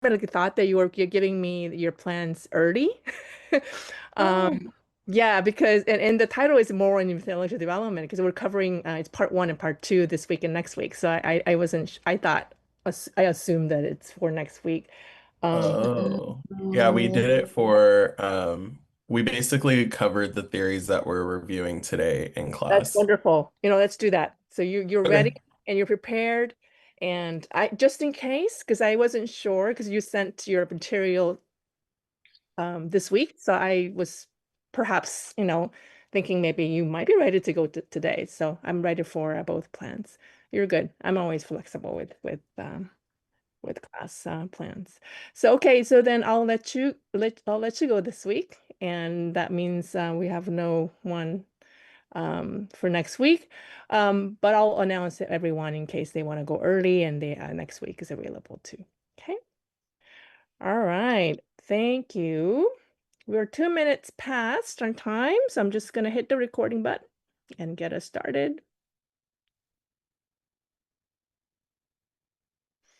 really thought that you're giving me your plans early. Oh, Yeah, because and the title is more on intellectual development because we're covering it's part one and part two this week and next week. So I wasn't I thought I assumed that it's for next week. Um, oh. Yeah, we did it mm, for we basically covered the theories that we're reviewing today in that's class. wonderful. Let's do that. So you're ready Okay. and you're prepared. And I just in case, because I wasn't sure, because you sent your material this week. So I was perhaps, thinking maybe you might be ready to go today. So I'm ready for both plans. You're good. I'm always flexible with class plans. So okay, so then I'll let you go this week, and that means we have no one for next week. But I'll announce it everyone in case they want to go early and they next week is available too. Okay. All right. Thank you. We're 2 minutes past our time, so I'm just going to hit the recording button and get us started.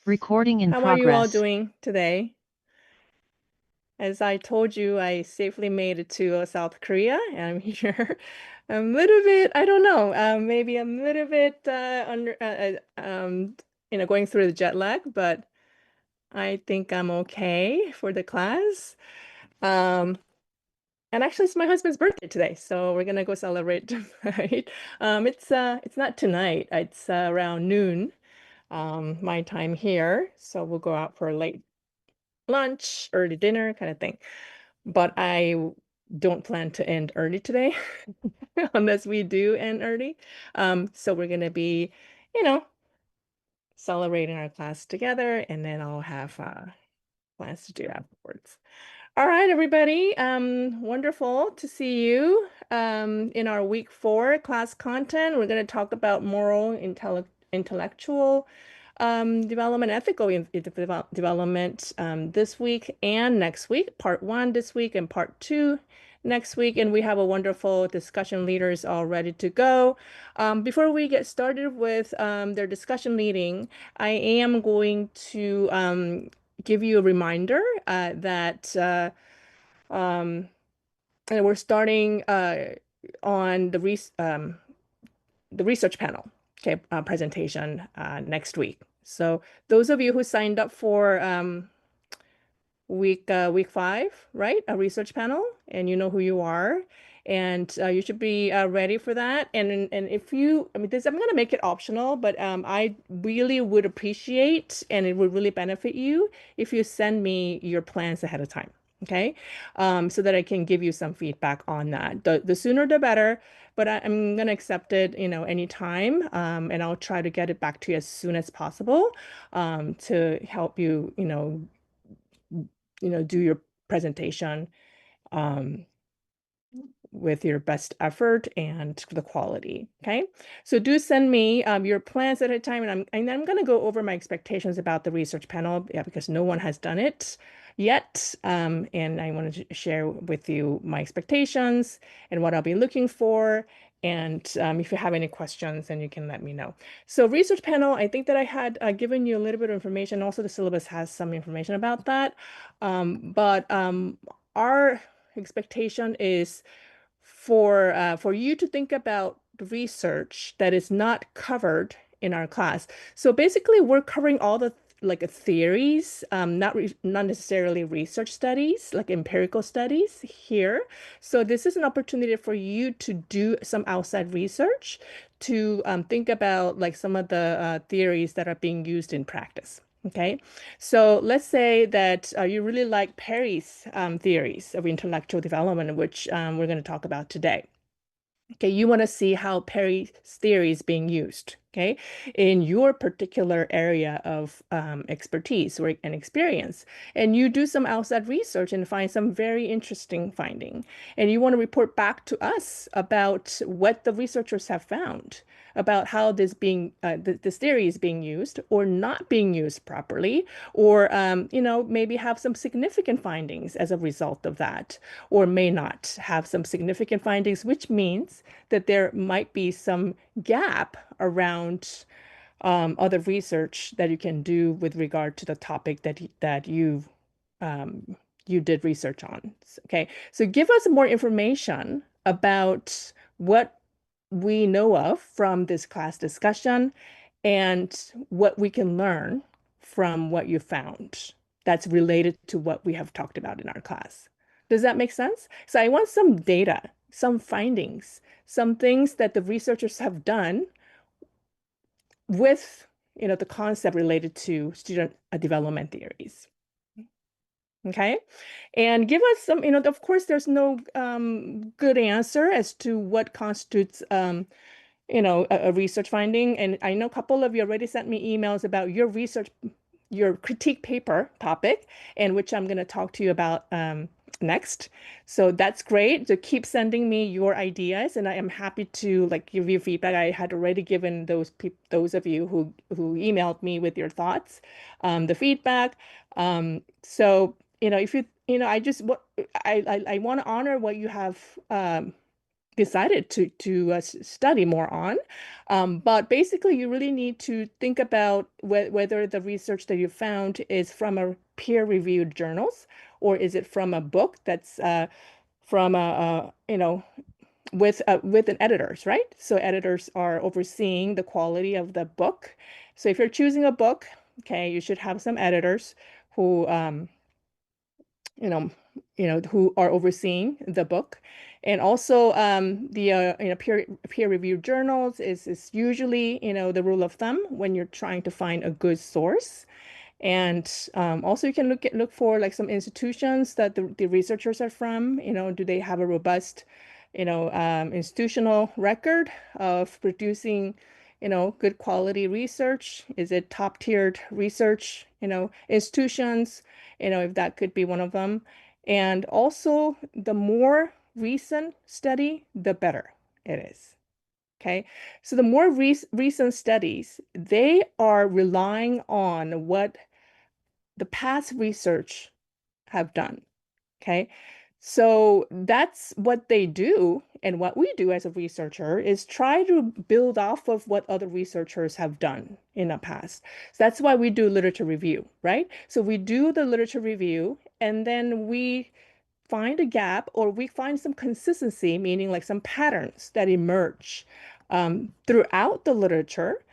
Recording in How are you all progress. doing today? As I told you, I safely made it to South Korea, and I'm here a little bit, I don't know, maybe a little bit going through the jet lag, but I think I'm okay for the class. Um, And actually, it's my husband's birthday today, so we're gonna go celebrate tonight. It's not tonight. It's around noon, my time here. So we'll go out for a late lunch, early dinner kind of thing. But I don't plan to end early today, unless we do end early. So we're gonna be, you know, celebrating our class together, and then I'll have plans to do afterwards. All right, everybody. Wonderful to see you in our week four class content. We're going to talk about intellectual development, ethical development this week and next week. Part one this week and part two next week. And we have a wonderful discussion leaders all ready to go. Before we get started with their discussion leading, I am going to give you a reminder that um, and we're starting on the research panel, okay, presentation next week. So those of you who signed up for week five, right? A research panel, and you know who you are, and you should be ready for that. And if you, I mean, this I'm gonna make it optional, but I really would appreciate, and it would really benefit you if you send me your plans ahead of time. Okay, so that I can give you some feedback on that. The sooner the better, but I'm gonna accept it, anytime, and I'll try to get it back to you as soon as possible, to help you, do your presentation um, with your best effort and the quality. Okay. So do send me your plans at a time, and I'm going to go over my expectations about the research panel, yeah, because no one has done it yet. And I wanted to share with you my expectations and what I'll be looking for. And if you have any questions, then you can let me know. So research panel, I think that I had given you a little bit of information. Also, the syllabus has some information about that. But our expectation is for you to think about research that is not covered in our class. So basically, we're covering all the like theories, not necessarily research studies, like empirical studies here. So this is an opportunity for you to do some outside research to think about like some of the theories that are being used in practice. Okay, so let's say that you really like Perry's theories of intellectual development, which we're going to talk about today. Okay, you want to see how Perry's theory is being used, okay, in your particular area of expertise or and experience. And you do some outside research and find some very interesting finding. And you want to report back to us about what the researchers have found about how this theory is being used or not being used properly, or maybe have some significant findings as a result of that, or may not have some significant findings, which means that there might be some gap around other research that you can do with regard to the topic that um, you did research on. Okay, so give us more information about what we know of from this class discussion and what we can learn from what you found that's related to what we have talked about in our class. Does that make sense? So I want some data, some findings, some things that the researchers have done with the concept related to student development theories. Okay. And give us some, of course, there's no good answer as to what constitutes a research finding. And I know a couple of you already sent me emails about your research, your critique paper topic, and which I'm going to talk to you about next. So that's great. So keep sending me your ideas, and I am happy to like give you feedback. I had already given those of you who emailed me with your thoughts, the feedback. So if I just what I want to honor what you have decided to study more on. But basically, you really need to think about whether the research that you found is from a peer-reviewed journals or is it from a book that's from with an editors, right? So editors are overseeing the quality of the book. So if you're choosing a book, okay, you should have some editors who you know, who are overseeing the book. And also the peer-reviewed journals is usually, the rule of thumb when you're trying to find a good source. And also you can look for like some institutions that the researchers are from, do they have a robust, institutional record of producing, good quality research? Is it top-tiered research, institutions, if that could be one of them. And also the more recent study, the better it is. Okay, so the more recent studies, they are relying on what the past research have done. Okay. So that's what they do. And what we do as a researcher is try to build off of what other researchers have done in the past. So that's why we do literature review, right? So we do the literature review and then we find a gap or we find some consistency, meaning like some patterns that emerge throughout the literature.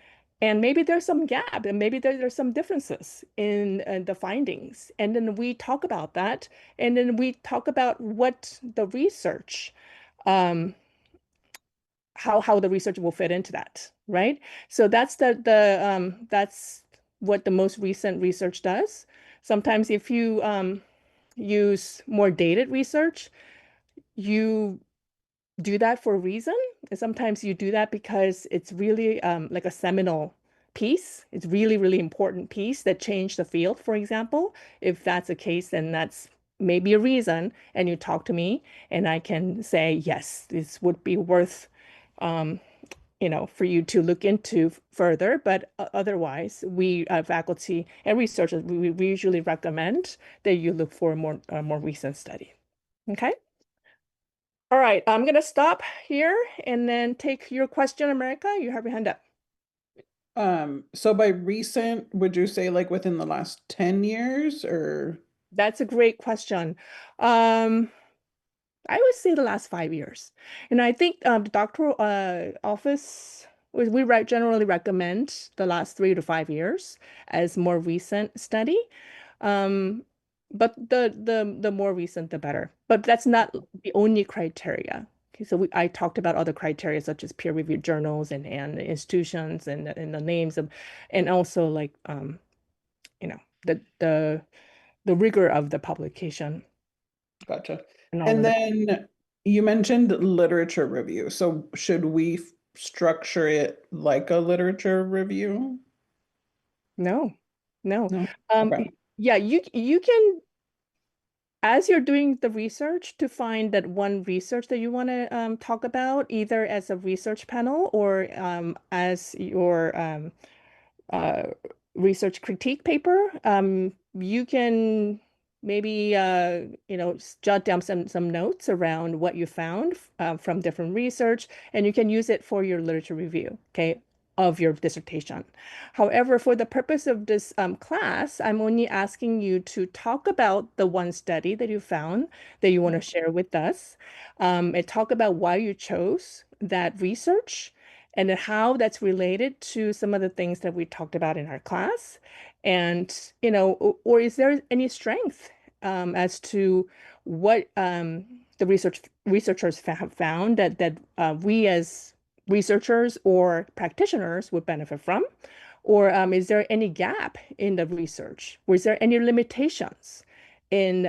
And maybe there's some gap and maybe there's some differences in the findings. And then we talk about that. And then we talk about what the research, um, how the research will fit into that, right? So that's what the most recent research does. Sometimes if you use more dated research, you do that for a reason. And sometimes you do that because it's really like a seminal piece. It's really, really important piece that changed the field, for example. If that's the case, then that's maybe a reason. And you talk to me and I can say, yes, this would be worth, um, for you to look into further. But otherwise, we faculty and researchers, we usually recommend that you look for a more recent study. Okay. All right, I'm gonna stop here and then take your question, America. You have your hand up. So by recent, would you say like within the last 10 years or? That's a great question. Um, I would say the last 5 years. And I think the doctoral office, we generally recommend the last 3 to 5 years as more recent study. Um, but the more recent, the better. But that's not the only criteria. Okay, so I talked about other criteria such as peer-reviewed journals and institutions and the names of, and also like you know, the the the rigor of the publication Gotcha. and all And of that. then you mentioned literature review. So should we structure it like a literature review? No, no. No? Um, Okay. y- yeah, you can as you're doing the research to find that one research that you want to talk about, either as a research panel or as your uh, research critique paper, you can maybe jot down some notes around what you found from different research, and you can use it for your literature review. Okay. of your dissertation. However, for the purpose of this class, I'm only asking you to talk about the one study that you found that you want to share with us, and talk about why you chose that research and how that's related to some of the things that we talked about in our class. And, or is there any strength as to what the researchers have found that we as researchers or practitioners would benefit from? Or is there any gap in the research? Was there any limitations in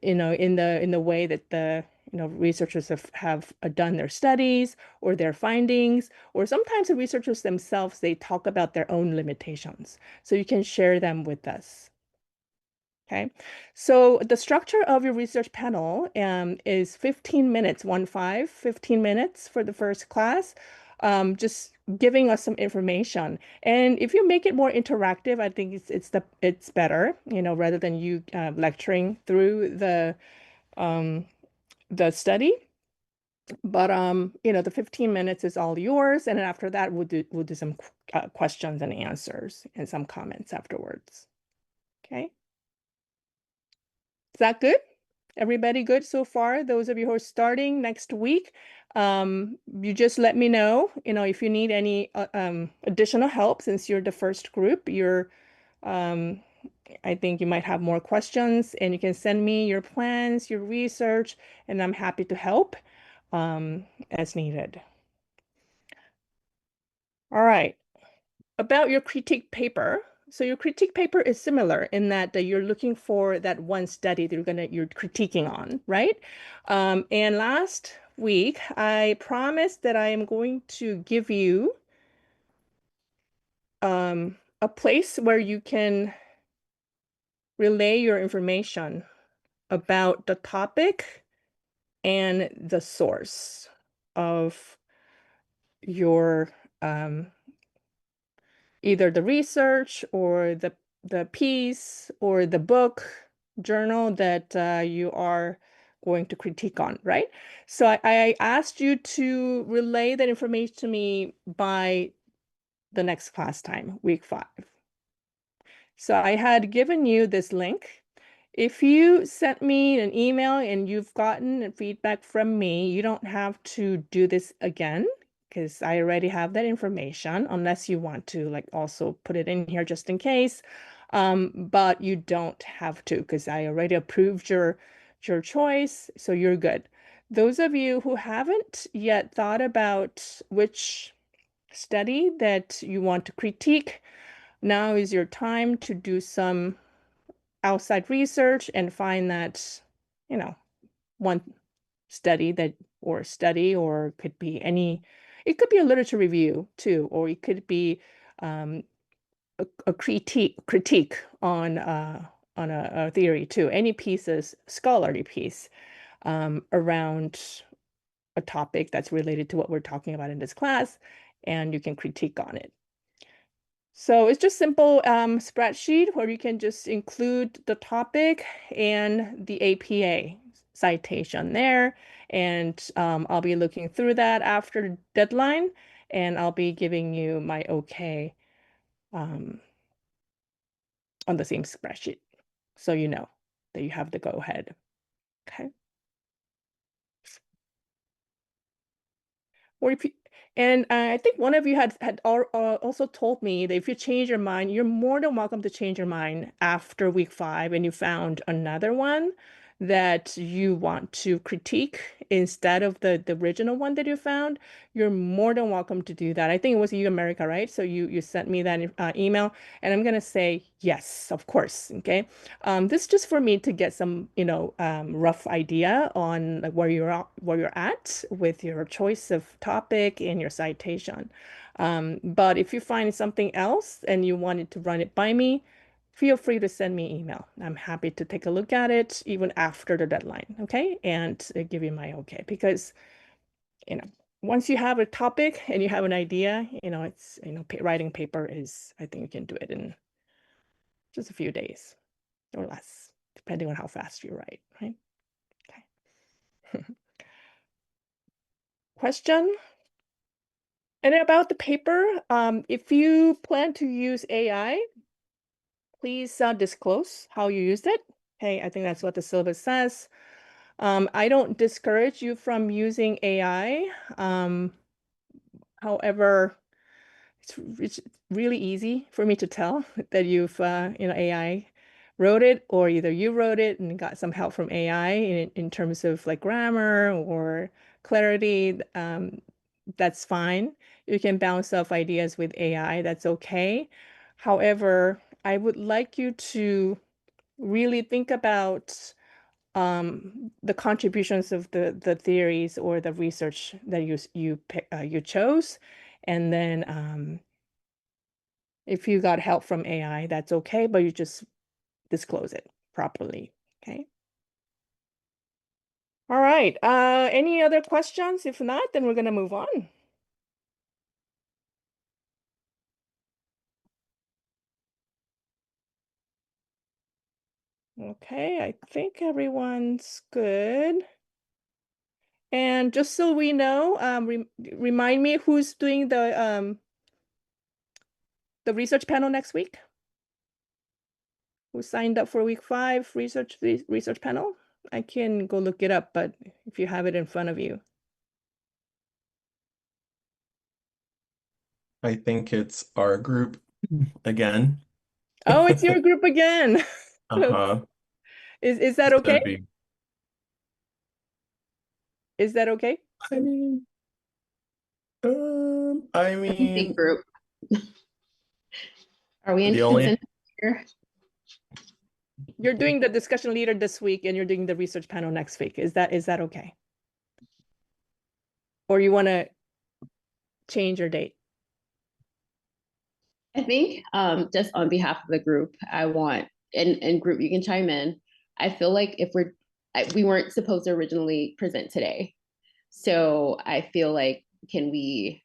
in the way that the researchers have done their studies or their findings? Or sometimes the researchers themselves, they talk about their own limitations. So you can share them with us. Okay, so the structure of your research panel is 15 minutes, 15 minutes for the first class, just giving us some information. And if you make it more interactive, I think it's better, rather than you lecturing through the study. But the 15 minutes is all yours, and then after that we'll do some questions and answers and some comments afterwards. Okay. Is that good? Everybody good so far? Those of you who are starting next week, you just let me know, if you need any additional help since you're the first group. I think you might have more questions, and you can send me your plans, your research, and I'm happy to help as needed. All right. About your critique paper. So your critique paper is similar in that you're looking for that one study that you're critiquing on, right? And last week, I promised that I am going to give you a place where you can relay your information about the topic and the source of your either the research or the piece or the book journal that you are going to critique on, right? So I asked you to relay that information to me by the next class time, week 5. So I had given you this link. If you sent me an email and you've gotten feedback from me, you don't have to do this again because I already have that information, unless you want to also put it in here just in case. But you don't have to because I already approved your choice, so you're good. Those of you who haven't yet thought about which study that you want to critique, now is your time to do some outside research and find that, one study or could be it could be a literature review too, or it could be a critique on a theory too. Any pieces, scholarly piece around a topic that's related to what we're talking about in this class, and you can critique on it. So it's just simple spreadsheet where you can just include the topic and the APA citation there. And I'll be looking through that after deadline, and I'll be giving you my okay on the same spreadsheet. So you know that you have the go ahead. Okay. Or if you, and I think one of you had also told me that if you change your mind, you're more than welcome to change your mind after week 5 and you found another one that you want to critique instead of the original one that you found. You're more than welcome to do that. I think it was you, America, right? So you sent me that email, and I'm gonna say yes, of course. Okay. This is just for me to get some, rough idea on where you're at with your choice of topic and your citation. But if you find something else and you wanted to run it by me, feel free to send me email. I'm happy to take a look at it even after the deadline, okay? And give you my okay, because, once you have a topic and you have an idea, it's, writing paper is, I think you can do it in just a few days or less, depending on how fast you write, right? Okay. Question? And about the paper, if you plan to use AI, please disclose how you used it. Okay, I think that's what the syllabus says. I don't discourage you from using AI. However, it's really easy for me to tell that you've AI wrote it, or either you wrote it and got some help from AI in terms of like grammar or clarity. That's fine. You can bounce off ideas with AI. That's okay. However, I would like you to really think about the contributions of the theories or the research that you chose, and then if you got help from AI, that's okay, but you just disclose it properly. Okay. All right. Any other questions? If not, then we're gonna move on. Okay, I think everyone's good. And just so we know, remind me who's doing the research panel next week? Who signed up for week 5 research panel? I can go look it up, but if you have it in front of you. I think it's our group again. Oh, it's your group again. Uh-huh. Is that It's okay? gonna be, Is that okay? I mean, I Big mean, group. Are we in the only consensus here? You're doing the discussion leader this week and you're doing the research panel next week. Is that okay? Or you want to change your date? I think just on behalf of the group, I want, and group, you can chime in. I feel like if we weren't supposed to originally present today. So I feel like, can we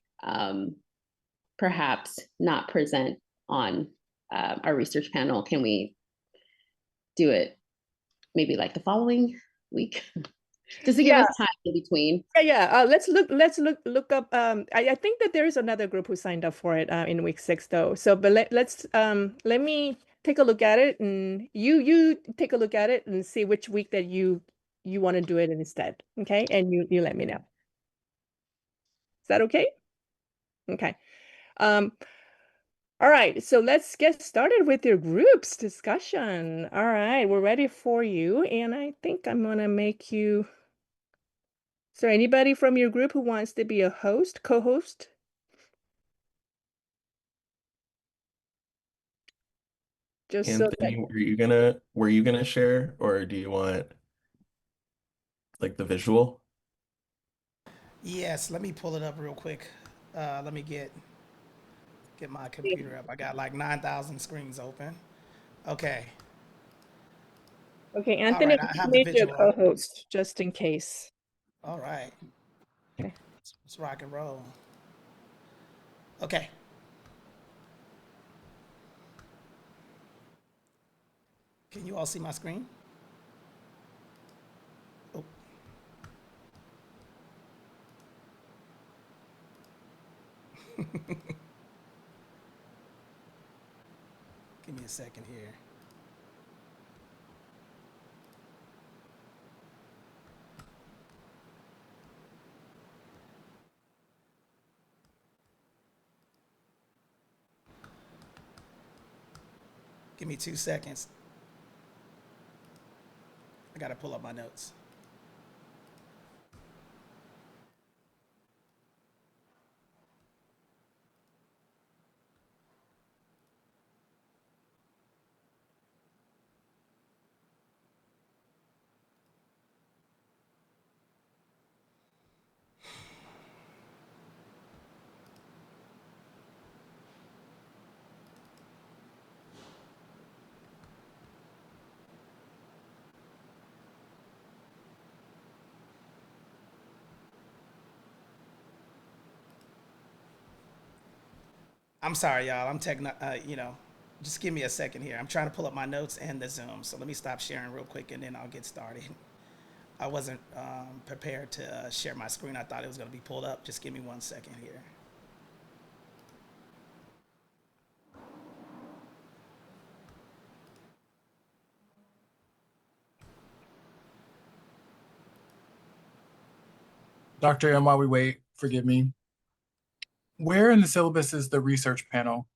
perhaps not present on our research panel? Can we do it maybe like the following week? Just to give Yeah. us time in between. Yeah. Let's look up. I think that there is another group who signed up for it in week 6 though. So, but let me take a look at it, and you take a look at it and see which week that you want to do it instead. Okay, and you let me know. Is that okay? Okay. Um, all right, so let's get started with your groups discussion. All right, we're ready for you, and I think I'm gonna make you. Is there anybody from your group who wants to be a host, co-host? Just so that, Anthony, were you gonna share, or do you want like the visual? Yes, let me pull it up real quick. Let me get my computer up. I got like 9,000 screens open. Okay. okay, All Anthony, right, I I just have the made you a visual up. co-host just in case. All right. Okay. Let's rock and roll. Okay. Can you all see my screen? Oh, give me a second here. Give me 2 seconds. I got to pull up my notes. I'm sorry, y'all. Just give me a second here. I'm trying to pull up my notes and the Zoom. So let me stop sharing real quick and then I'll get started. I wasn't prepared to share my screen. I thought it was going to be pulled up. Just give me 1 second here. Dr. M, while we wait, forgive me. Where in the syllabus is the research panel?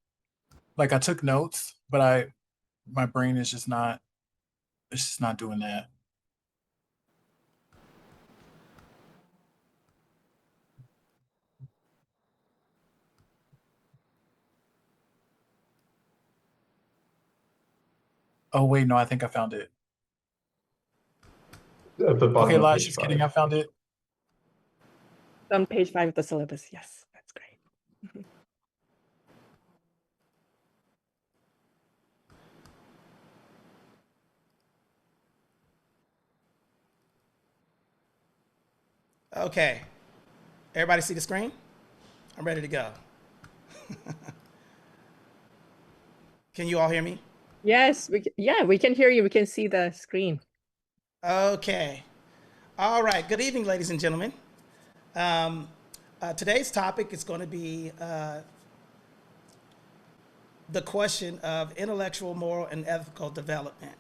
Like I took notes, but my brain is just not, it's just not doing that. Oh wait, no, I think I found it. At the bottom Okay, of Lash, page just kidding, I 5. found it. On page 5 of the syllabus. Yes, that's great. Okay. Everybody see the screen? I'm ready to go. Can you all hear me? Yes, yeah, we can hear you. We can see the screen. Okay. All right. Good evening, ladies and gentlemen. Today's topic is going to be the question of intellectual, moral, and ethical development.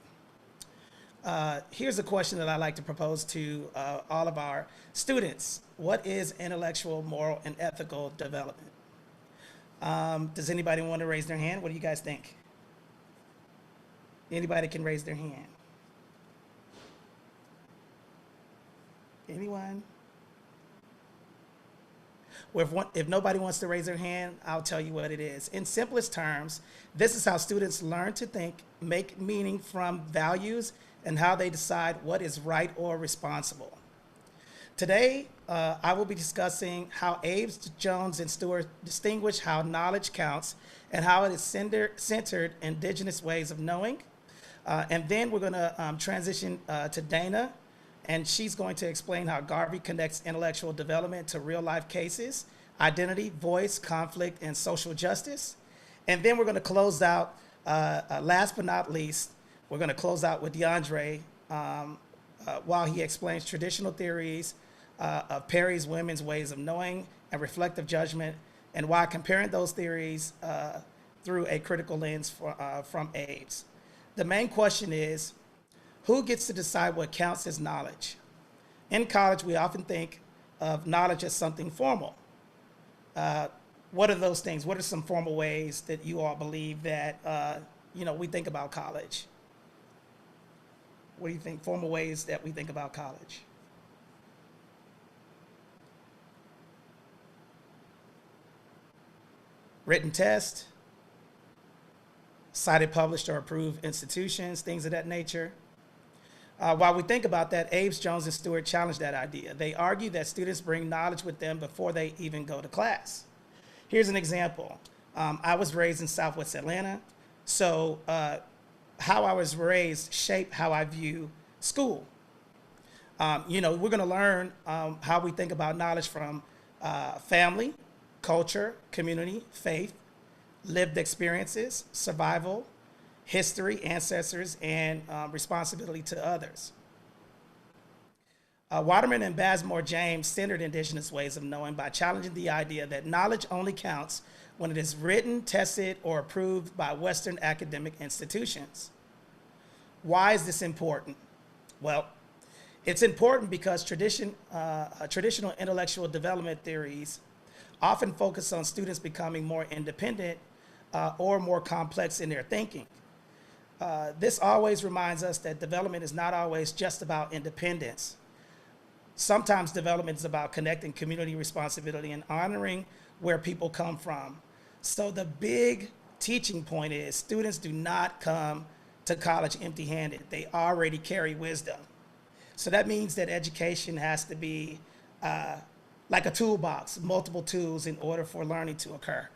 Here's a question that I like to propose to all of our students. What is intellectual, moral, and ethical development? Does anybody want to raise their hand? What do you guys think? Anybody can raise their hand. Anyone? Well, if nobody wants to raise their hand, I'll tell you what it is. In simplest terms, this is how students learn to think, make meaning from values, and how they decide what is right or responsible. Today, I will be discussing how Aves, Jones, and Stewart distinguish how knowledge counts and how it is centered indigenous ways of knowing. And then we're going to transition to Dana, and she's going to explain how Garvey connects intellectual development to real-life cases, identity, voice, conflict, and social justice. And then we're going to close out, last but not least, we're going to close out with DeAndre while he explains traditional theories of Perry's women's ways of knowing and reflective judgment, and why comparing those theories through a critical lens from Aves. The main question is, who gets to decide what counts as knowledge? In college, we often think of knowledge as something formal. What are those things? What are some formal ways that you all believe that we think about college? What do you think? Formal ways that we think about college? Written test, cited, published, or approved institutions, things of that nature. While we think about that, Aves, Jones, and Stewart challenged that idea. They argue that students bring knowledge with them before they even go to class. Here's an example. I was raised in Southwest Atlanta, so how I was raised shaped how I view school. We're going to learn how we think about knowledge from family, culture, community, faith, lived experiences, survival, history, ancestors, and responsibility to others. Waterman and Bazemore James centered indigenous ways of knowing by challenging the idea that knowledge only counts when it is written, tested, or approved by Western academic institutions. Why is this important? Well, it's important because traditional intellectual development theories often focus on students becoming more independent or more complex in their thinking. This always reminds us that development is not always just about independence. Sometimes development is about connecting community responsibility and honoring where people come from. So the big teaching point is students do not come to college empty-handed. They already carry wisdom. So that means that education has to be like a toolbox, multiple tools in order for learning to occur.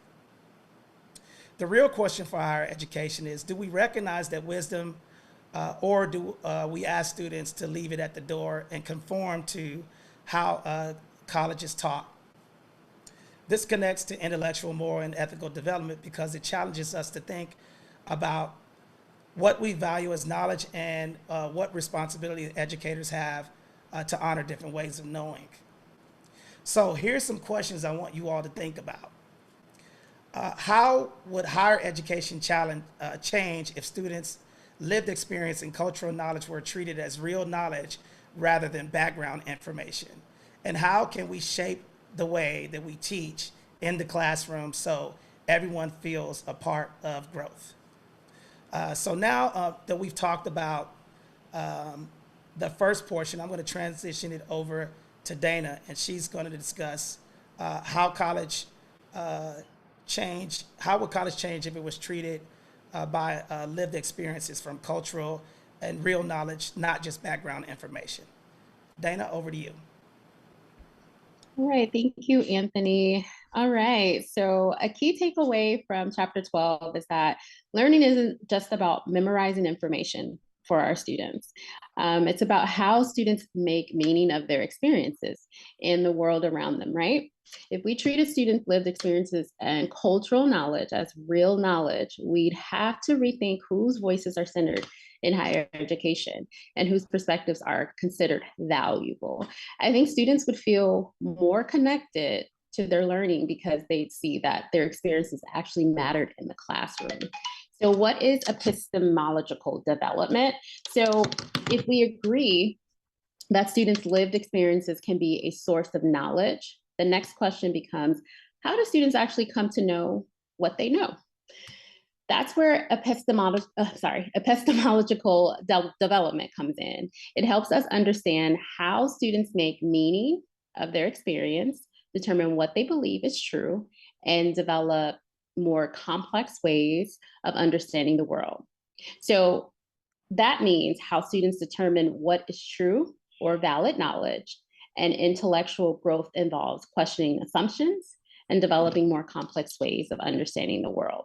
The real question for higher education is, do we recognize that wisdom or do we ask students to leave it at the door and conform to how college is taught? This connects to intellectual, moral, and ethical development because it challenges us to think about what we value as knowledge and what responsibility educators have to honor different ways of knowing. So here's some questions I want you all to think about. How would higher education change if students' lived experience and cultural knowledge were treated as real knowledge rather than background information? And how can we shape the way that we teach in the classroom so everyone feels a part of growth? So now that we've talked about the first portion, I'm going to transition it over to Dana, and she's going to discuss how college how would college change if it was treated by lived experiences from cultural and real knowledge, not just background information. Dana, over to you. All right, thank you, Anthony. All right, so a key takeaway from chapter 12 is that learning isn't just about memorizing information for our students. It's about how students make meaning of their experiences in the world around them, right? If we treated students' lived experiences and cultural knowledge as real knowledge, we'd have to rethink whose voices are centered in higher education and whose perspectives are considered valuable. I think students would feel more connected to their learning because they'd see that their experiences actually mattered in the classroom. So what is epistemological development? So if we agree that students' lived experiences can be a source of knowledge, the next question becomes, how do students actually come to know what they know? That's where epistemological development comes in. It helps us understand how students make meaning of their experience, determine what they believe is true, and develop more complex ways of understanding the world. So that means how students determine what is true or valid knowledge, and intellectual growth involves questioning assumptions and developing more complex ways of understanding the world.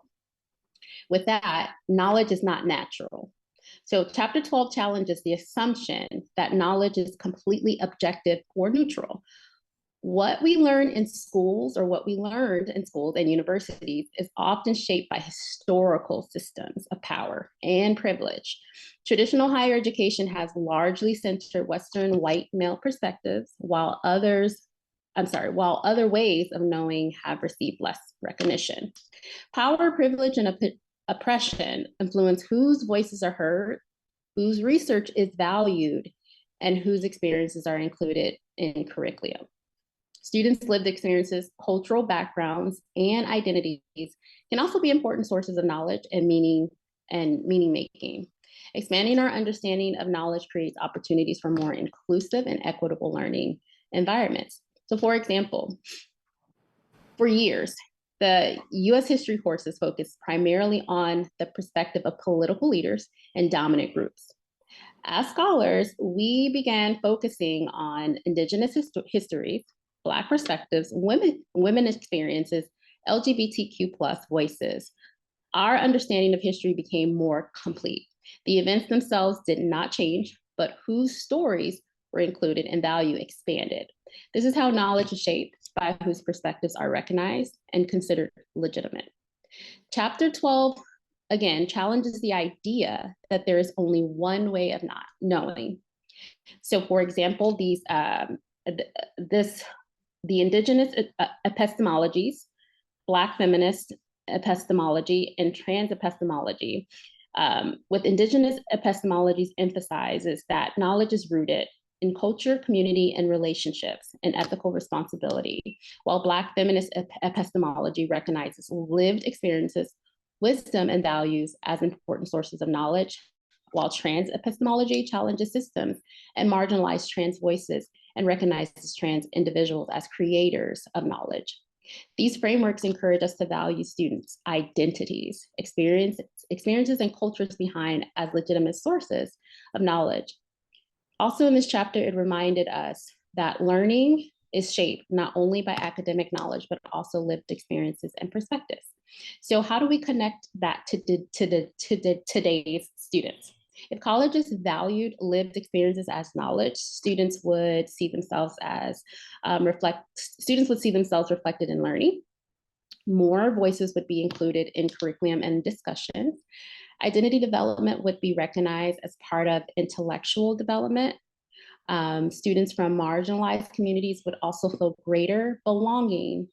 With that, knowledge is not natural. So chapter 12 challenges the assumption that knowledge is completely objective or neutral. What we learn in schools, or what we learned in schools and universities, is often shaped by historical systems of power and privilege. Traditional higher education has largely centered Western white male perspectives, while other ways of knowing have received less recognition. Power, privilege, and oppression influence whose voices are heard, whose research is valued, and whose experiences are included in curriculum. Students' lived experiences, cultural backgrounds, and identities can also be important sources of knowledge and meaning making. Expanding our understanding of knowledge creates opportunities for more inclusive and equitable learning environments. So for example, for years, the US history courses focused primarily on the perspective of political leaders and dominant groups. As scholars, we began focusing on Indigenous histories, Black perspectives, women experiences, LGBTQ+ voices. Our understanding of history became more complete. The events themselves did not change, but whose stories were included and value expanded. This is how knowledge is shaped by whose perspectives are recognized and considered legitimate. Chapter 12, again, challenges the idea that there is only one way of not knowing. So for example, the Indigenous epistemologies, Black feminist epistemology, and trans epistemology. With Indigenous epistemologies emphasizes that knowledge is rooted in culture, community, and relationships, and ethical responsibility, while Black feminist epistemology recognizes lived experiences, wisdom, and values as important sources of knowledge, while trans epistemology challenges systems and marginalizes trans voices and recognizes trans individuals as creators of knowledge. These frameworks encourage us to value students' identities, experiences, and cultures behind as legitimate sources of knowledge. Also in this chapter, it reminded us that learning is shaped not only by academic knowledge, but also lived experiences and perspectives. So how do we connect that to today's students? If colleges valued lived experiences as knowledge, students would see themselves reflected in learning. More voices would be included in curriculum and discussions. Identity development would be recognized as part of intellectual development. Students from marginalized communities would also feel greater belonging,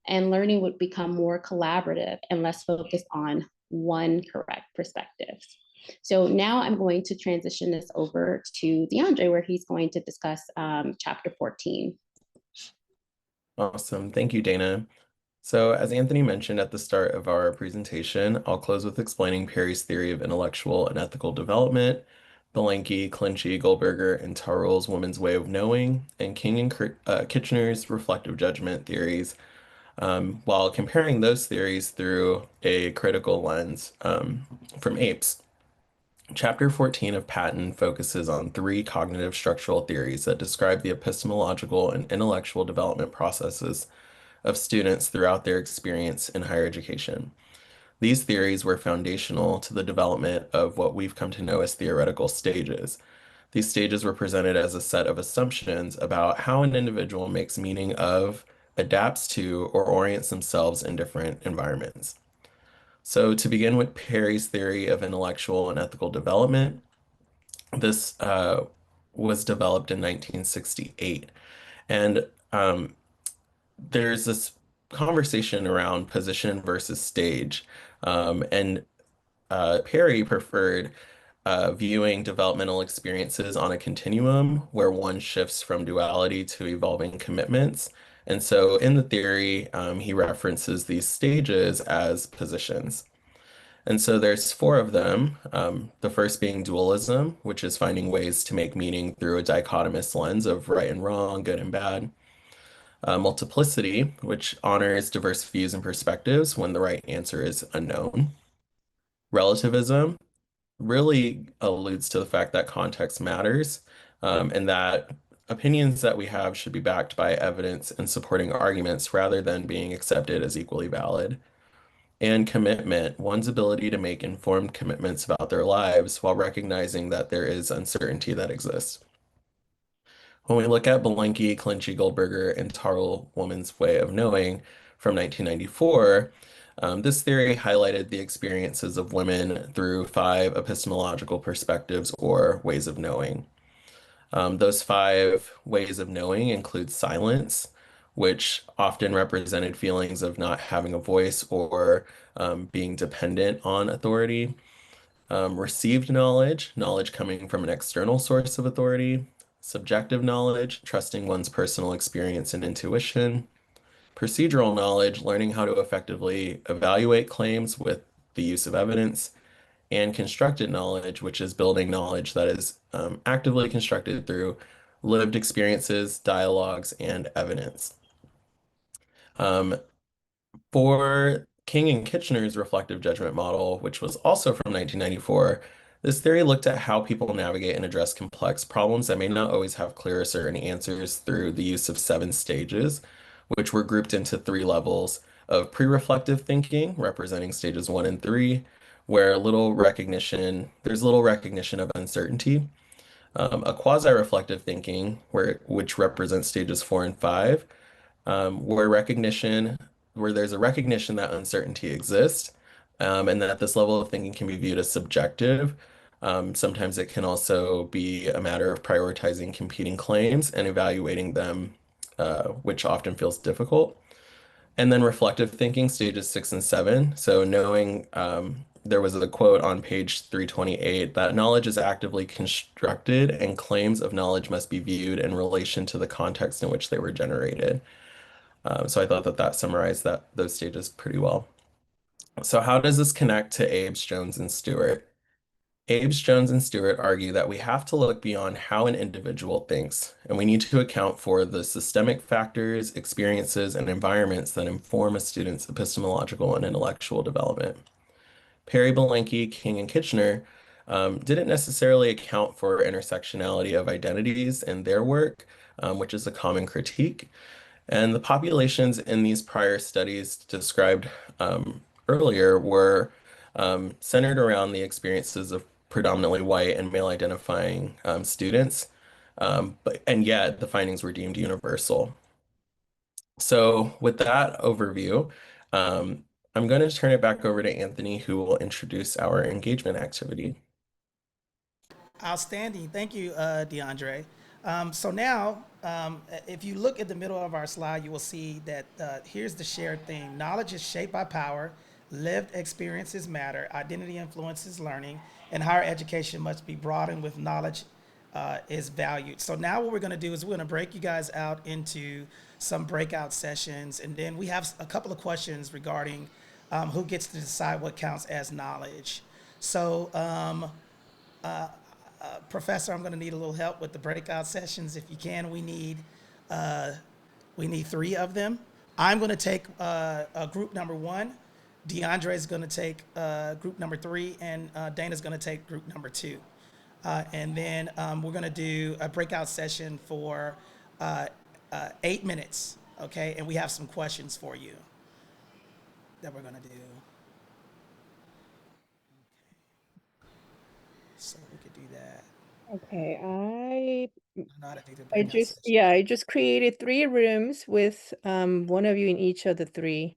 and learning would become more collaborative and less focused on one correct perspective. So now I'm going to transition this over to DeAndre, where he's going to discuss chapter 14. Awesome. Thank you, Dana. So, as Anthony mentioned at the start of our presentation, I'll close with explaining Perry's theory of intellectual and ethical development, Belenky, Clinchy, Goldberger, and Tarrell's woman's way of knowing, and King and Kitchener's reflective judgment theories, while comparing those theories through a critical lens from apes. Chapter 14 of Patton focuses on three cognitive structural theories that describe the epistemological and intellectual development processes of students throughout their experience in higher education. These theories were foundational to the development of what we've come to know as theoretical stages. These stages were presented as a set of assumptions about how an individual makes meaning of, adapts to, or orients themselves in different environments. So, to begin with Perry's theory of intellectual and ethical development, this was developed in 1968. And there's this conversation around position versus stage. And Perry preferred viewing developmental experiences on a continuum where one shifts from duality to evolving commitments. And so in the theory, he references these stages as positions. And so there's four of them. The first being dualism, which is finding ways to make meaning through a dichotomous lens of right and wrong, good and bad. Multiplicity, which honors diverse views and perspectives when the right answer is unknown. Relativism really alludes to the fact that context matters, and that opinions that we have should be backed by evidence and supporting arguments rather than being accepted as equally valid. And commitment, one's ability to make informed commitments about their lives while recognizing that there is uncertainty that exists. When we look at Belenky, Clinchy, Goldberger, and Tarl Woman's Way of Knowing from 1994, this theory highlighted the experiences of women through 5 epistemological perspectives or ways of knowing. Those 5 ways of knowing include silence, which often represented feelings of not having a voice or being dependent on authority. Received knowledge, knowledge coming from an external source of authority. Subjective knowledge, trusting one's personal experience and intuition. Procedural knowledge, learning how to effectively evaluate claims with the use of evidence. And constructed knowledge, which is building knowledge that is actively constructed through lived experiences, dialogues, and evidence. For King and Kitchener's reflective judgment model, which was also from 1994, this theory looked at how people navigate and address complex problems that may not always have clear or certain answers through the use of 7 stages, which were grouped into 3 levels of pre-reflective thinking, representing stages 1 and 3, where there's little recognition of uncertainty. A quasi-reflective thinking, which represents stages 4 and 5, where there's a recognition that uncertainty exists, and that this level of thinking can be viewed as subjective. Sometimes it can also be a matter of prioritizing competing claims and evaluating them, which often feels difficult. And then reflective thinking, stages 6 and 7. So knowing, there was a quote on page 328 that knowledge is actively constructed and claims of knowledge must be viewed in relation to the context in which they were generated. So I thought that summarized those stages pretty well. So how does this connect to Abe's, Jones, and Stewart? Abe's, Jones, and Stewart argue that we have to look beyond how an individual thinks, and we need to account for the systemic factors, experiences, and environments that inform a student's epistemological and intellectual development. Perry, Belenky, King, and Kitchener didn't necessarily account for intersectionality of identities in their work, which is a common critique. And the populations in these prior studies described earlier were centered around the experiences of predominantly white and male identifying students, and yet the findings were deemed universal. So with that overview, I'm going to turn it back over to Anthony, who will introduce our engagement activity. Outstanding. Thank you, DeAndre. So now, if you look at the middle of our slide, you will see that here's the shared theme. Knowledge is shaped by power, lived experiences matter, identity influences learning, and higher education must be broadened with knowledge is valued. So now what we're going to do is we're going to break you guys out into some breakout sessions, and then we have a couple of questions regarding who gets to decide what counts as knowledge. So, Professor, I'm going to need a little help with the breakout sessions. If you can, we need 3 of them. I'm going to take group number 1. DeAndre is going to take group number 3, and Dana's going to take group number 2. And then we're going to do a breakout session for 8 minutes, okay? And we have some questions for you that we're going to do. So we could do that. Okay, I know how to do the I breakout just session. I just created 3 rooms with one of you in each of the 3.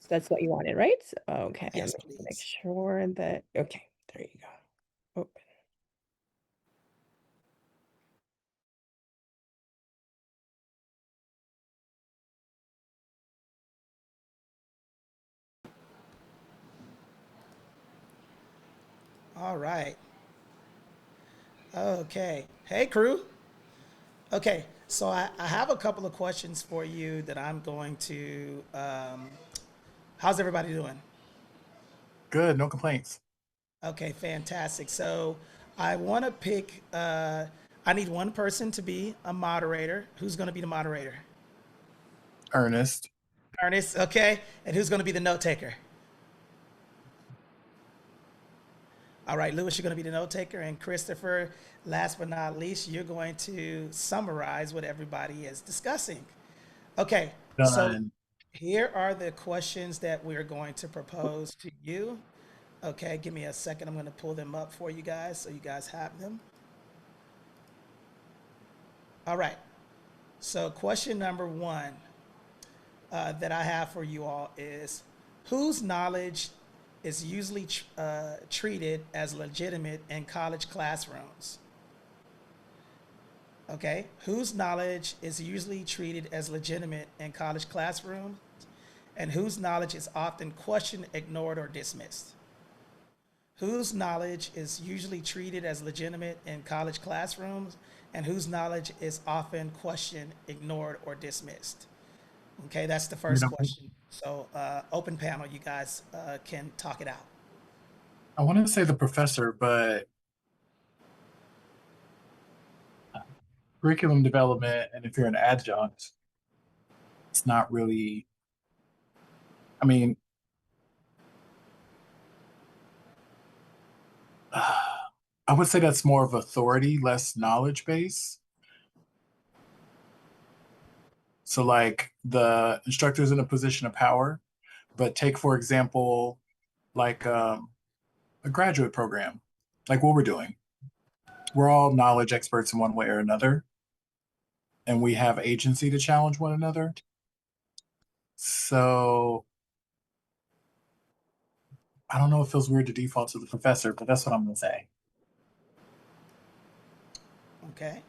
So that's what you wanted, right? Okay, Yes, I'm gonna make please. sure that okay, there you go. Open. All right. Okay. Hey, crew. Okay, so I have a couple of questions for you that I'm going to. How's everybody doing? Good, no complaints. Okay, fantastic. So I want to pick. I need one person to be a moderator. Who's going to be the moderator? Ernest. Ernest. Okay, and who's going to be the note taker? All right, Lewis, you're going to be the note taker, and Christopher, last but not least, you're going to summarize what everybody is discussing. Okay, so Done. here are the questions that we're going to propose to you. Okay, give me a second. I'm going to pull them up for you guys so you guys have them. All right, so question number 1 that I have for you all is whose knowledge is usually treated as legitimate in college classrooms? Okay, whose knowledge is usually treated as legitimate in college classrooms, and whose knowledge is often questioned, ignored, or dismissed? Whose knowledge is usually treated as legitimate in college classrooms, and whose knowledge is often questioned, ignored, or dismissed? Okay, that's the first question. So, open panel, you guys can talk it out. I want to say the professor, but curriculum development, and if you're an adjunct, it's not really. I mean, I would say that's more of authority, less knowledge base. So, like the instructor's in a position of power, but take, for example, like a graduate program, like what we're doing. We're all knowledge experts in one way or another, and we have agency to challenge one another. So, I don't know if it feels weird to default to the professor, but that's what I'm going to say. Okay.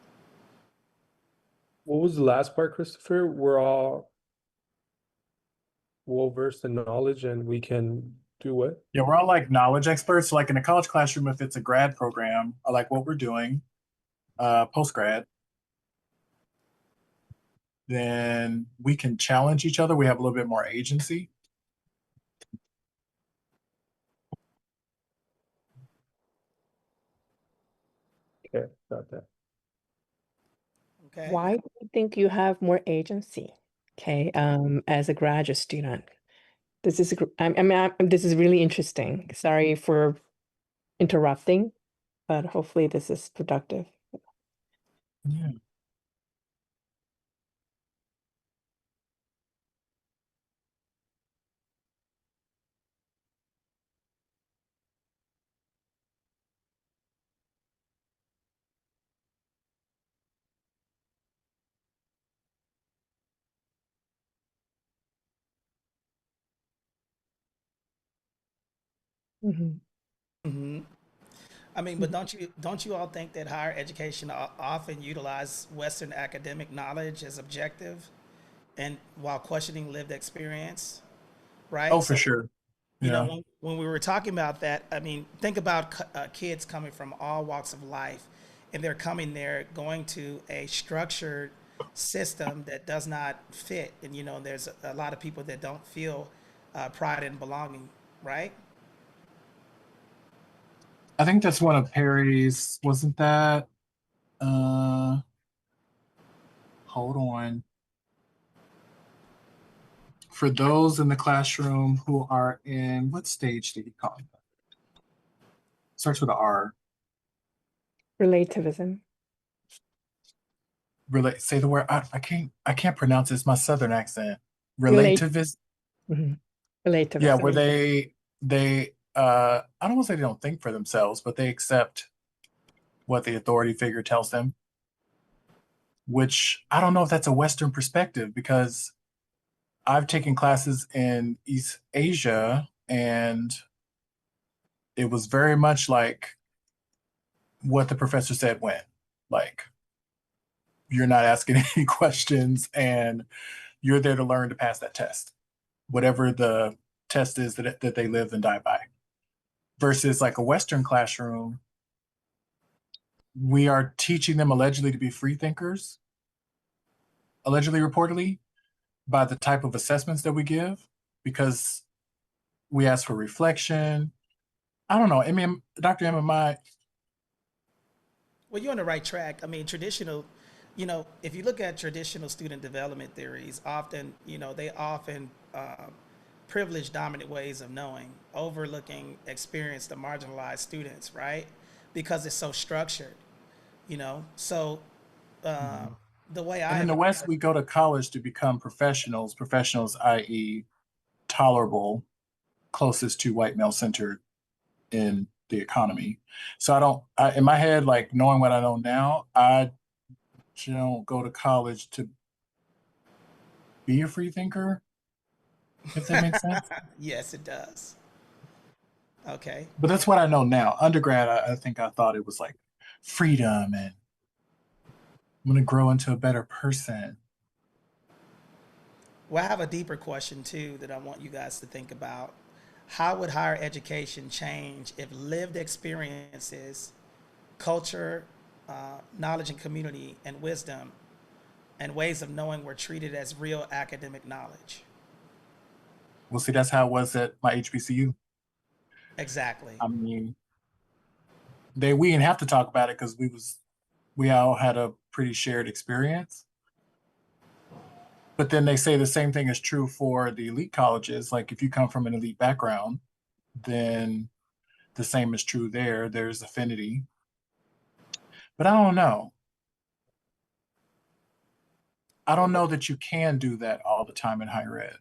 What was the last part, Christopher? We're all well versed in knowledge and we can do what? Yeah, we're all like knowledge experts. Like in a college classroom, if it's a grad program, or like what we're doing, post grad, then we can challenge each other. We have a little bit more agency. Okay, got that. Okay. Why do you think you have more agency? Okay, as a graduate student. This is this is really interesting. Sorry for interrupting, but hopefully this is productive. Yeah. Mhm. I mean, but don't you all think that higher education often utilize Western academic knowledge as objective, and while questioning lived experience, right? Oh, for So sure. you know, Yeah. when we were talking about that, I mean, think about kids coming from all walks of life and they're coming there going to a structured system that does not fit. And, you know, there's a lot of people that don't feel pride and belonging, right? I think that's one of Perry's, wasn't that? Hold on. For those in the classroom who are in, what stage did he call it? Starts with an R. Relativism. Say the word. I can't pronounce it. It's my southern accent. Relate. Relativism. Mhm. Yeah, Relativism. where they I don't want to say they don't think for themselves, but they accept what the authority figure tells them, which I don't know if that's a Western perspective because I've taken classes in East Asia and it was very much like what the professor said when. Like, you're not asking any questions and you're there to learn to pass that test, whatever the test is that they live and die by. Versus like a Western classroom, we are teaching them allegedly to be free thinkers, allegedly, reportedly, by the type of assessments that we give, because we ask for reflection. I don't know. I mean, Dr. MMI, Well, you're on the right track. I mean, traditional, you know, if you look at traditional student development theories, often, you know, they often privilege dominant ways of knowing, overlooking experienced or marginalized students, right? Because it's so structured, you know. So the way and I in the West, we go to college to become professionals, professionals, i.e., tolerable, closest to white male centered in the economy. So in my head, like knowing what I know now, I don't go to college to be a free thinker, if that makes sense. yes, it does. Okay. But that's what I know now. Undergrad, I think I thought it was like freedom and I'm going to grow into a better person. Well, I have a deeper question too that I want you guys to think about. How would higher education change if lived experiences, culture, knowledge and community, and wisdom and ways of knowing were treated as real academic knowledge? Well, see, that's how it was at my HBCU. Exactly. I mean, we didn't have to talk about it because we all had a pretty shared experience. But then they say the same thing is true for the elite colleges. Like if you come from an elite background, then the same is true there. There's affinity. But I don't know. I don't know that you can do that all the time in higher ed.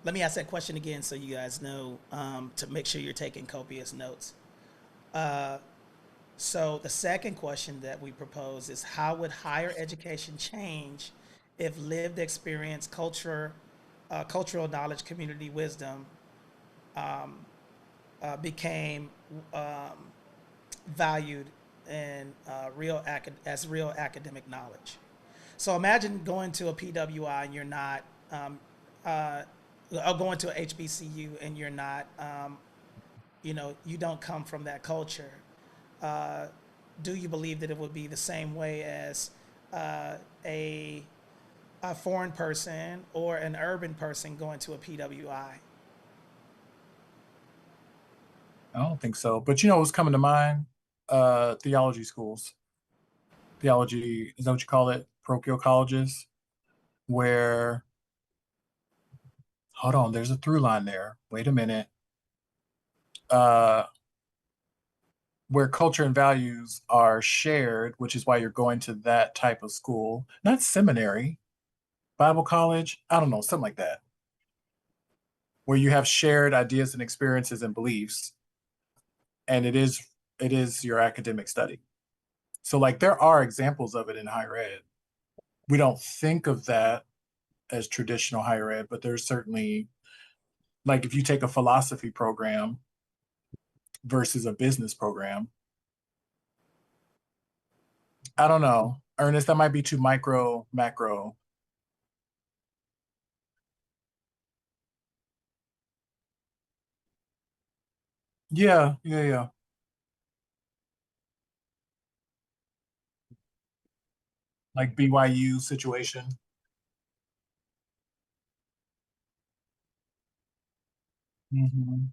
Let me ask that question again so you guys know to make sure you're taking copious notes. So the second question that we propose is how would higher education change if lived experience, culture, cultural knowledge, community wisdom became valued in as real academic knowledge? So imagine going to a PWI and you're not, or going to a HBCU and you're not, you know, you don't come from that culture. Do you believe that it would be the same way as a foreign person or an urban person going to a PWI? I don't think so. But you know what's coming to mind? Theology schools. Theology, is that what you call it? Parochial colleges, where, hold on, there's a through line there. Wait a minute. Uh, where culture and values are shared, which is why you're going to that type of school, not seminary, Bible college, I don't know, something like that, where you have shared ideas and experiences and beliefs, and it is your academic study. So like there are examples of it in higher ed. We don't think of that as traditional higher ed, but there's certainly, like if you take a philosophy program versus a business program, I don't know, Ernest, that might be too macro. Yeah. like BYU situation. Mhm.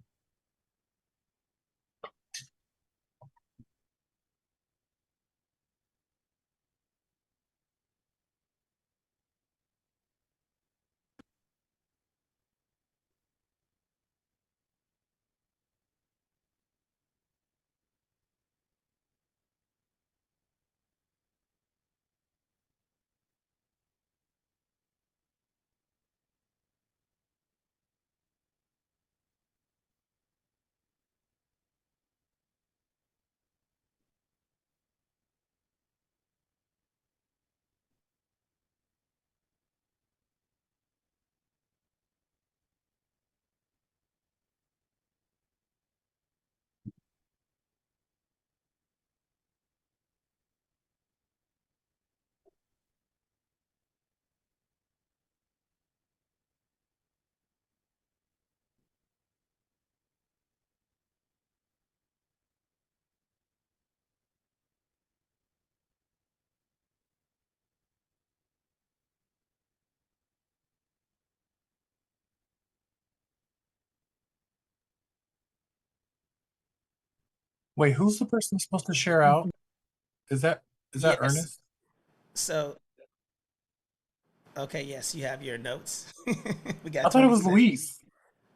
Wait, who's the person supposed to share out? Is that Yes. Ernest? So, okay, yes, you have your notes. We I got thought it 20 was seconds. Luis.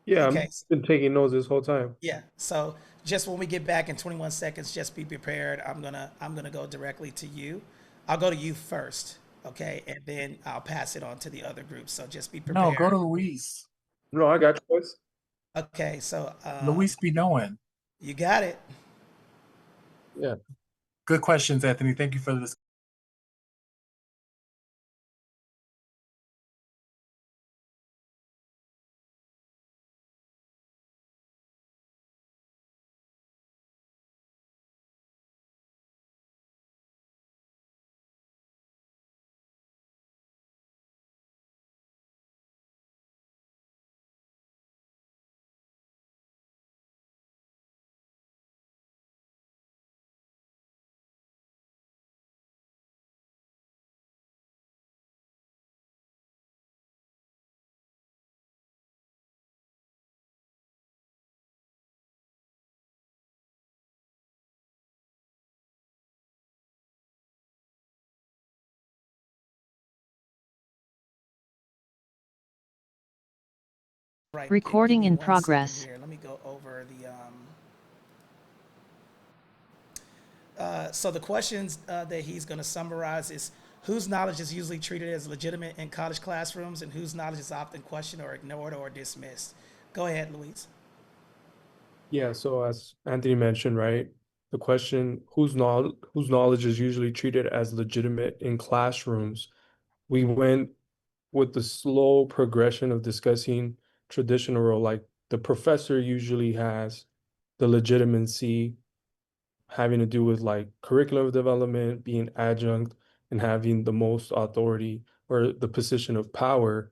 Yeah, Okay. I've been taking notes this whole time. Yeah. So just when we get back in 21 seconds, just be prepared. I'm gonna go directly to you. I'll go to you first, okay, and then I'll pass it on to the other groups. So just be No, prepared. go to Luis. No, I got you guys. Okay. So Luis be knowing. you got it. Yeah. Good questions, Anthony. Thank you for this. Right. Recording Give me in 1 second progress. here. Let me go over the. So the questions that he's going to summarize is whose knowledge is usually treated as legitimate in college classrooms and whose knowledge is often questioned or ignored or dismissed. Go ahead, Louise. Yeah, so as Anthony mentioned, right, the question whose knowledge is usually treated as legitimate in classrooms. We went with the slow progression of discussing traditional role, like the professor usually has the legitimacy having to do with like curriculum development, being adjunct, and having the most authority or the position of power.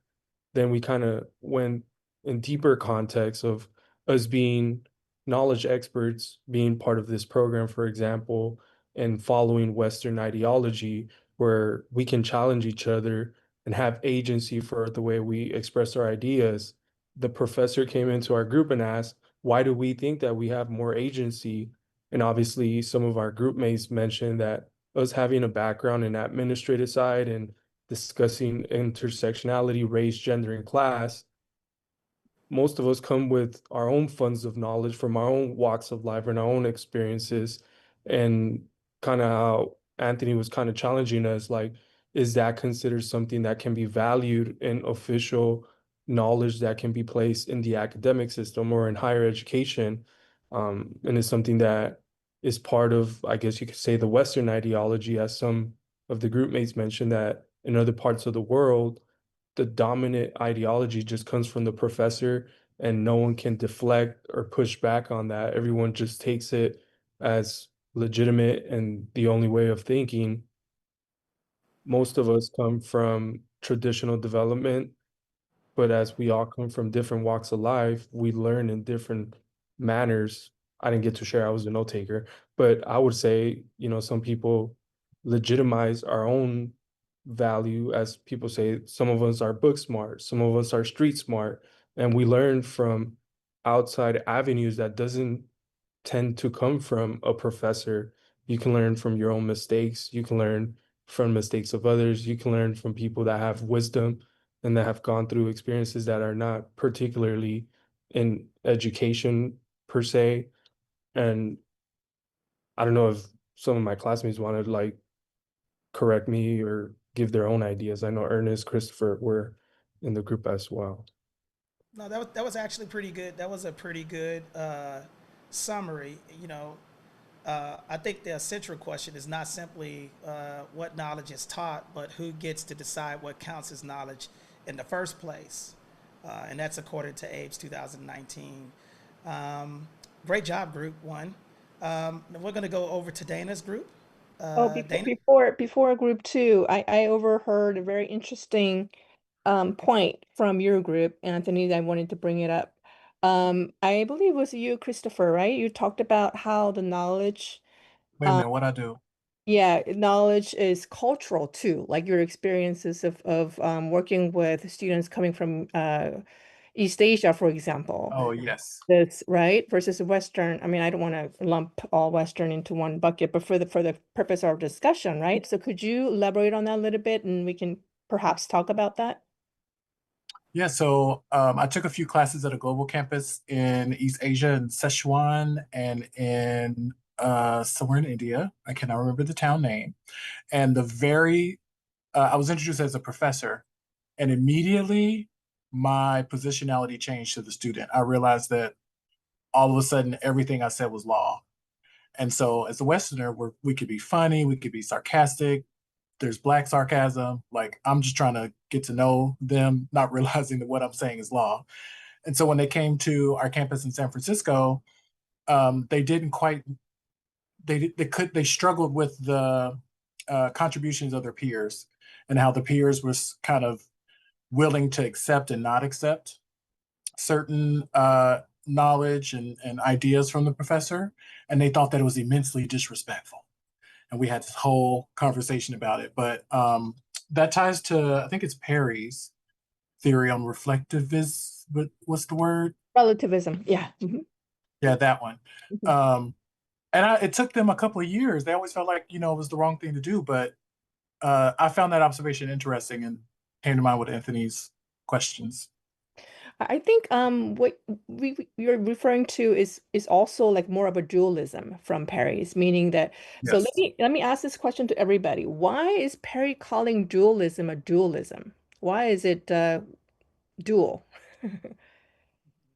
Then we kind of went in deeper context of us being knowledge experts, being part of this program, for example, and following Western ideology, where we can challenge each other and have agency for the way we express our ideas. The professor came into our group and asked, why do we think that we have more agency? And obviously, some of our group mates mentioned that us having a background in administrative side and discussing intersectionality, race, gender, and class, most of us come with our own funds of knowledge from our own walks of life and our own experiences. And kind of how Anthony was kind of challenging us, like, is that considered something that can be valued in official knowledge that can be placed in the academic system or in higher education? And it's something that is part of, I guess you could say, the Western ideology, as some of the group mates mentioned that in other parts of the world, the dominant ideology just comes from the professor and no one can deflect or push back on that. Everyone just takes it as legitimate and the only way of thinking. Most of us come from traditional development, but as we all come from different walks of life, we learn in different manners. I didn't get to share, I was a note taker, but I would say, some people legitimize our own value, as people say, some of us are book smart, some of us are street smart, and we learn from outside avenues that doesn't tend to come from a professor. You can learn from your own mistakes, you can learn from mistakes of others, you can learn from people that have wisdom and that have gone through experiences that are not particularly in education per se. And I don't know if some of my classmates want to like correct me or give their own ideas. I know Ernest, Christopher were in the group as well. No, that was actually pretty good. That was a pretty good summary. I think the central question is not simply what knowledge is taught, but who gets to decide what counts as knowledge in the first place. And that's according to Abe's 2019. Great job, Group 1. We're going to go over to Dana's group. Oh, Dana? before group 2, I overheard a very interesting point from your group, Anthony, that I wanted to bring it up. I believe it was you, Christopher, right? You talked about how the knowledge, Wait a minute, what I do? yeah, knowledge is cultural too, like your experiences of working with students coming from East Asia, for example. Oh, yes. That's right versus Western. I mean, I don't want to lump all Western into one bucket, but for the purpose of our discussion, right? So could you elaborate on that a little bit, and we can perhaps talk about that? Yeah, so I took a few classes at a global campus in East Asia, in Sichuan, and in somewhere in India. I cannot remember the town name. And I was introduced as a professor, and immediately my positionality changed to the student. I realized that all of a sudden everything I said was law. And so as a Westerner, we could be funny, we could be sarcastic, there's black sarcasm. Like I'm just trying to get to know them, not realizing that what I'm saying is law. And so when they came to our campus in San Francisco, they didn't quite they struggled with the contributions of their peers and how the peers was kind of willing to accept and not accept certain knowledge and ideas from the professor, and they thought that it was immensely disrespectful. And we had this whole conversation about it. But that ties to, I think it's Perry's theory on reflectivism. But what's the word? Relativism. Yeah. Yeah, that one. Mhm. And it took them a couple of years. They always felt like, it was the wrong thing to do. But I found that observation interesting and came to mind with Anthony's questions. I think what you're referring to is also like more of a dualism from Perry's, meaning that, so Yes. let me ask this question to everybody. Why is Perry calling dualism a dualism? Why is it dual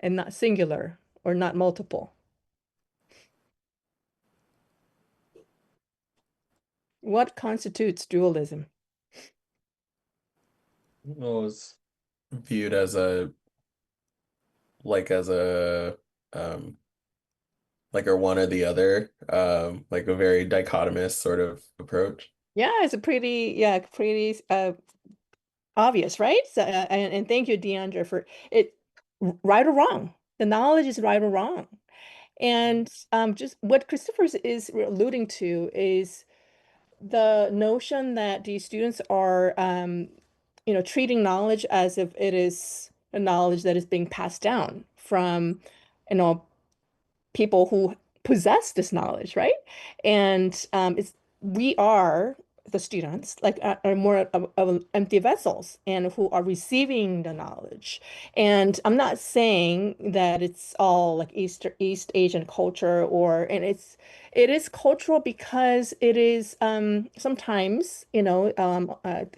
and not singular or not multiple? What constitutes dualism? Well, it's viewed as a like as a um like a one or the other, like a very dichotomous sort of approach. Yeah, it's a pretty obvious, right? So, and thank you, Deandra, for it. Right or wrong, the knowledge is right or wrong. And just what Christopher is alluding to is the notion that these students are, treating knowledge as if it is a knowledge that is being passed down from, people who possess this knowledge, right? And we are the students, like are more of empty vessels and who are receiving the knowledge. And I'm not saying that it's all like East Asian culture and it is cultural because it is sometimes,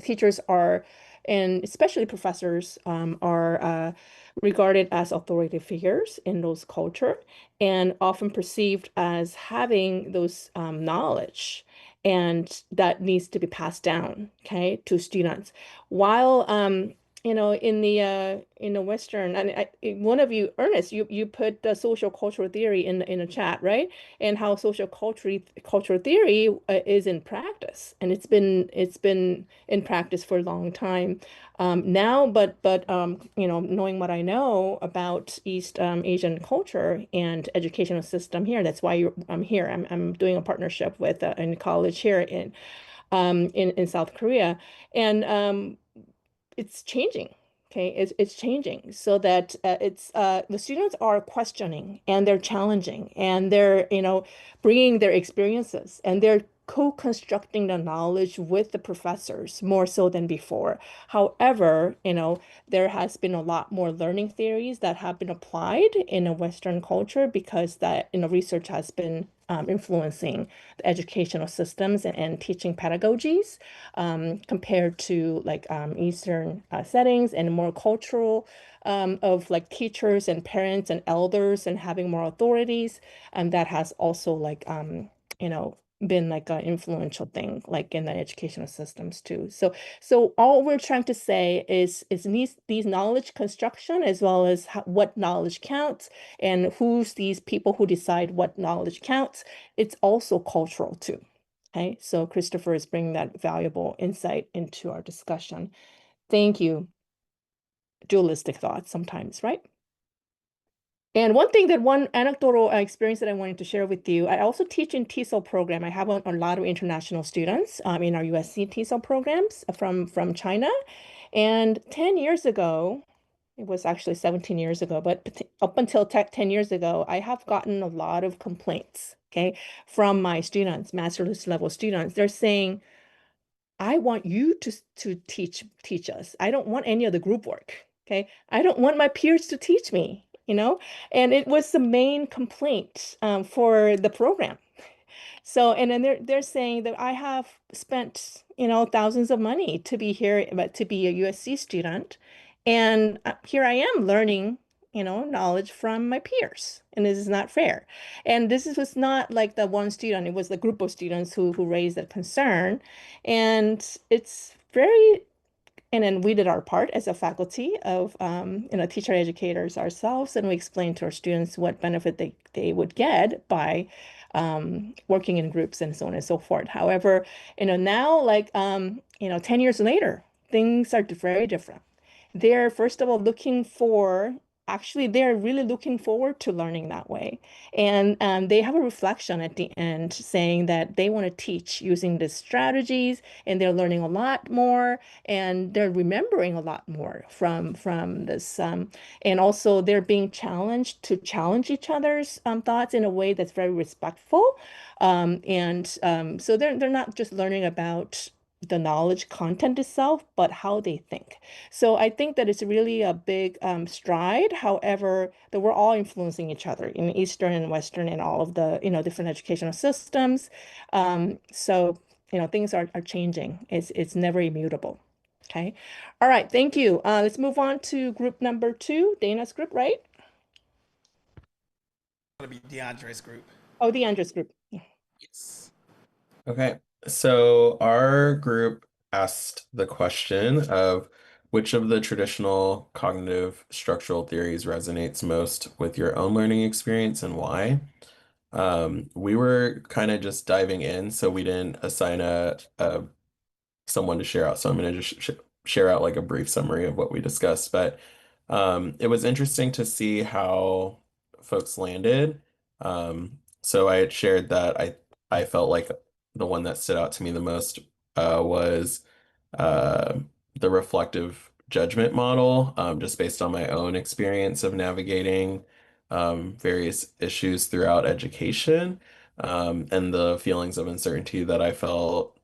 teachers are, and especially professors are regarded as authoritative figures in those culture and often perceived as having those knowledge and that needs to be passed down, okay, to students. While in the Western, and one of you, Ernest, you put the social cultural theory in a chat, right? And how social cultural theory is in practice, and it's been in practice for a long time. Now, knowing what I know about East Asian culture and educational system here, that's why I'm here. I'm doing a partnership with in college here in South Korea. And it's changing. Okay, it's changing so that the students are questioning and they're challenging and they're bringing their experiences and they're co-constructing the knowledge with the professors more so than before. However, there has been a lot more learning theories that have been applied in a Western culture because that research has been influencing the educational systems and teaching pedagogies compared to like Eastern settings and more cultural of like teachers and parents and elders and having more authorities. And that has also like, been like an influential thing like in the educational systems too. So all we're trying to say is these knowledge construction as well as what knowledge counts and who's these people who decide what knowledge counts. It's also cultural too. Okay, so Christopher is bringing that valuable insight into our discussion. Thank you. Dualistic thoughts sometimes, right? And one anecdotal experience that I wanted to share with you, I also teach in TESOL program. I have a lot of international students in our USC TESOL programs from China. And 10 years ago, it was actually 17 years ago, but up until 10 years ago, I have gotten a lot of complaints, okay, from my students, master's level students. They're saying, I want you to teach us. I don't want any of the group work. Okay. I don't want my peers to teach me, and it was the main complaint for the program. So, and then they're saying that I have spent, thousands of money to be here, but to be a USC student. And here I am learning, knowledge from my peers. And this is not fair. And was not like the one student, it was the group of students who raised that concern. And it's very and then we did our part as a faculty of, teacher educators ourselves, and we explained to our students what benefit they would get by working in groups and so on and so forth. However, now, like, 10 years later, things are very different. They're, first of all, they're really looking forward to learning that way. And they have a reflection at the end saying that they want to teach using these strategies and they're learning a lot more and they're remembering a lot more from this. And also they're being challenged to challenge each other's thoughts in a way that's very respectful. So they're not just learning about the knowledge content itself, but how they think. So I think that it's really a big stride. However, that we're all influencing each other in Eastern and Western and all of the, different educational systems. So things are changing. It's never immutable. Okay. All right. Thank you. Let's move on to group number 2, Dana's group, right? It'll be DeAndre's group. Oh, the Andres group. Yes. Okay, so our group asked the question of which of the traditional cognitive structural theories resonates most with your own learning experience and why. We were kind of just diving in, so we didn't assign a someone to share out. So I'm going to just share out like a brief summary of what we discussed. But it was interesting to see how folks landed. So I had shared that I felt like the one that stood out to me the most was uh, the reflective judgment model, just based on my own experience of navigating various issues throughout education, and the feelings of uncertainty that I felt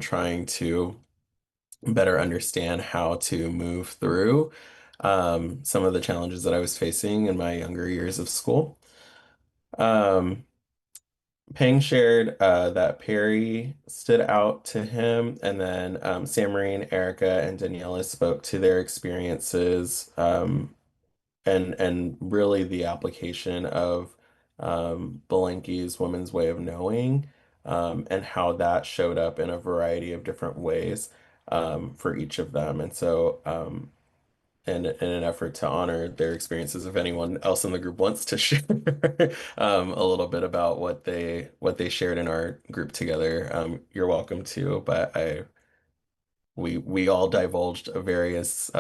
trying to better understand how to move through some of the challenges that I was facing in my younger years of school. Um, Peng shared that Perry stood out to him, and then Sam Marine, Erica, and Daniela spoke to their experiences, and really the application of Belenki's Woman's Way of Knowing, and how that showed up in a variety of different ways for each of them. And so, in an effort to honor their experiences, if anyone else in the group wants to share a little bit about what they shared in our group together, you're welcome to. But we all divulged a various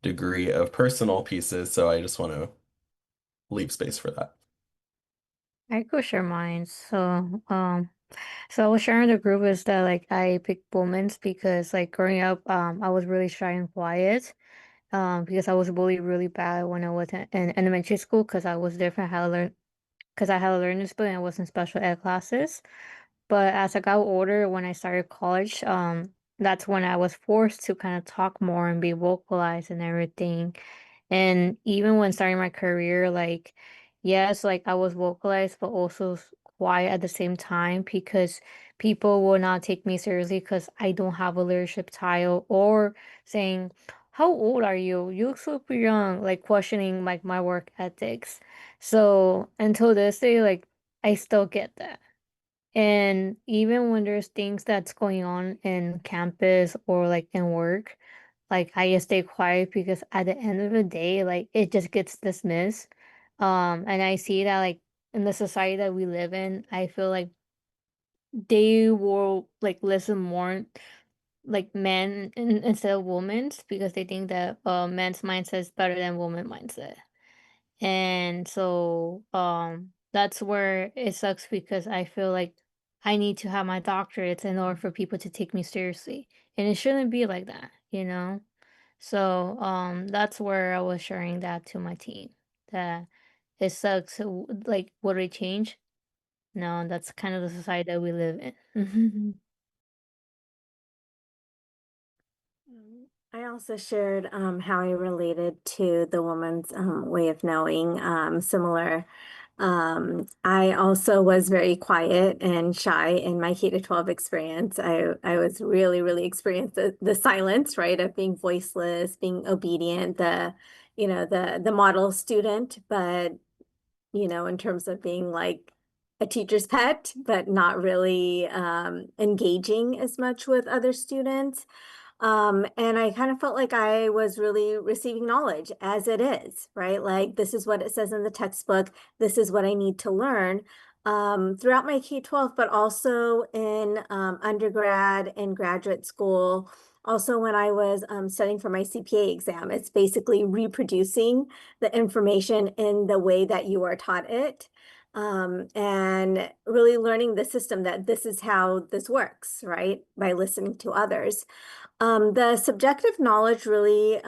degree of personal pieces, so I just want to leave space for that. I could share mine. So, So I was sharing the group is that like I picked women's because like growing up, I was really shy and quiet. Because I was bullied really bad when I was in elementary school because I was different, how to learn, because I had a learning disability and I was in special ed classes. But as I got older, when I started college, that's when I was forced to kind of talk more and be vocalized and everything. And even when starting my career, like, yes, like I was vocalized, but also quiet at the same time because people will not take me seriously because I don't have a leadership title or saying, "How old are you? You look super young," like questioning like my work ethics. So until this day, like I still get that. And even when there's things that's going on in campus or like in work, like I just stay quiet because at the end of the day, like it just gets dismissed. And I see that like in the society that we live in, I feel like they will like listen more like men instead of women's because they think that men's mindset is better than woman mindset. And so that's where it sucks because I feel like I need to have my doctorates in order for people to take me seriously. And it shouldn't be like that, you know? So that's where I was sharing that to my team. That it sucks. Like, would it change? No, that's kind of the society that we live in. I also shared how I related to the woman's way of knowing, similar. I also was very quiet and shy in my K to 12 experience. I was really experienced the silence, right, of being voiceless, being obedient, the model student, but in terms of being like a teacher's pet, but not really engaging as much with other students. And I kind of felt like I was really receiving knowledge as it is, right? Like this is what it says in the textbook. This is what I need to learn. Throughout my K-12, but also in undergrad and graduate school. Also, when I was studying for my CPA exam, it's basically reproducing the information in the way that you are taught it. And really learning the system that this is how this works, right? By listening to others. The subjective knowledge really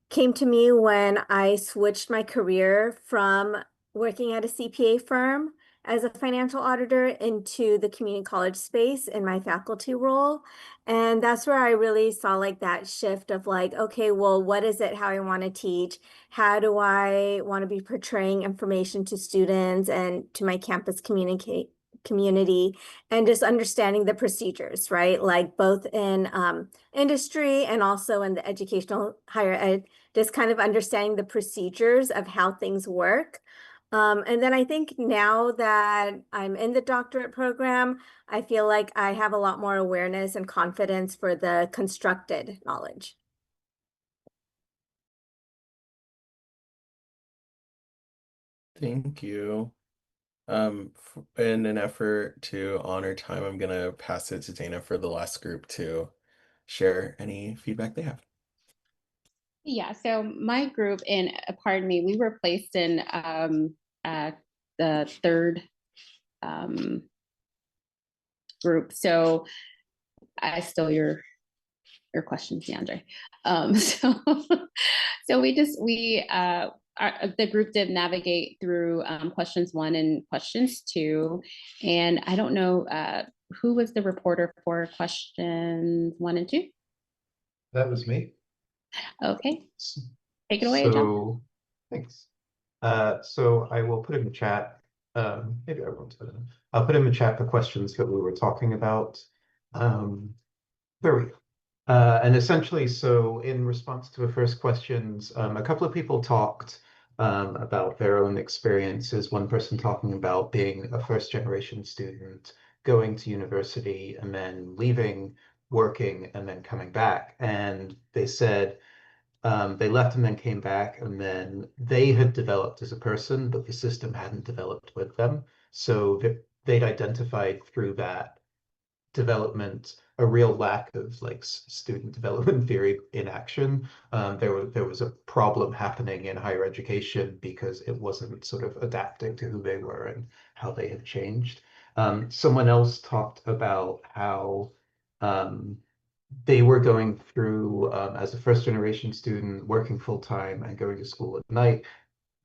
came to me when I switched my career from working at a CPA firm as a financial auditor into the community college space in my faculty role. And that's where I really saw like that shift of like, okay, well, what is it, how I want to teach? How do I want to be portraying information to students and to my campus community and just understanding the procedures, right? Like both in industry and also in the educational higher ed, just kind of understanding the procedures of how things work. And then I think now that I'm in the doctorate program, I feel like I have a lot more awareness and confidence for the constructed knowledge. Thank you. In an effort to honor time, I'm gonna pass it to Dana for the last group to share any feedback they have. Yeah, so my group, and pardon me, we were placed in the third group. So I stole your questions, DeAndre. So the group did navigate through questions 1 and questions 2, and I don't know who was the reporter for questions 1 and 2. That was me. Okay, take it away, John. So thanks. So I will put in the chat. Maybe everyone's put in. I'll put in the chat the questions that we were talking about. There we go. And essentially, so in response to the first questions, a couple of people talked about their own experiences. One person talking about being a first-generation student, going to university, and then leaving, working, and then coming back. And they said they left and then came back, and then they had developed as a person, but the system hadn't developed with them. So they'd identified through that development a real lack of like student development theory in action. There was a problem happening in higher education because it wasn't sort of adapting to who they were and how they had changed. Someone else talked about how they were going through, as a first generation student, working full time and going to school at night.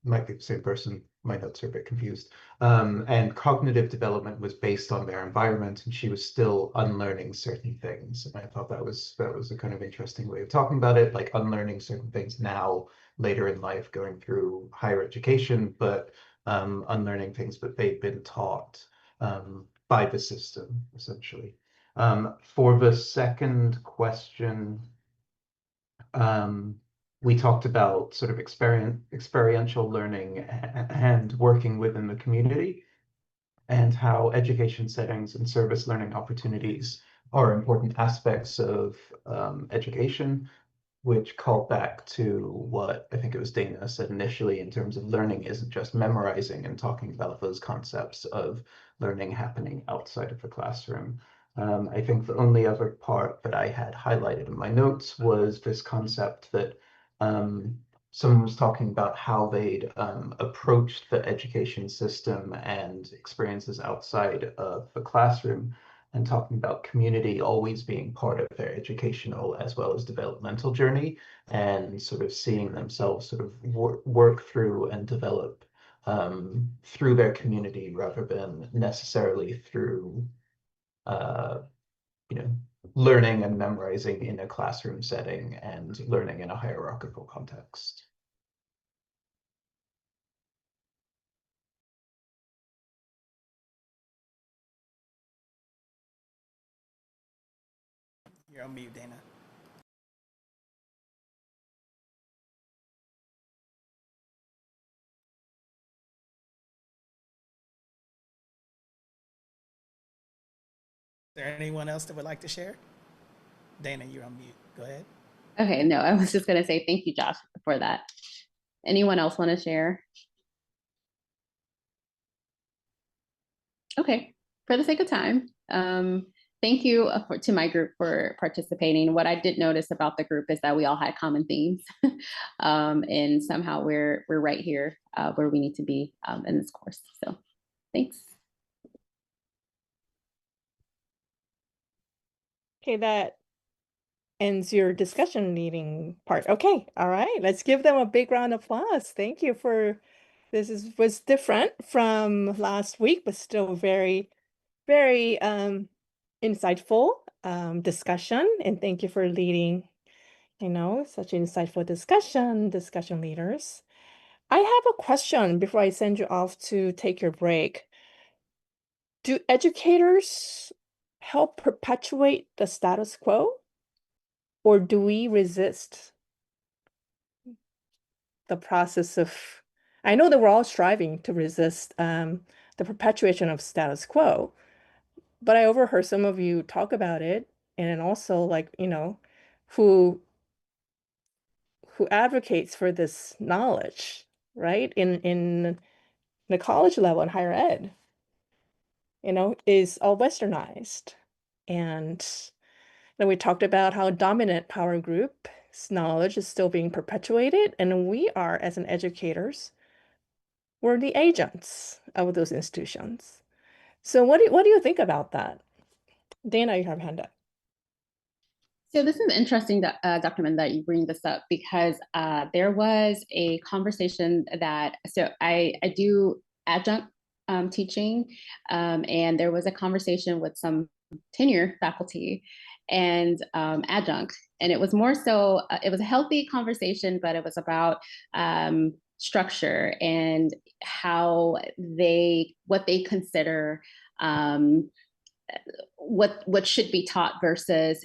Might be the same person. My notes are a bit confused. And cognitive development was based on their environment, and she was still unlearning certain things. And I thought that was a kind of interesting way of talking about it, like unlearning certain things now, later in life, going through higher education, but unlearning things that they'd been taught by the system, essentially. For the second question, we talked about sort of experiential learning and working within the community, and how education settings and service learning opportunities are important aspects of education, which called back to what I think it was Dana said initially in terms of learning isn't just memorizing, and talking about those concepts of learning happening outside of the classroom. I think the only other part that I had highlighted in my notes was this concept that someone was talking about how they'd approached the education system and experiences outside of the classroom, and talking about community always being part of their educational as well as developmental journey, and sort of seeing themselves sort of work through and develop through their community rather than necessarily through you know, learning and memorizing in a classroom setting and learning in a hierarchical context. You're on mute, Dana. Is there anyone else that would like to share? Dana, you're on mute. Go ahead. Okay, no, I was just gonna say thank you, Josh, for that. Anyone else want to share? Okay, for the sake of time, thank you to my group for participating. What I did notice about the group is that we all had common themes, and somehow we're right here where we need to be in this course. So, thanks. Okay, that ends your discussion meeting part. Okay, all right, let's give them a big round of applause. Thank you for was different from last week, but still very, very insightful discussion. And thank you for leading, such insightful discussion leaders. I have a question before I send you off to take your break. Do educators help perpetuate the status quo? Or do we resist the process of, I know that we're all striving to resist the perpetuation of status quo, but I overheard some of you talk about it, and also like, who advocates for this knowledge, right? In the college level and higher ed, is all westernized. And then we talked about how dominant power group knowledge is still being perpetuated, and we are, as an educators, we're the agents of those institutions. So what do you think about that? Dana, you have a hand up. So this is interesting, that Dr. Min, that you bring this up, because there was a conversation that, so I do adjunct teaching, and there was a conversation with some tenure faculty and adjunct, and it was more so, it was a healthy conversation, but it was about structure and how what they consider what should be taught versus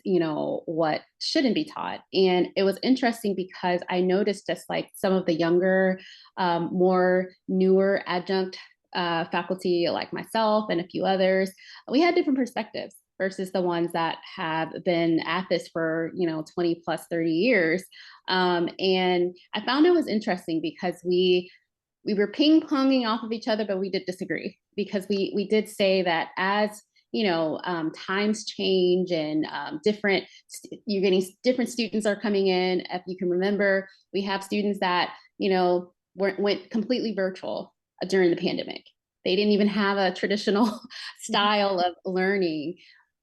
what shouldn't be taught. And it was interesting because I noticed just like some of the younger, more newer adjunct faculty like myself and a few others, we had different perspectives versus the ones that have been at this for 20 plus 30 years. And I found it was interesting because we were ping-ponging off of each other, but we did disagree, because we did say that as times change and you're getting different students are coming in. If you can remember, we have students that went completely virtual during the pandemic. They didn't even have a traditional style of learning.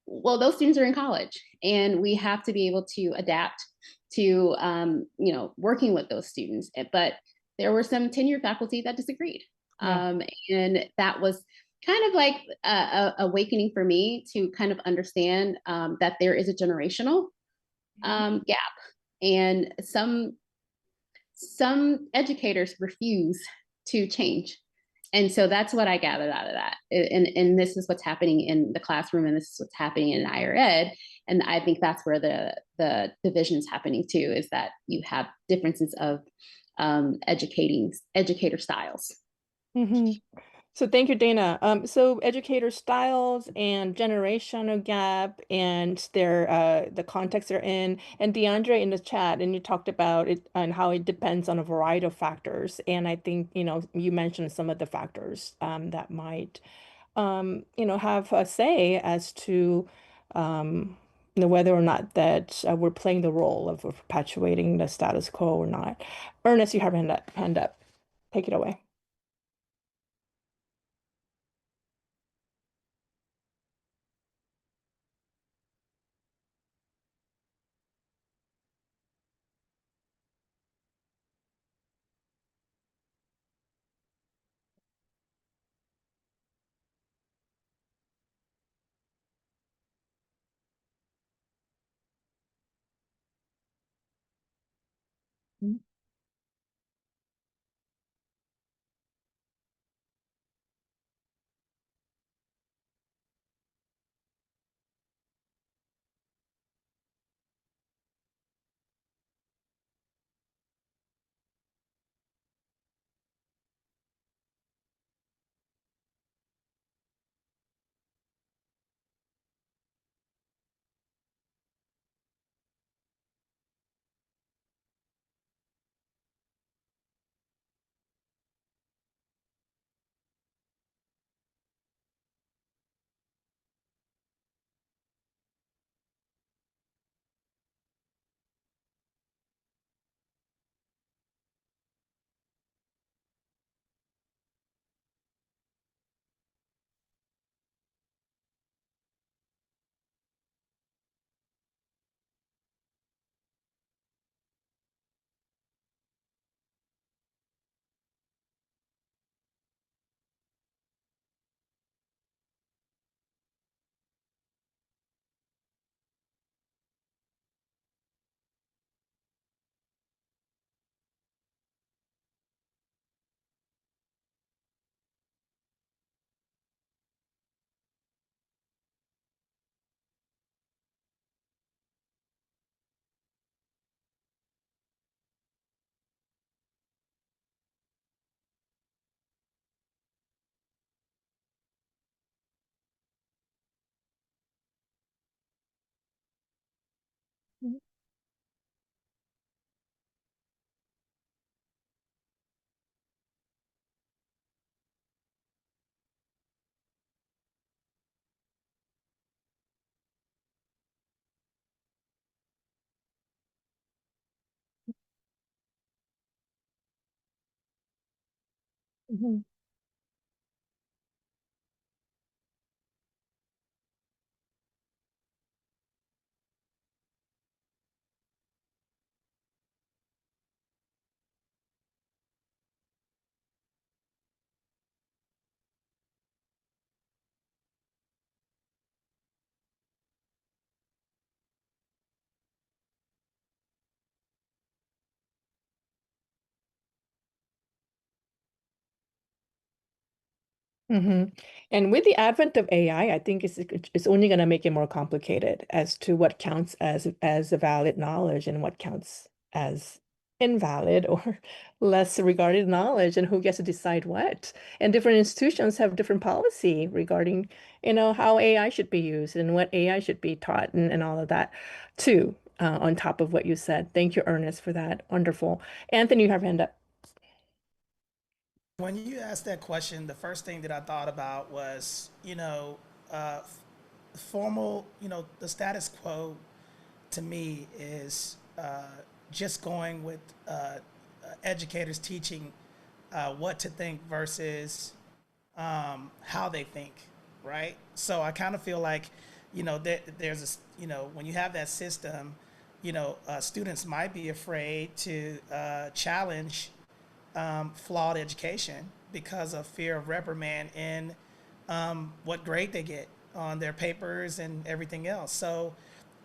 Well, those students are in college, and we have to be able to adapt to, you know, working with those students. But there were some tenured faculty that disagreed. Yeah. And that was kind of like a awakening for me to kind of understand that there is a generational gap. And some educators refuse to change. And so that's what I gathered out of that. And this is what's happening in the classroom, and this is what's happening in higher ed. And I think that's where the division is happening too, is that you have differences of educator styles. Mm-hmm. So thank you, Dana. So educator styles and generational gap and their the context they're in, and DeAndre in the chat, and you talked about it and how it depends on a variety of factors. And I think, you know, you mentioned some of the factors that might you know, have a say as to you know, whether or not that we're playing the role of perpetuating the status quo or not. Ernest, you have a hand up. Take it away. Mhm. hmm And with the advent of AI, I think it's only going to make it more complicated as to what counts as a valid knowledge and what counts as invalid or less regarded knowledge, and who gets to decide what. And different institutions have different policy regarding, you know, how AI should be used and what AI should be taught and all of that too, on top of what you said. Thank you, Ernest, for that. Wonderful. Anthony, you have your hand up. When you asked that question, the first thing that I thought about was, you know, formal, you know, the status quo to me is just going with educators teaching what to think versus how they think, right? So I kind of feel like, there's a, when you have that system, students might be afraid to challenge flawed education because of fear of reprimand in what grade they get on their papers and everything else. So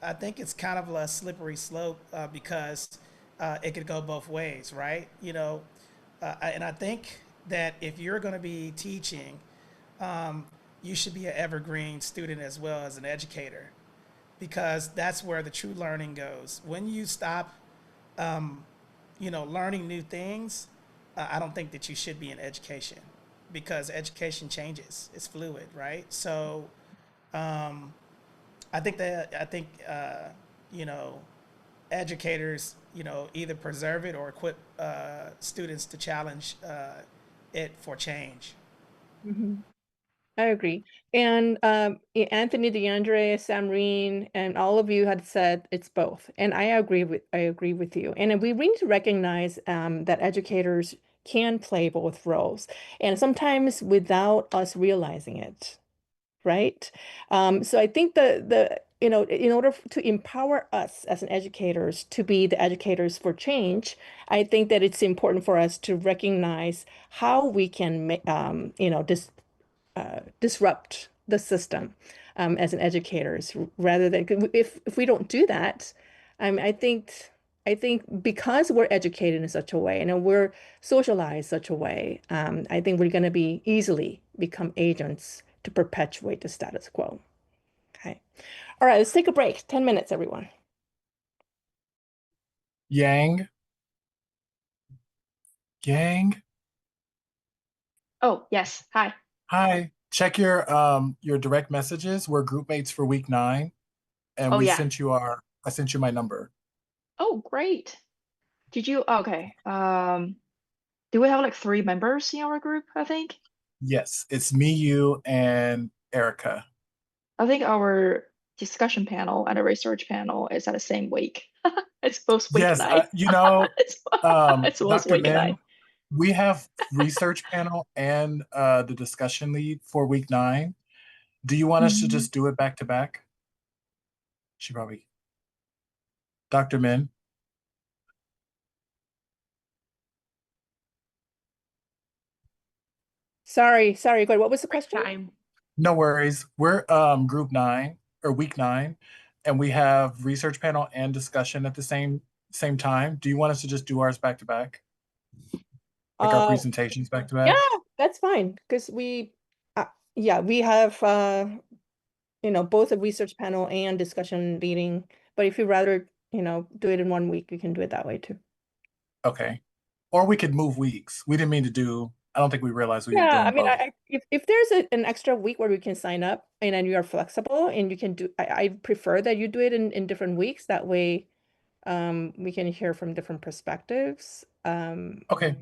I think it's kind of a slippery slope because it could go both ways, right? And I think that if you're going to be teaching, you should be an evergreen student as well as an educator, because that's where the true learning goes. When you stop, learning new things, I don't think that you should be in education, because education changes. It's fluid, right? So you know, educators, either preserve it or equip students to challenge it for change. I agree. And Anthony, DeAndre, Samreen, and all of you had said it's both. And I agree with you. And we need to recognize that educators can play both roles, and sometimes without us realizing it, right? So I think in order to empower us as an educators to be the educators for change, I think that it's important for us to recognize how we can disrupt the system as an educators, rather than, if we don't do that, I think because we're educated in such a way and we're socialized such a way, I think we're going to be easily become agents to perpetuate the status quo. Okay. All right, let's take a break. 10 minutes, everyone. Yang. Yang. Oh, yes. Hi. Hi. Check your direct messages. We're group mates for week 9, and Oh, yeah. I sent you my number. Oh, great. Did you? Okay. Do we have like 3 members in our group, I think? Yes, it's me, you, and Erica. I think our discussion panel and the research panel is at the same week. It's both week Yes, 9. It's both Dr. week 9. Min, we have research panel and the discussion lead for week 9. Do you want us to just do it back to back? She probably. Dr. Min. Sorry. Good. What was the question? Time. No worries. We're group 9 or week 9, and we have research panel and discussion at the same time. Do you want us to just do ours back to back? Like our presentations back to Yeah, back? that's fine, because we have both a research panel and discussion leading. But if you rather do it in one week, you can do it that way too. Okay. Or we could move weeks. We didn't mean to do, I don't think we realized we were Yeah, I doing mean, both. if there's an extra week where we can sign up and then you are flexible and you can do, I prefer that you do it in different weeks. That way, we can hear from different perspectives. Okay.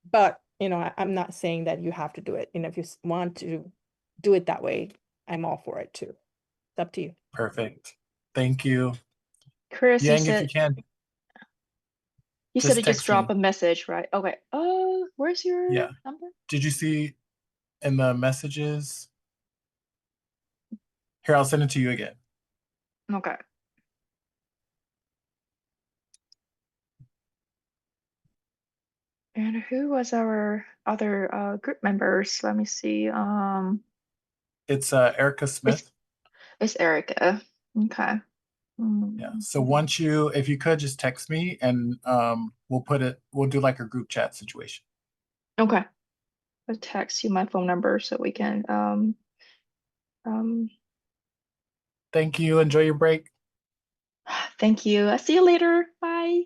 But I'm not saying that you have to do it. If you want to do it that way, I'm all for it too. It's up to you. Perfect. Thank you. Chris, Yang, if you can, you said just to just text drop me. a message, right? Okay. Where's your Yeah. number? Did you see in the messages? Here, I'll send it to you again. Okay. And who was our other group members? Let me see. It's Erica Smith. It's Erica. Okay. Yeah. So if you could just text me, and we'll do like a group chat situation. Okay. I'll text you my phone number so we can Thank you. Enjoy your break. thank you. I'll see you later. Bye.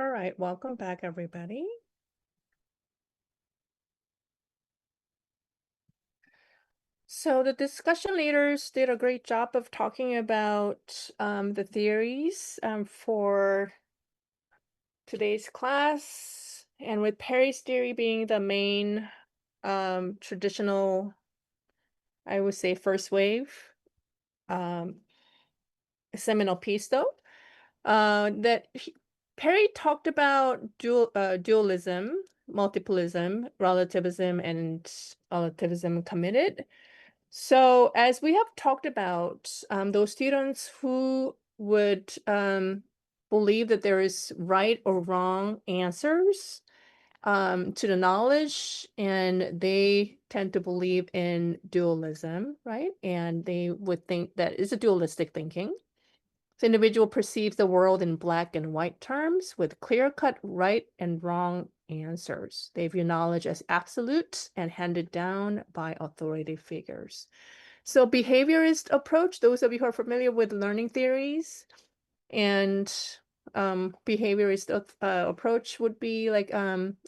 All right, welcome back, everybody. So the discussion leaders did a great job of talking about the theories for today's class, and with Perry's theory being the main traditional, I would say, first wave seminal piece, though, Perry talked about dualism, multiplism, relativism, and relativism committed. So as we have talked about, those students who would believe that there is right or wrong answers to the knowledge, and they tend to believe in dualism, right? And they would think that is a dualistic thinking. The individual perceives the world in black and white terms with clear-cut right and wrong answers. They view knowledge as absolute and handed down by authoritative figures. So behaviorist approach, those of you who are familiar with learning theories and behaviorist approach would be like,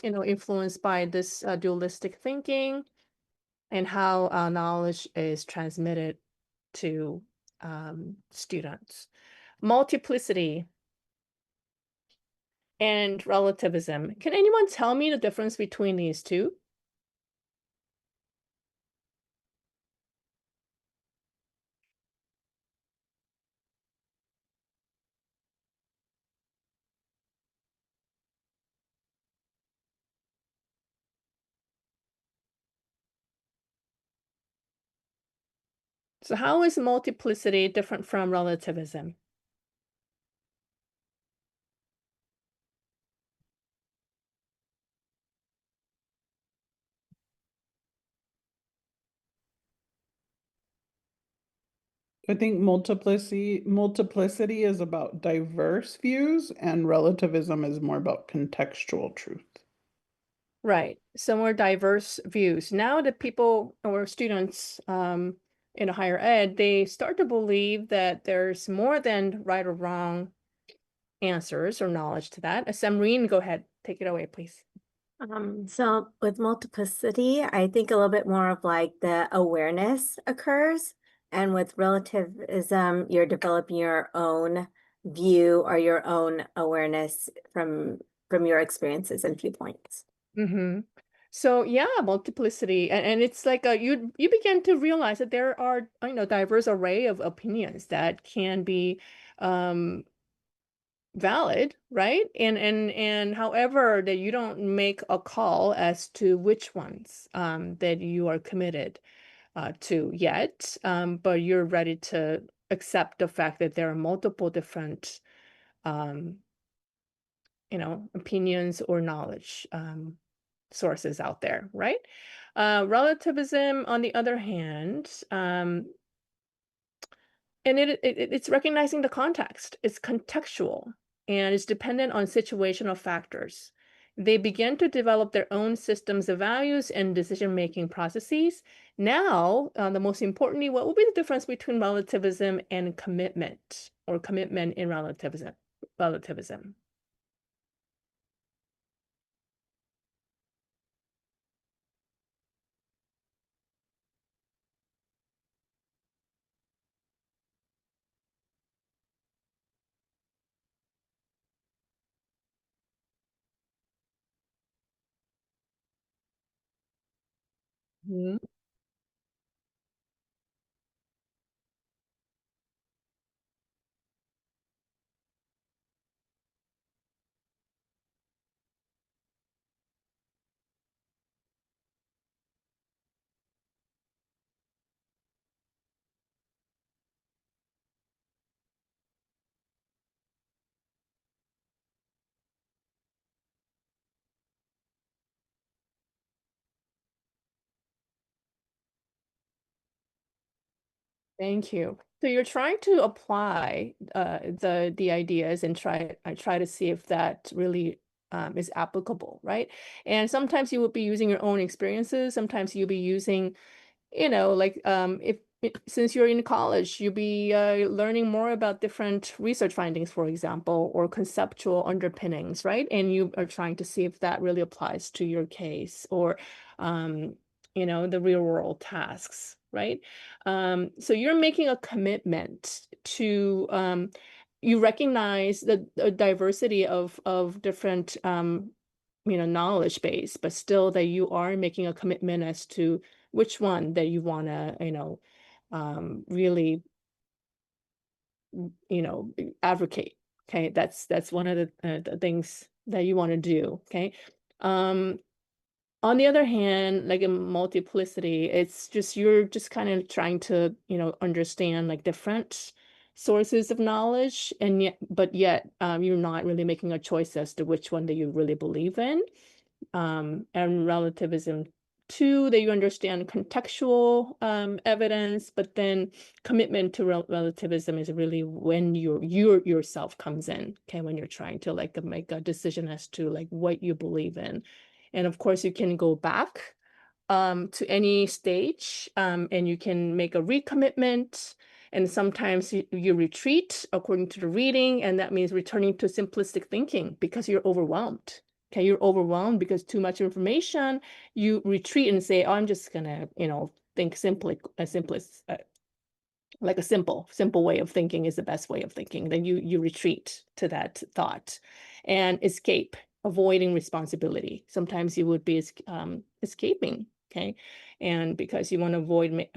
influenced by this dualistic thinking and how knowledge is transmitted to students. Multiplicity and relativism. Can anyone tell me the difference between these two? So how is multiplicity different from relativism? I think multiplicity is about diverse views, and relativism is more about contextual truth. Right. So more diverse views. Now the people or students in higher ed, they start to believe that there's more than right or wrong answers or knowledge to that. Samreen, go ahead. Take it away, please. So with multiplicity, I think a little bit more of like the awareness occurs. And with relativism, you're developing your own view or your own awareness from your experiences and viewpoints. Mm-hmm. So yeah, multiplicity, and it's like you begin to realize that there are diverse array of opinions that can be valid, right? And however that you don't make a call as to which ones that you are committed to yet, but you're ready to accept the fact that there are multiple different opinions or knowledge sources out there, right? Relativism, on the other hand, and it's recognizing the context. It's contextual and it's dependent on situational factors. They begin to develop their own systems of values and decision-making processes. Now, the most importantly, what will be the difference between relativism and commitment, or commitment in relativism? Relativism. Mhm. Thank you. So you're trying to apply the ideas and try to see if that really is applicable, right? And sometimes you will be using your own experiences. Sometimes you'll be using, like if since you're in college, you'll be learning more about different research findings, for example, or conceptual underpinnings, right? And you are trying to see if that really applies to your case or, the real world tasks, right? So you're making a commitment to, you recognize the diversity of different, knowledge base, but still that you are making a commitment as to which one that you want to, really, advocate. Okay, that's one of the things that you want to do. Okay. On the other hand, like in multiplicity, it's just you're just kind of trying to, understand like different sources of knowledge, and yet you're not really making a choice as to which one that you really believe in. And relativism two, that you understand contextual evidence, but then commitment to relativism is really when you yourself comes in, okay, when you're trying to like make a decision as to like what you believe in. And of course, you can go back to any stage, and you can make a recommitment. And sometimes you retreat according to the reading, and that means returning to simplistic thinking because you're overwhelmed. Okay, you're overwhelmed because too much information. You retreat and say, "Oh, I'm just gonna, think simply, like a simple way of thinking is the best way of thinking." Then you retreat to that thought, and escape, avoiding responsibility. Sometimes you would be escaping, okay, and because you want to avoid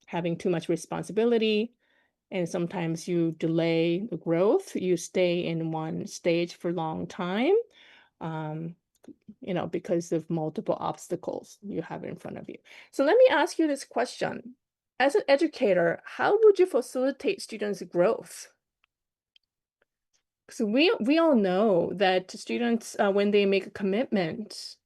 having too much responsibility. And sometimes you delay the growth. You stay in one stage for a long time, um, because of multiple obstacles you have in front of you. So let me ask you this question. As an educator, how would you facilitate students' growth? So we all know that students, when they make a commitment,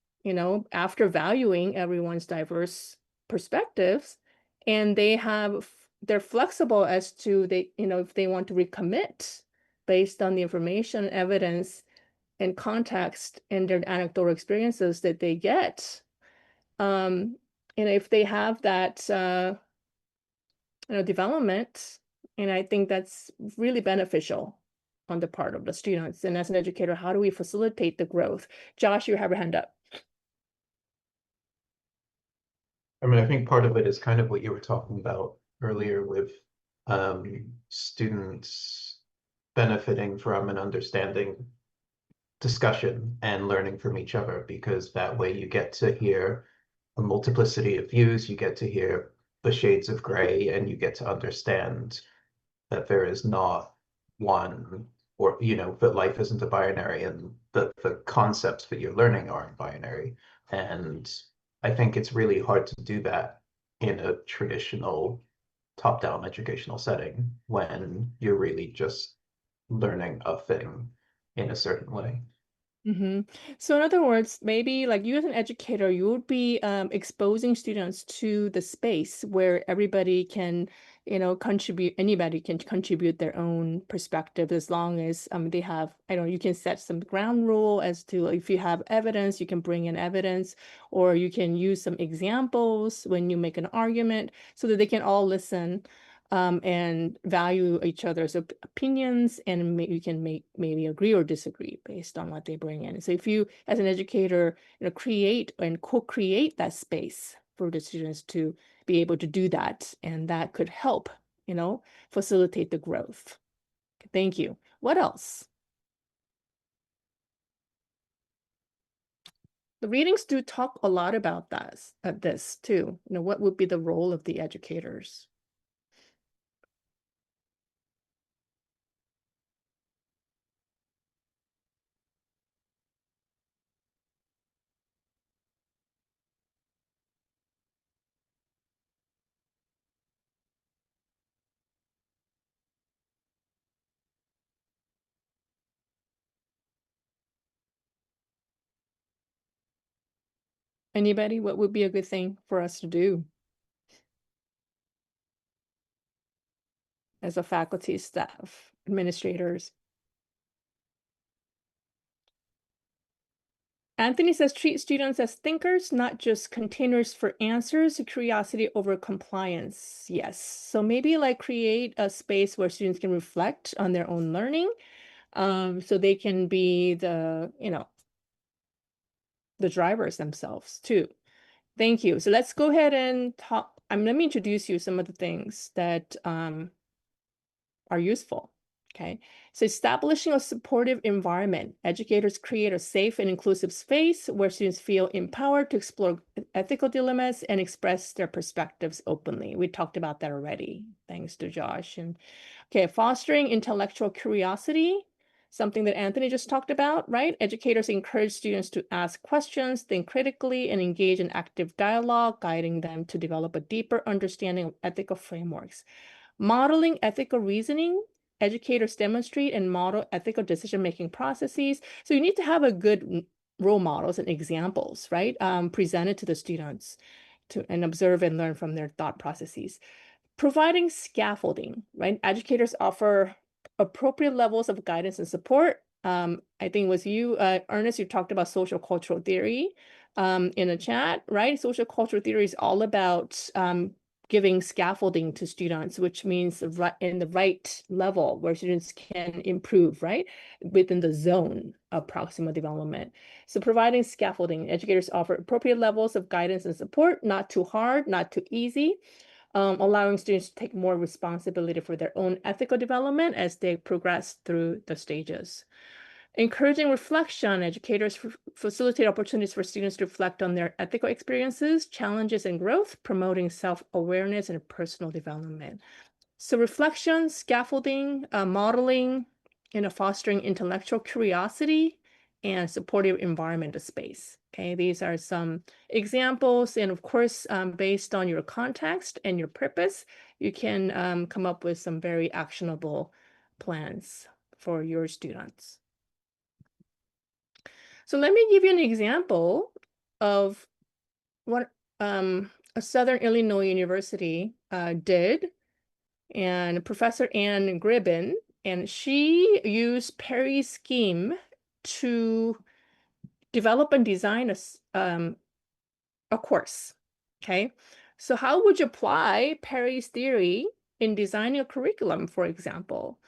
after valuing everyone's diverse perspectives, and they're flexible as to if they want to recommit based on the information, evidence, and context and their anecdotal experiences that they get. And if they have that development, and I think that's really beneficial on the part of the students. And as an educator, how do we facilitate the growth? Josh, you have your hand up. I mean, I think part of it is kind of what you were talking about earlier with students benefiting from an understanding discussion and learning from each other, because that way you get to hear a multiplicity of views, you get to hear the shades of gray, and you get to understand that there is not one, or that life isn't a binary, and that the concepts that you're learning aren't binary. And I think it's really hard to do that in a traditional top-down educational setting when you're really just learning a thing in a certain way. So in other words, maybe like you as an educator, you would be exposing students to the space where everybody can, contribute, anybody can contribute their own perspective, as long as they have, I don't know, you can set some ground rule as to if you have evidence, you can bring in evidence, or you can use some examples when you make an argument so that they can all listen. And value each other's opinions, and you can maybe agree or disagree based on what they bring in. So if you, as an educator, create and co-create that space for the students to be able to do that, and that could help, facilitate the growth. Thank you. What else? The readings do talk a lot about this too. What would be the role of the educators? Anybody? What would be a good thing for us to do as a faculty, staff, administrators? Anthony says, treat students as thinkers, not just containers for answers, curiosity over compliance. Yes. So maybe like create a space where students can reflect on their own learning. So they can be the, the drivers themselves too. Thank you. So let's go ahead and talk. Let me introduce you some of the things that are useful. Okay, so establishing a supportive environment. Educators create a safe and inclusive space where students feel empowered to explore ethical dilemmas and express their perspectives openly. We talked about that already, thanks to Josh. And okay, fostering intellectual curiosity, something that Anthony just talked about, right? Educators encourage students to ask questions, think critically, and engage in active dialogue, guiding them to develop a deeper understanding of ethical frameworks. Modeling ethical reasoning, educators demonstrate and model ethical decision-making processes. So you need to have a good role models and examples, right? Presented to the students and observe and learn from their thought processes. Providing scaffolding, right? Educators offer appropriate levels of guidance and support. I think it was you, Ernest, you talked about social cultural theory in the chat, right? Social cultural theory is all about giving scaffolding to students, which means in the right level where students can improve, right? Within the zone of proximal development. So providing scaffolding, educators offer appropriate levels of guidance and support, not too hard, not too easy, allowing students to take more responsibility for their own ethical development as they progress through the stages. Encouraging reflection, educators facilitate opportunities for students to reflect on their ethical experiences, challenges, and growth, promoting self-awareness and personal development. So reflection, scaffolding, modeling, fostering intellectual curiosity, and supportive environment of space. Okay, these are some examples. And of course, based on your context and your purpose, you can come up with some very actionable plans for your students. So let me give you an example of what a Southern Illinois University did. And Professor Anne Gribben, and she used Perry's scheme to develop and design a course. Okay, so how would you apply Perry's theory in designing a curriculum, for example?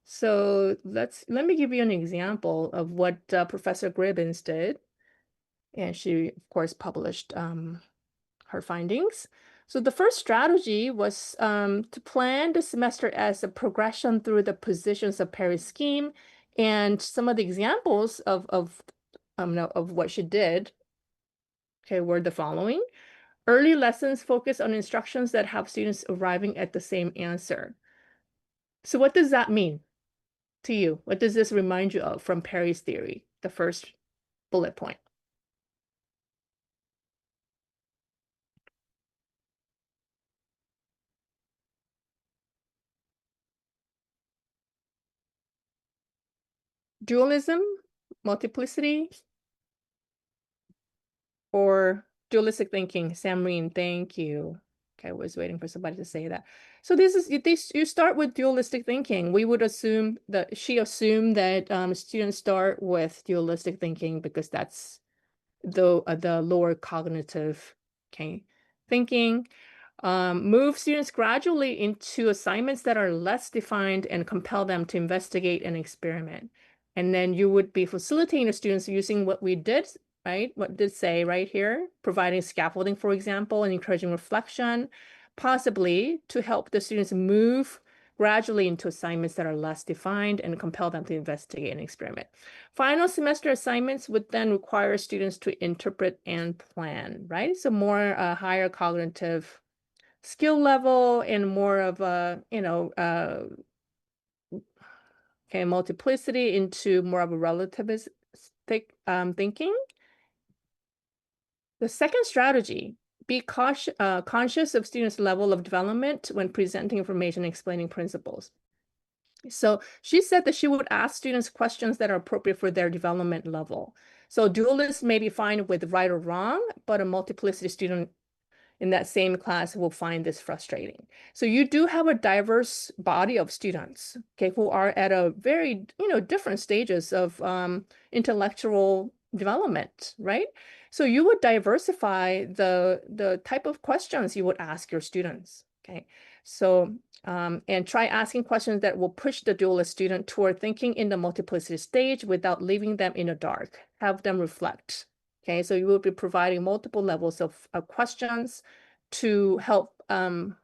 So let me give you an example of what Professor Gribbons did. And she, of course, published her findings. So the first strategy was to plan the semester as a progression through the positions of Perry's scheme. And some of the examples of what she did, okay, were the following. Early lessons focus on instructions that have students arriving at the same answer. So what does that mean to you? What does this remind you of from Perry's theory, the first bullet point? Dualism, multiplicity, or dualistic thinking? Samreen, thank you. Okay, I was waiting for somebody to say that. So you start with dualistic thinking. We would assume that she assumed that students start with dualistic thinking because that's the lower cognitive thinking. Move students gradually into assignments that are less defined and compel them to investigate and experiment. And then you would be facilitating the students using what we did, right? What did say right here, providing scaffolding, for example, and encouraging reflection, possibly to help the students move gradually into assignments that are less defined and compel them to investigate and experiment. Final semester assignments would then require students to interpret and plan, right? So more higher cognitive skill level and more of a, multiplicity into more of a relativistic thinking. The second strategy, be conscious of students' level of development when presenting information and explaining principles. So she said that she would ask students questions that are appropriate for their development level. So dualists may be fine with right or wrong, but a multiplicity student in that same class will find this frustrating. So you do have a diverse body of students, okay, who are at a very, different stages of intellectual development, right? So you would diversify the type of questions you would ask your students, okay? So, and try asking questions that will push the dualist student toward thinking in the multiplicity stage without leaving them in the dark. Have them reflect, okay? So you will be providing multiple levels of questions to help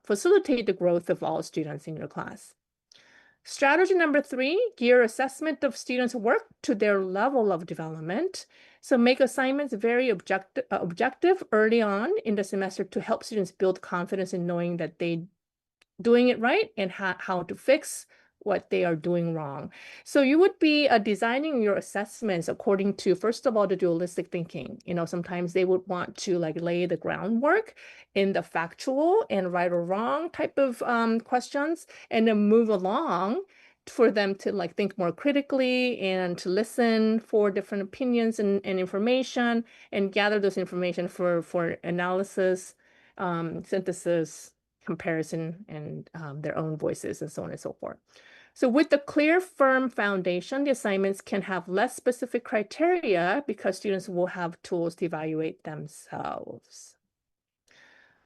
facilitate the growth of all students in your class. Strategy number 3, gear assessment of students' work to their level of development. So make assignments very objective early on in the semester to help students build confidence in knowing that they doing it right and how to fix what they are doing wrong. So you would be designing your assessments according to, first of all, the dualistic thinking. You know, sometimes they would want to like lay the groundwork in the factual and right or wrong type of questions, and then move along for them to like think more critically and to listen for different opinions and information and gather those information for analysis, synthesis, comparison, and their own voices, and so on and so forth. So with the clear, firm foundation, the assignments can have less specific criteria because students will have tools to evaluate themselves.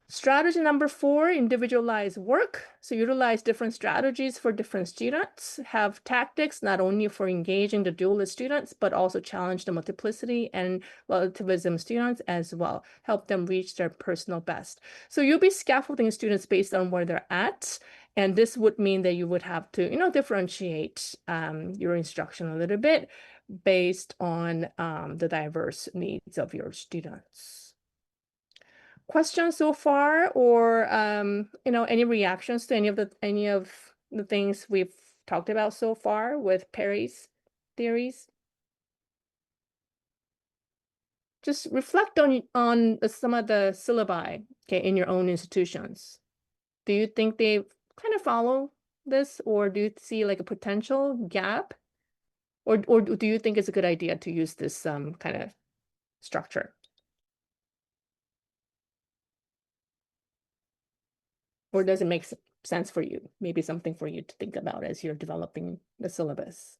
Strategy number 4, individualized work. So utilize different strategies for different students. Have tactics not only for engaging the dualist students, but also challenge the multiplicity and relativism students as well. Help them reach their personal best. So you'll be scaffolding students based on where they're at. And this would mean that you would have to, you know, differentiate your instruction a little bit based on the diverse needs of your students. Questions so far, or you know, any reactions to any of the things we've talked about so far with Perry's theories? Just reflect on some of the syllabi, okay, in your own institutions. Do you think they kind of follow this, or do you see like a potential gap, or do you think it's a good idea to use this kind of structure? Or does it make sense for you? Maybe something for you to think about as you're developing the syllabus.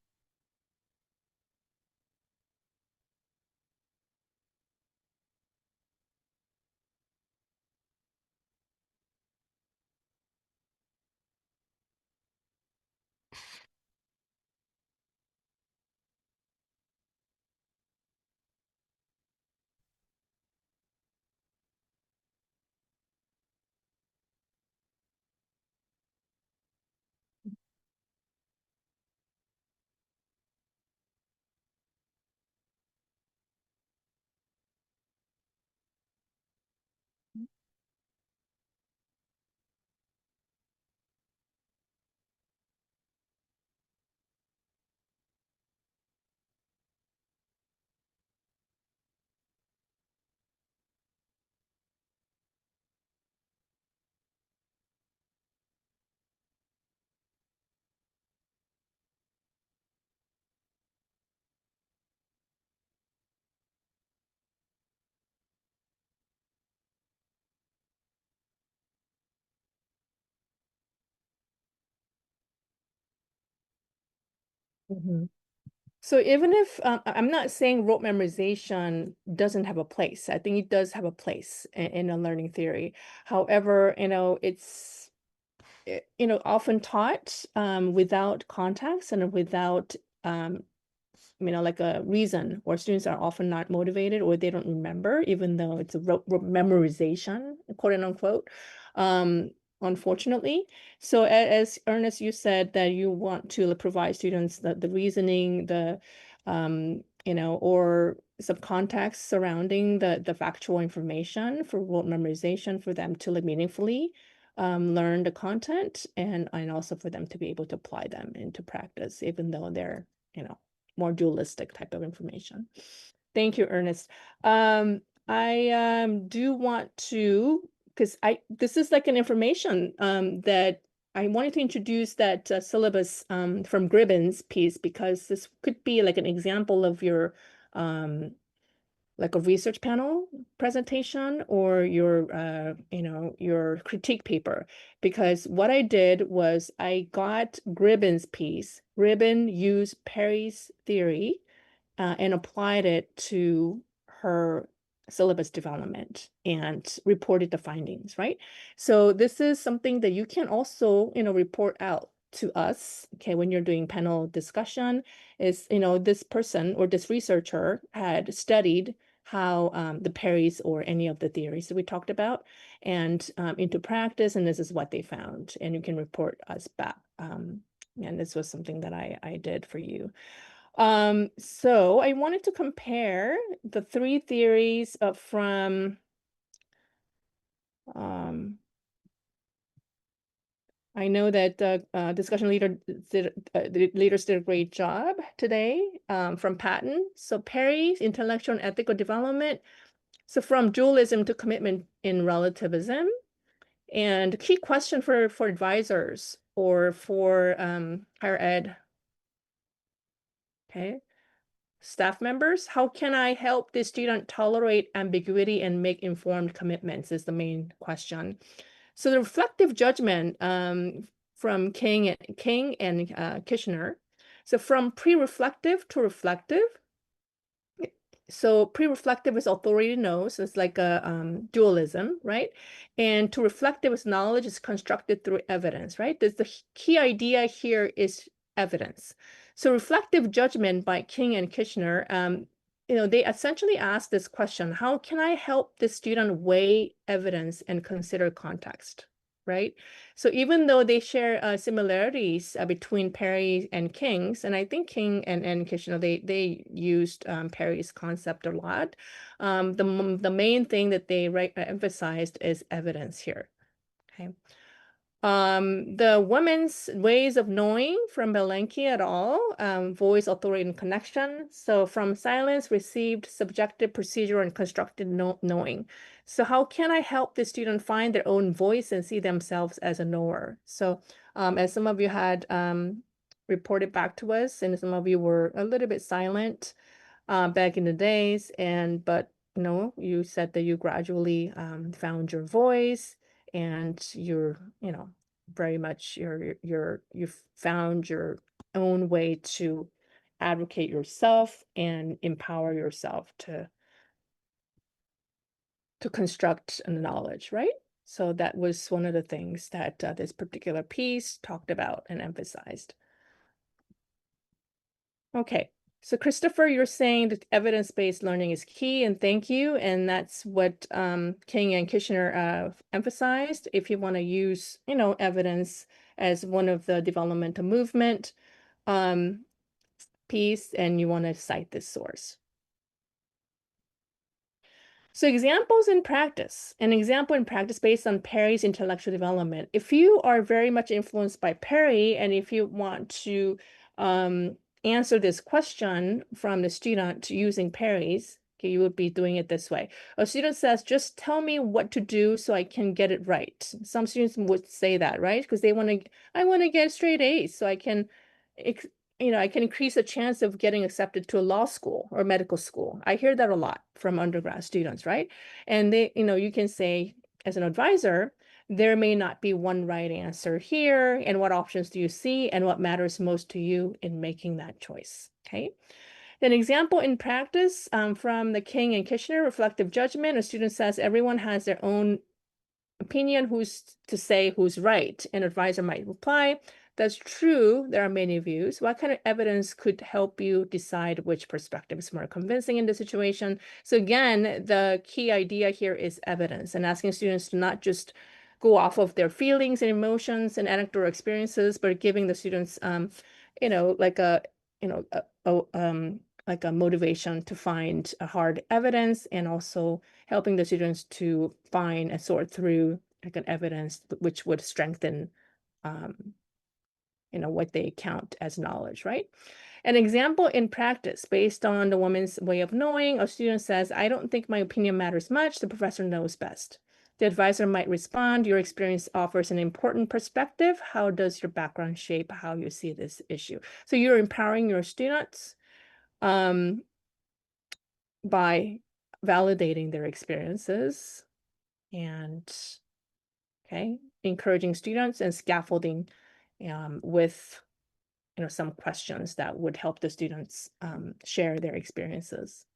Mhm. So even if I'm not saying rote memorization doesn't have a place, I think it does have a place in a learning theory. However, you know, it's you know, often taught without context and without you know, like a reason, or students are often not motivated or they don't remember, even though it's a memorization, quote unquote, unfortunately. So as Ernest, you said that you want to provide students the reasoning, the, you know, or some context surrounding the factual information for rote memorization for them to like meaningfully learn the content, and also for them to be able to apply them into practice, even though they're, you know, more dualistic type of information. Thank you, Ernest. I do want to, because this is like an information that I wanted to introduce that syllabus from Gribbon's piece, because this could be like an example of your like a research panel presentation or your you know, your critique paper. Because what I did was I got Gribbon's piece. Gribbon used Perry's theory and applied it to her syllabus development and reported the findings, right? So this is something that you can also, report out to us, okay, when you're doing panel discussion is, this person or this researcher had studied how the Perry's or any of the theories that we talked about and into practice, and this is what they found, and you can report us back. And this was something that I did for you. So I wanted to compare the three theories from I know that the discussion leaders did a great job today from Patton. So Perry's intellectual and ethical development. So from dualism to commitment in relativism. And key question for advisors or for higher ed, okay, staff members, how can I help the student tolerate ambiguity and make informed commitments is the main question. So the reflective judgment from King and Kishner. So from pre-reflective to reflective. So pre-reflective is authority knows, so it's like a dualism, right? And to reflective is knowledge is constructed through evidence, right? There's the key idea here is evidence. So reflective judgment by King and Kishner, they essentially ask this question: how can I help the student weigh evidence and consider context, right? So even though they share similarities between Perry and King's, and I think King and Kishner, they used Perry's concept a lot. The main thing that they emphasized is evidence here. Okay. The women's ways of knowing from Belenki et al. Voice, authority, and connection. So from silence, received, subjective, procedural, and constructed knowing. So how can I help the student find their own voice and see themselves as a knower? So as some of you had reported back to us, and some of you were a little bit silent back in the days, but you said that you gradually found your voice and you're, very much you've found your own way to advocate yourself and empower yourself to construct knowledge, right? So that was one of the things that this particular piece talked about and emphasized. Okay. So Christopher, you're saying that evidence-based learning is key, and thank you. And that's what King and Kishner emphasized. If you want to use, evidence as one of the developmental movement piece, and you want to cite this source. So examples in practice, an example in practice based on Perry's intellectual development. If you are very much influenced by Perry, and if you want to answer this question from the student using Perry's, okay, you would be doing it this way. A student says, just tell me what to do so I can get it right. Some students would say that, right? Because I want to get straight A's so I can, I can increase the chance of getting accepted to a law school or medical school. I hear that a lot from undergrad students, right? And they, you can say as an advisor, there may not be one right answer here, and what options do you see, and what matters most to you in making that choice, okay? An example in practice from the King and Kishner reflective judgment, a student says everyone has their own opinion, who's to say who's right? An advisor might reply, that's true, there are many views. What kind of evidence could help you decide which perspective is more convincing in the situation? So again, the key idea here is evidence, and asking students to not just go off of their feelings and emotions and anecdotal experiences, but giving the students, like a motivation to find a hard evidence, and also helping the students to find and sort through like an evidence which would strengthen what they count as knowledge, right? An example in practice based on the woman's way of knowing, a student says, I don't think my opinion matters much, the professor knows best. The advisor might respond, your experience offers an important perspective. How does your background shape how you see this issue? So you're empowering your students by validating their experiences and, okay, encouraging students and scaffolding with some questions that would help the students share their experiences.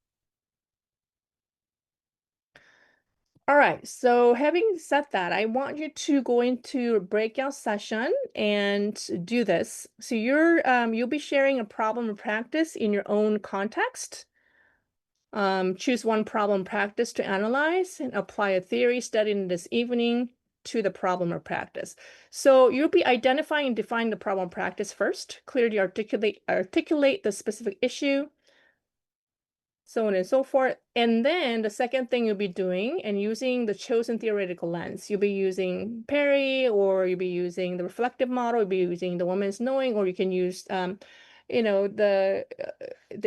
All right, so having said that, I want you to go into a breakout session and do this. So you'll be sharing a problem of practice in your own context. Choose one problem practice to analyze and apply a theory studied this evening to the problem or practice. So you'll be identifying and defining the problem practice first, clearly articulate the specific issue, so on and so forth. And then the second thing you'll be doing and using the chosen theoretical lens, you'll be using Perry, or you'll be using the reflective model, you'll be using the woman's knowing, or you can use the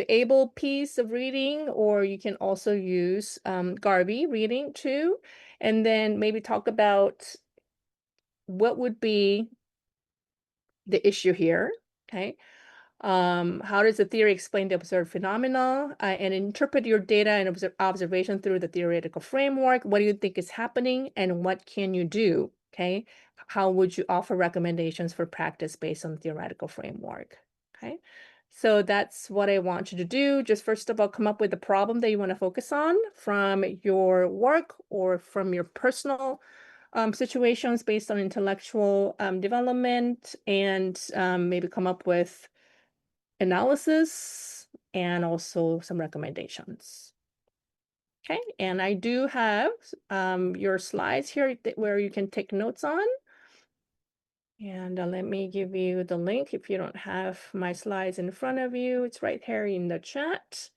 able piece of reading, or you can also use Garvey reading too. And then maybe talk about what would be the issue here, okay? How does the theory explain the observed phenomena, and interpret your data and observation through the theoretical framework? What do you think is happening and what can you do? Okay. How would you offer recommendations for practice based on the theoretical framework? Okay. So that's what I want you to do. Just first of all, come up with the problem that you want to focus on from your work or from your personal situations based on intellectual development, and maybe come up with analysis and also some recommendations. Okay, and I do have your slides here where you can take notes on. And let me give you the link if you don't have my slides in front of you. It's right here in the chat.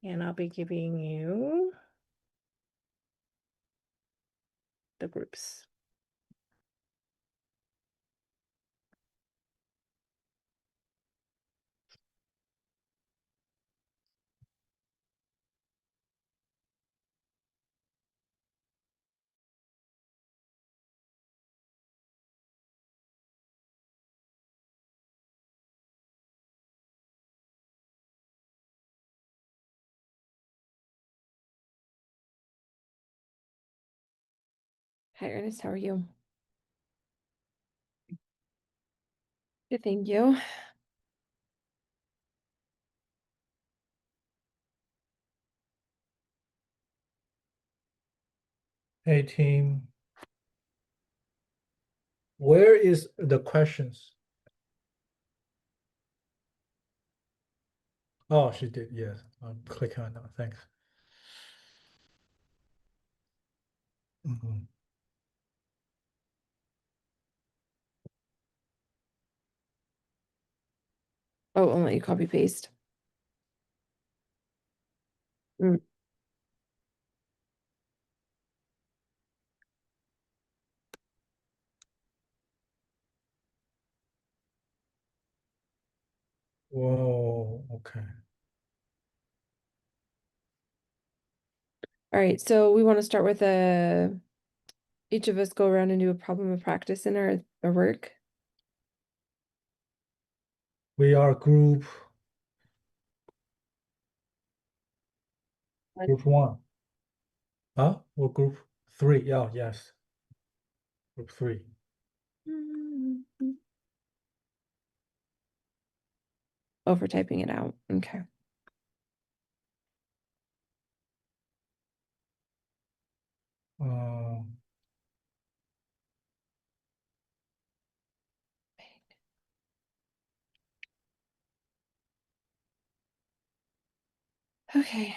And I'll be giving you the groups. Hi, Ernest. How are you? Good, thank you. Hey team, where is the questions? Oh, she did, yes. I'll click on that, thanks. Mhm. Oh, I'll let you copy paste. Mm. Whoa, okay. All right, so we want to start with each of us go around and do a problem of practice in our work. We are group one. Huh? Or group 3? Yeah, yes. Group 3. Oh, for typing it out. Okay. Okay.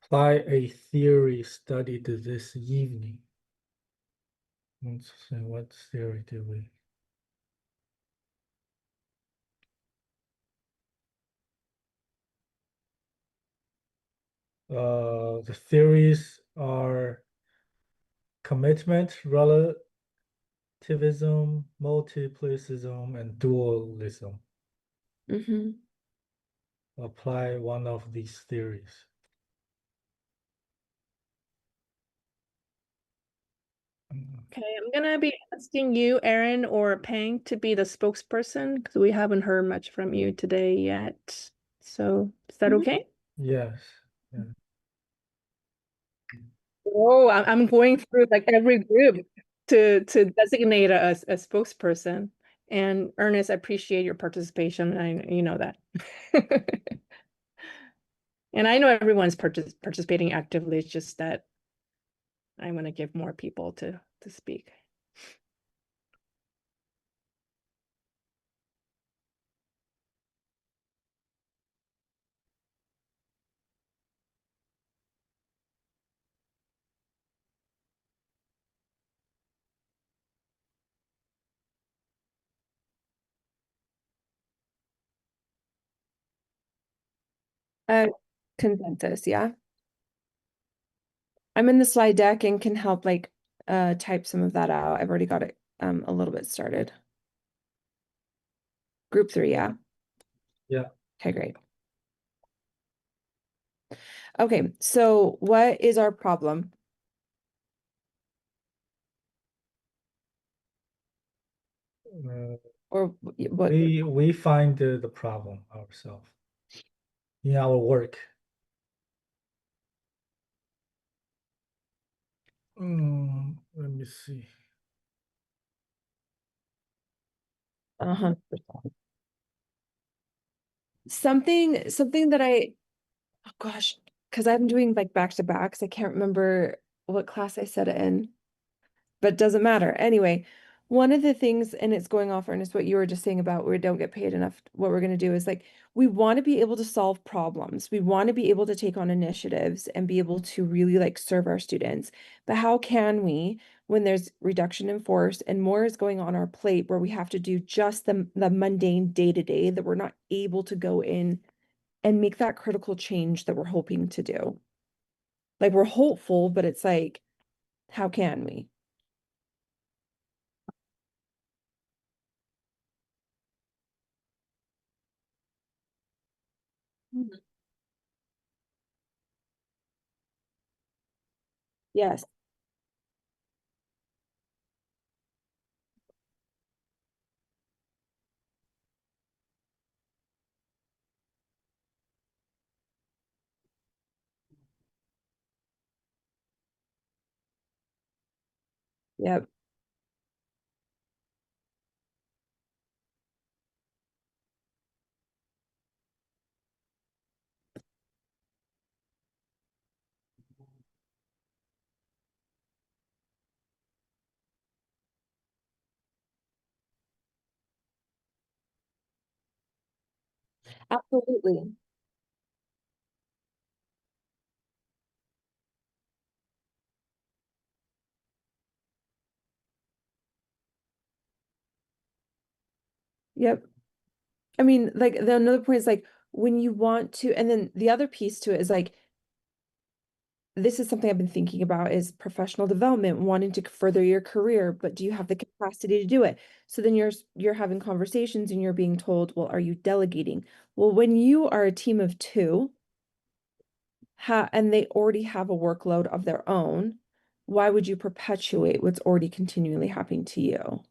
Apply a theory studied this evening. Let's see, what theory did we? The theories are commitment, relativism, multiplicism, and dualism. Mm-hmm. Apply one of these theories. Okay, I'm gonna be asking you, Erin or Peng, to be the spokesperson because we haven't heard much from you today yet. So is that Mhm. okay? Yes. Yeah. Oh, I'm going through like every group to designate a spokesperson. And Ernest, I appreciate your participation. You know that. And I know everyone's participating actively. It's just that I want to give more people to speak. Uh, Consensus, yeah. I'm in the slide deck and can help like type some of that out. I've already got it a little bit started. Group 3, yeah. Yeah. Okay, great. Okay, so what is our problem? Or what? We find the problem ourselves in our work. Let me see. 100%. Something that oh gosh, because I'm doing like back to backs. I can't remember what class I said it in, but it doesn't matter. Anyway, one of the things, and it's going off, Ernest, what you were just saying about we don't get paid enough. What we're going to do is like we want to be able to solve problems. We want to be able to take on initiatives and be able to really like serve our students. But how can we, when there's reduction in force and more is going on our plate where we have to do just the mundane day-to-day that we're not able to go in and make that critical change that we're hoping to do? Like we're hopeful, but it's like, how can we? Mhm. Yes. Yep. Absolutely. Yep. I mean, like the another point is like when you want to, and then the other piece to it is like this is something I've been thinking about is professional development, wanting to further your career, but do you have the capacity to do it? So then you're having conversations and you're being told, well, are you delegating? Well, when you are a team of two, and they already have a workload of their own, why would you perpetuate what's already continually happening to you?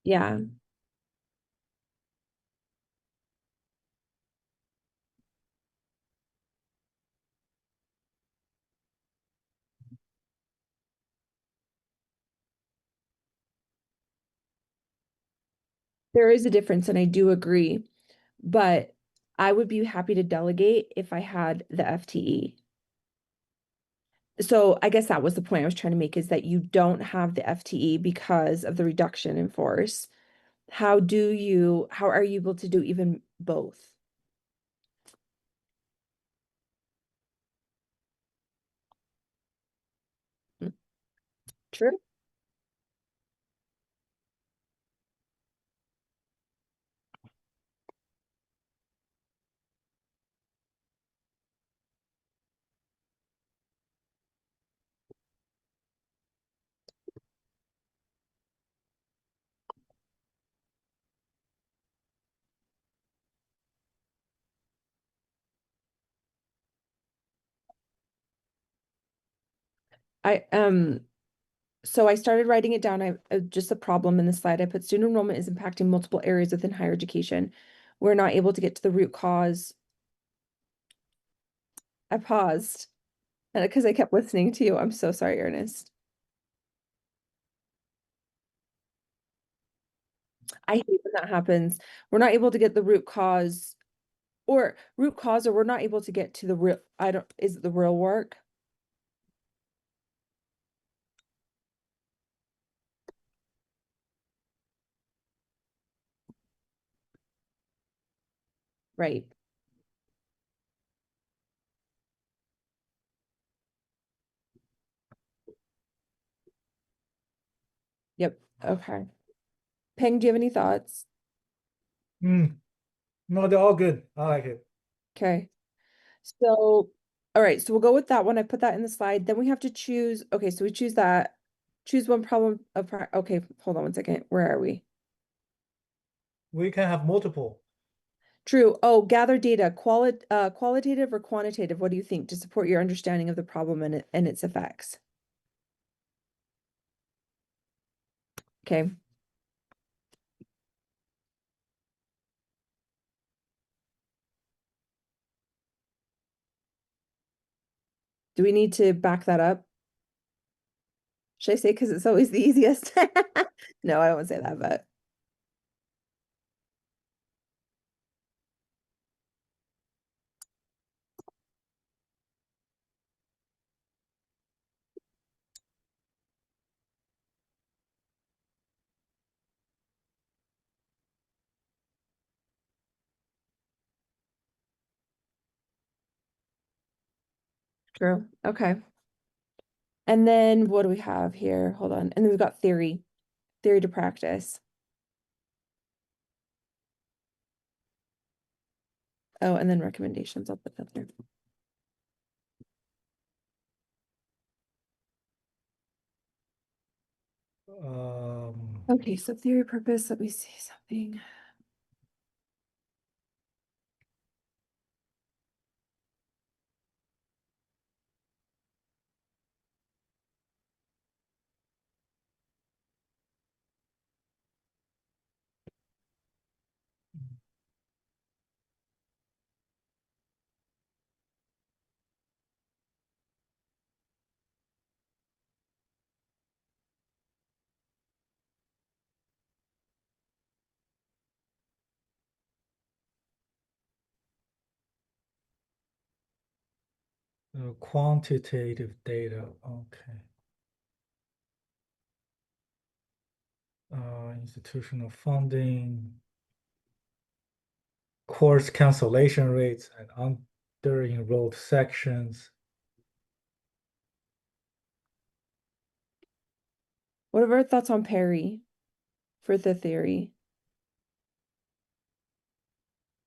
Yeah. There is a difference, and I do agree, but I would be happy to delegate if I had the FTE. So I guess that was the point I was trying to make is that you don't have the FTE because of the reduction in force. How are you able to do even both? Mm, True. So I started writing it down. Just a problem in the slide. I put student enrollment is impacting multiple areas within higher education. We're not able to get to the root cause. I paused because I kept listening to you. I'm so sorry, Ernest. I hate when that happens. We're not able to get the root cause or we're not able to get to the real, is it the real work? Right. Yep. Okay. Peng, do you have any thoughts? No, they're all good. I like it. Okay. So, all right. So we'll go with that one. I put that in the slide. Then we have to choose. Okay. So we choose that. Choose one problem. Okay. Hold on one second. Where are we? We can have multiple. True. Oh, gather data, qualitative or quantitative. What do you think to support your understanding of the problem and its effects? Okay. Do we need to back that up? Should I say because it's always the easiest? No, I won't say that, but true. Okay. And then what do we have here? Hold on. And then we've got theory to practice. Oh, and then recommendations. I'll put that there. Okay, so theory purpose, let me see something. Quantitative data. Okay. Institutional funding, course cancellation rates, and under-enrolled sections. What are our thoughts on Perry for the theory?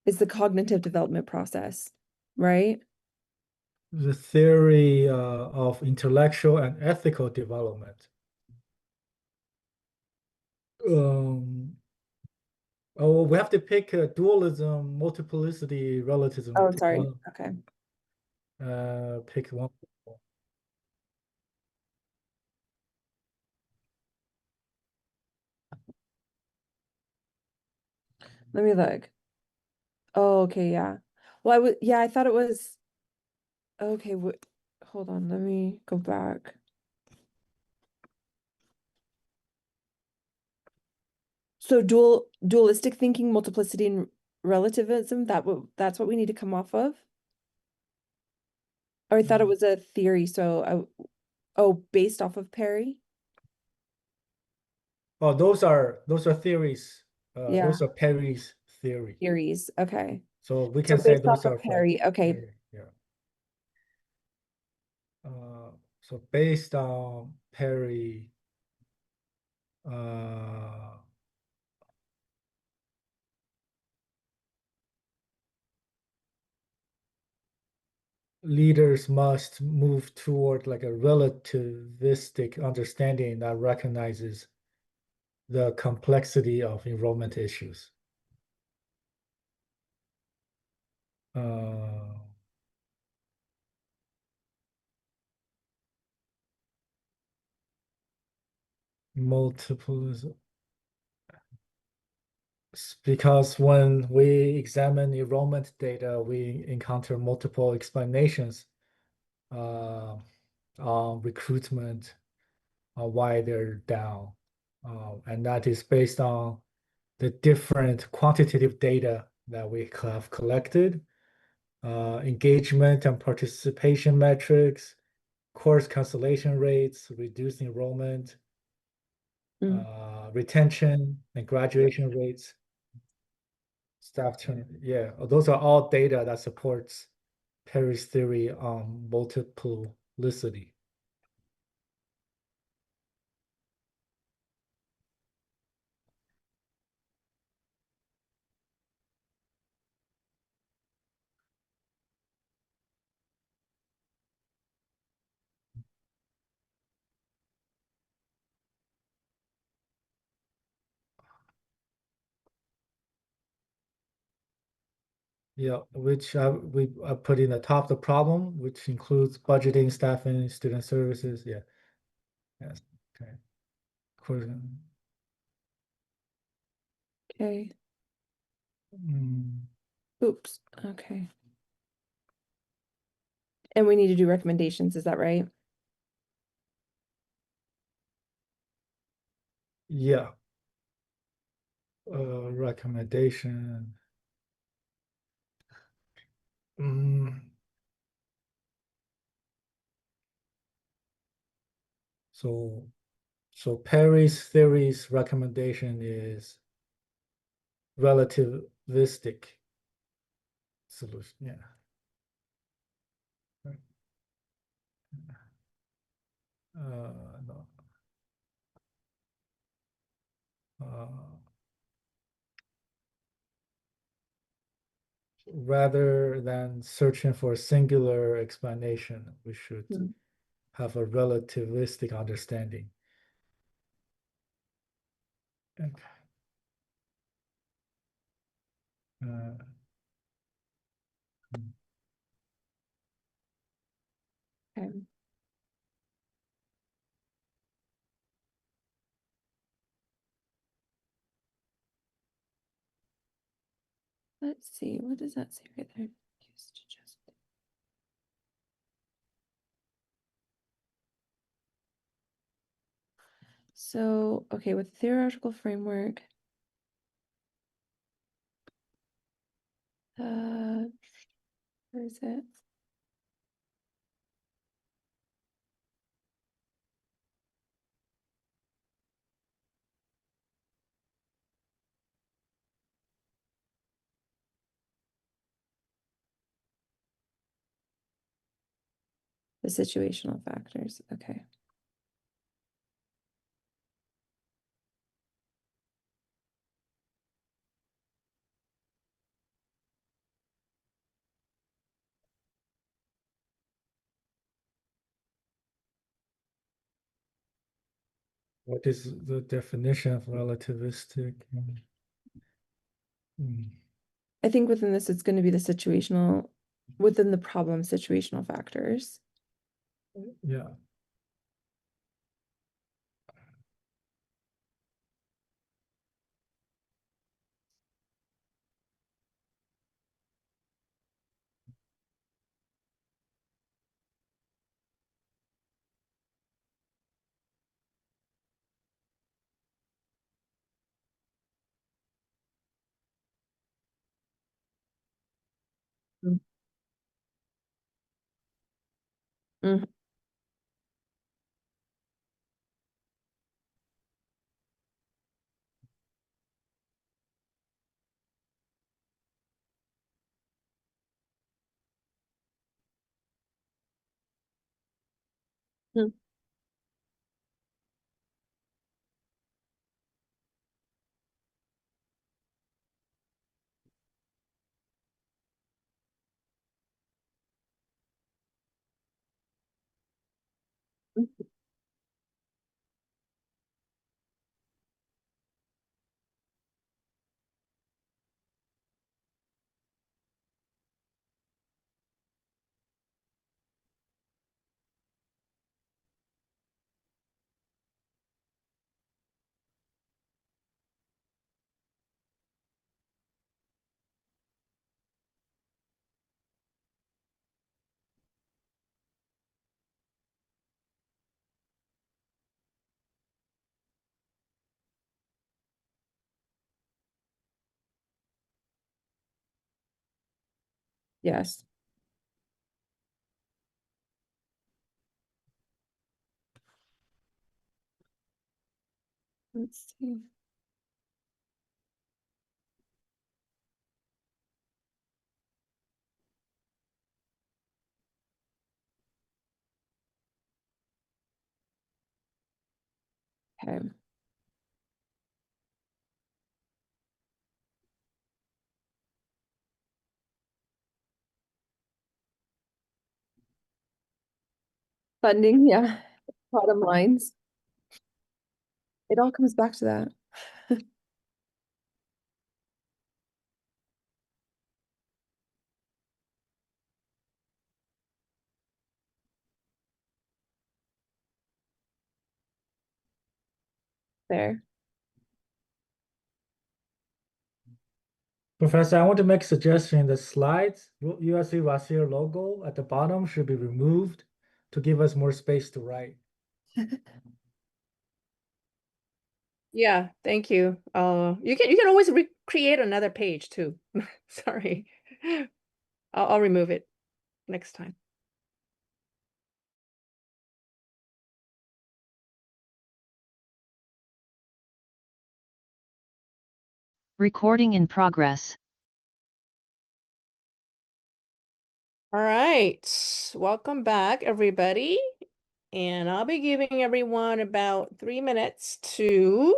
It's the cognitive development process, right? The theory of intellectual and ethical development. Oh, we have to pick dualism, multiplicity, relativism. Oh, Pick sorry. one. Okay. Pick one. Let me look. Oh, okay, yeah. Well, I thought it was okay. Hold on, let me go back. So dualistic thinking, multiplicity, and relativism, that's what we need to come off of? Or I thought it was a theory, so based off of Perry? Oh, those are theories. Yeah, Those are Perry's theory. theories. Okay. So we So can say based off those of are Perry. Okay. Perry, yeah. So based on Perry, leaders must move toward like a relativistic understanding that recognizes the complexity of enrollment issues. multiple because when we examine enrollment data, we encounter multiple explanations on recruitment, why they're down. And that is based on the different quantitative data that we have collected, engagement and participation metrics, course cancellation rates, reduced enrollment, retention and graduation rates, staff turn. Yeah, those are all data that supports Perry's theory on multiplicity. Yeah, which we put in the top of the problem, which includes budgeting, staffing, student services. Yeah. Yes. Okay. Of course. Okay. Mm, Oops. Okay. And we need to do recommendations, is that right? yeah. Recommendation. Mm, so Perry's theory's recommendation is relativistic solution. Yeah. No. Rather than searching for a singular explanation, we should have a relativistic understanding. Okay. Okay. Let's see, what does that say right there? Used to just. So, okay, with theoretical framework, where is it? The situational factors, okay. What is the definition of relativistic? I think within this, it's going to be the situational, within the problem, situational factors. Yeah. Mm. Mm. Yes. Let's see. Okay. Funding, yeah. Bottom lines. It all comes back to that. There. Professor, I want to make a suggestion. The slides, USC Rasier logo at the bottom should be removed to give us more space to write. Yeah, thank you. You can always recreate another page too. Sorry. I'll remove it next time. Recording in progress. All right, welcome back, everybody. And I'll be giving everyone about 3 minutes to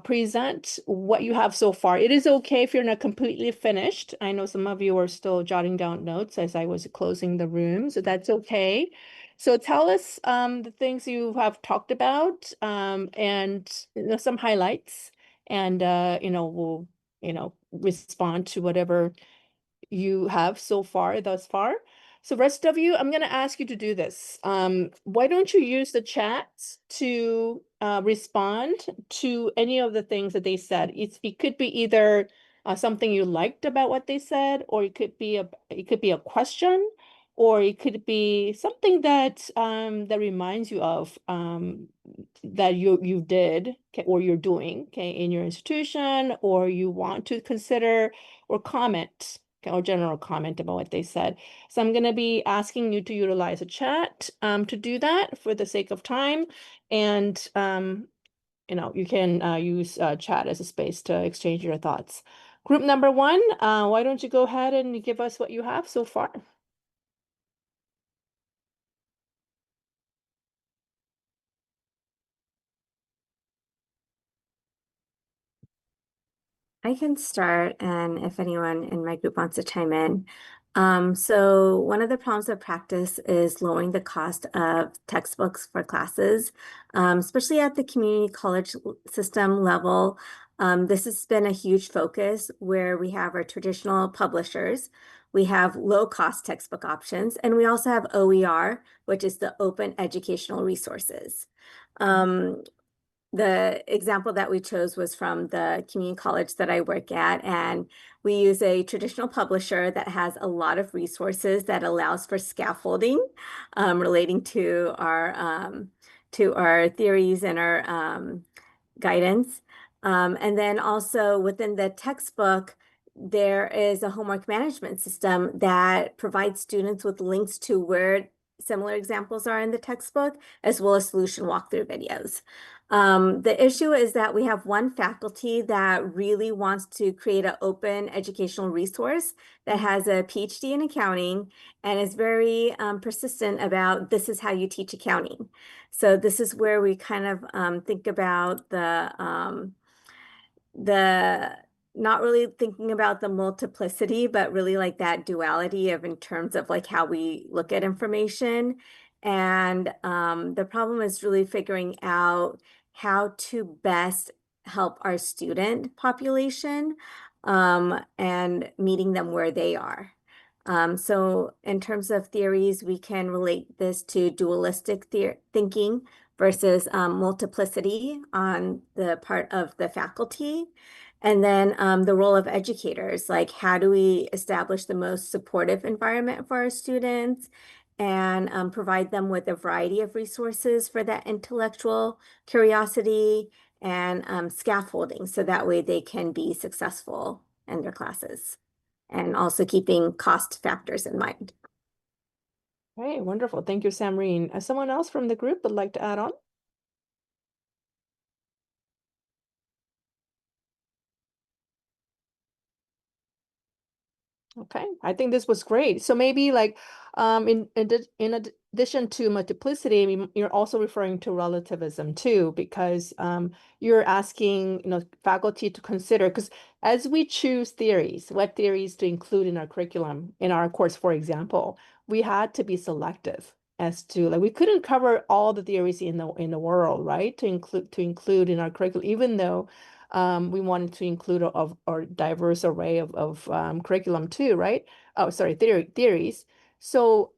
present what you have so far. It is okay if you're not completely finished. I know some of you are still jotting down notes as I was closing the room, so that's okay. So tell us the things you have talked about and some highlights, and we'll respond to whatever you have so far, thus far. So rest of you, I'm going to ask you to do this. Why don't you use the chat to respond to any of the things that they said? It could be either something you liked about what they said, or it could be a question, or it could be something that that reminds you of that you did, okay, or you're doing, okay, in your institution, or you want to consider or comment, okay, or general comment about what they said. So I'm going to be asking you to utilize a chat to do that for the sake of time, and you can use chat as a space to exchange your thoughts. Group number one, why don't you go ahead and give us what you have so far? I can start, and if anyone in my group wants to chime in. So one of the problems of practice is lowering the cost of textbooks for classes, especially at the community college system level. This has been a huge focus where we have our traditional publishers, we have low-cost textbook options, and we also have OER, which is the Open Educational Resources. The example that we chose was from the community college that I work at, and we use a traditional publisher that has a lot of resources that allows for scaffolding relating to our theories and our guidance. And then also within the textbook, there is a homework management system that provides students with links to where similar examples are in the textbook, as well as solution walkthrough videos. The issue is that we have one faculty that really wants to create an open educational resource that has a PhD in accounting and is very persistent about this is how you teach accounting. So this is where we kind of think about the not really thinking about the multiplicity, but really like that duality of in terms of like how we look at information. And the problem is really figuring out how to best help our student population and meeting them where they are. So in terms of theories, we can relate this to dualistic thinking versus multiplicity on the part of the faculty. And then the role of educators, like how do we establish the most supportive environment for our students and provide them with a variety of resources for that intellectual curiosity and scaffolding so that way they can be successful in their classes. and also keeping cost factors in mind. Okay, wonderful. Thank you, Samreen. Someone else from the group would like to add on? Okay, I think this was great. So maybe like in addition to multiplicity, you're also referring to relativism too, because you're asking faculty to consider, because as we choose theories, what theories to include in our curriculum, in our course, for example, we had to be selective as to like we couldn't cover all the theories in the world, right? To include in our curriculum, even though we wanted to include a diverse array of curriculum too, right? Oh, sorry, theories. So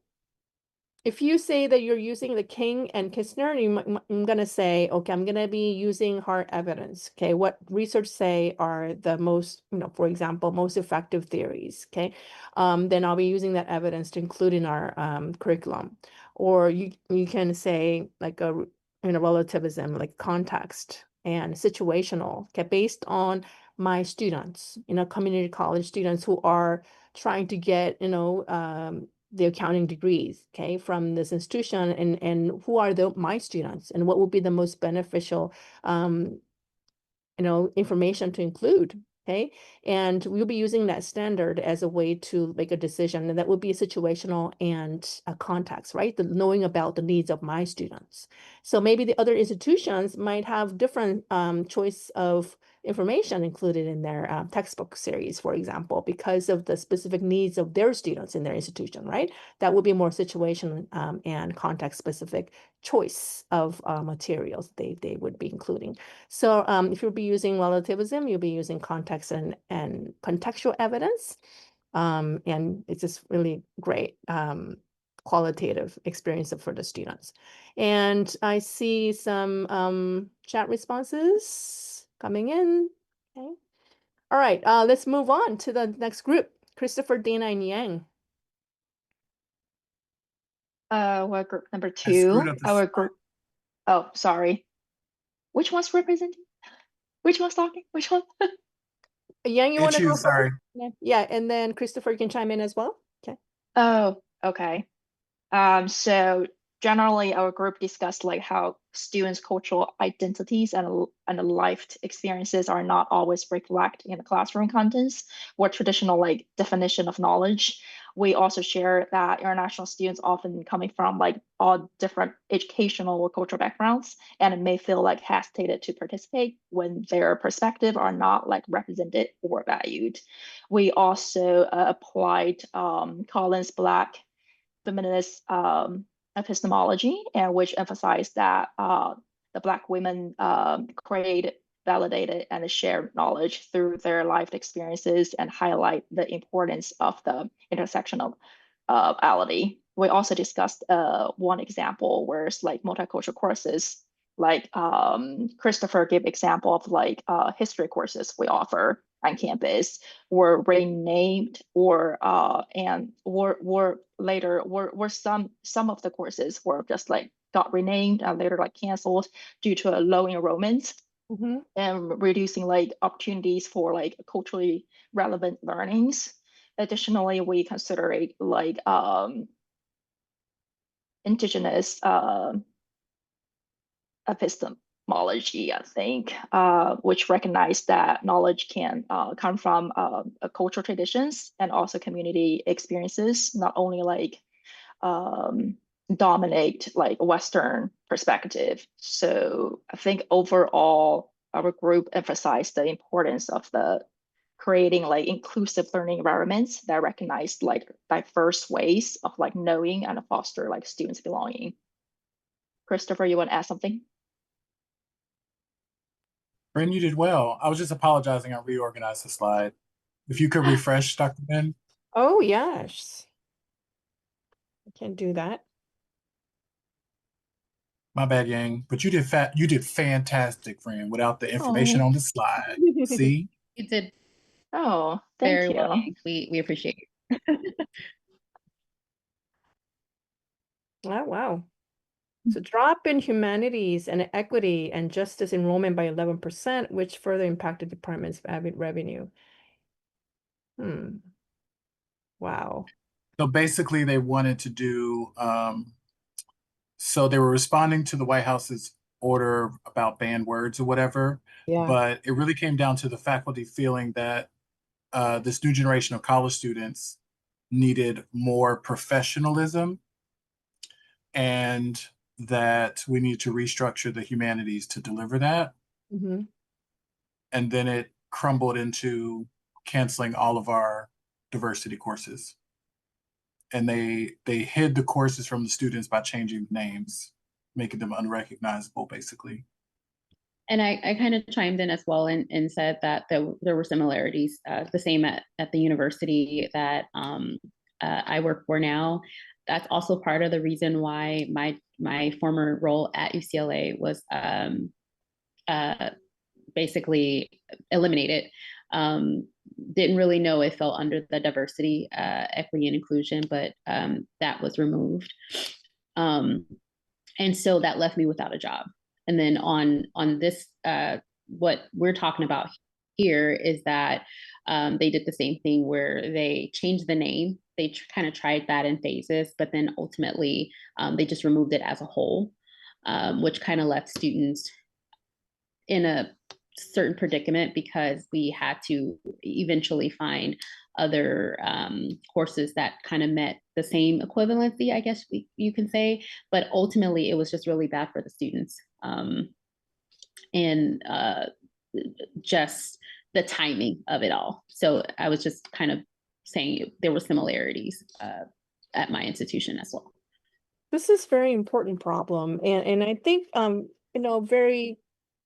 if you say that you're using the King and Kistner, I'm going to say, okay, I'm going to be using hard evidence. Okay, what research say are the most, for example, most effective theories. Okay, then I'll be using that evidence to include in our curriculum. Or you can say like relativism, like context and situational. Okay, based on my students, community college students who are trying to get, the accounting degrees, okay, from this institution, and who are my students, and what would be the most beneficial, information to include, okay? And we'll be using that standard as a way to make a decision, and that would be situational and a context, right? The knowing about the needs of my students. So maybe the other institutions might have different choice of information included in their textbook series, for example, because of the specific needs of their students in their institution, right? That would be more situation and context specific choice of materials they would be including. So if you'll be using relativism, you'll be using context and contextual evidence. And it's just really great qualitative experience for the students. And I see some chat responses coming in. Okay. All right, let's move on to the next group. Christopher, Dana, and Yang. What group number I screwed 2? up the Our slide. group. Oh, sorry. Which one's representing? Which one's talking? Which one? Yang, you want It's to you, go sorry. first? Yeah, and then Christopher, you can chime in as well. Okay. Oh, okay. So generally our group discussed like how students' cultural identities and lived experiences are not always reflected in the classroom contents or traditional like definition of knowledge. We also share that international students often coming from like all different educational or cultural backgrounds and may feel like hesitated to participate when their perspective are not like represented or valued. We also applied Collins Black feminist epistemology, and which emphasized that the Black women created, validated, and shared knowledge through their life experiences and highlight the importance of the intersectionality. We also discussed one example where it's like multicultural courses, like Christopher gave example of like history courses we offer on campus were renamed or and were later were some of the courses were just like got renamed and later like canceled due to a low enrollment and reducing like opportunities for like culturally relevant learnings. Additionally, we consider like indigenous epistemology, I think, which recognize that knowledge can come from cultural traditions and also community experiences, not only like dominate like Western perspective. So I think overall, our group emphasized the importance of the creating like inclusive learning environments that recognize like diverse ways of like knowing and foster like students belonging. Christopher, you want to add something? Bryn, you did well. I was just apologizing. I reorganized the slide. If you could refresh, Dr. Ben. Oh, yes. I can do that. My bad, Yang. But you did fantastic, friend, without the information Oh, on the slide. See? you did Oh, thank very well. you. We appreciate you. Oh, wow. So drop in humanities and equity and justice enrollment by 11%, which further impacted department's revenue. Wow. So basically they wanted to do, so they were responding to the White House's order about banned words or whatever, Yeah. but it really came down to the faculty feeling that this new generation of college students needed more professionalism, and that we need to restructure the humanities to deliver that. Mm-hmm. And then it crumbled into canceling all of our diversity courses. And they hid the courses from the students by changing names, making them unrecognizable, basically. And I kind of chimed in as well and said that there were similarities, the same at the university that I work for now. That's also part of the reason why my former role at UCLA was basically eliminated. Didn't really know it fell under the diversity, equity, and inclusion, but that was removed. And so that left me without a job. And then on this, what we're talking about here is that they did the same thing where they changed the name. They kind of tried that in phases, but then ultimately they just removed it as a whole, which kind of left students in a certain predicament because we had to eventually find other courses that kind of met the same equivalency, I guess you can say, but ultimately it was just really bad for the students. And just the timing of it all. So I was just kind of saying there were similarities at my institution as well. This is very important problem. And I think, very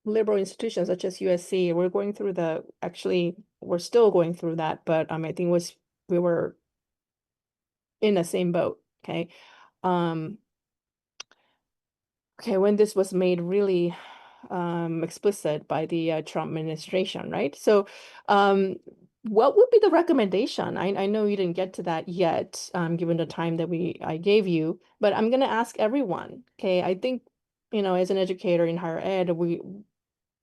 liberal institutions such as USC, we're going through we're still going through that, but I think we were in the same boat. Okay. When this was made really explicit by the Trump administration, right? So what would be the recommendation? I know you didn't get to that yet, given the time that I gave you, but I'm going to ask everyone. Okay. I think, as an educator in higher ed, we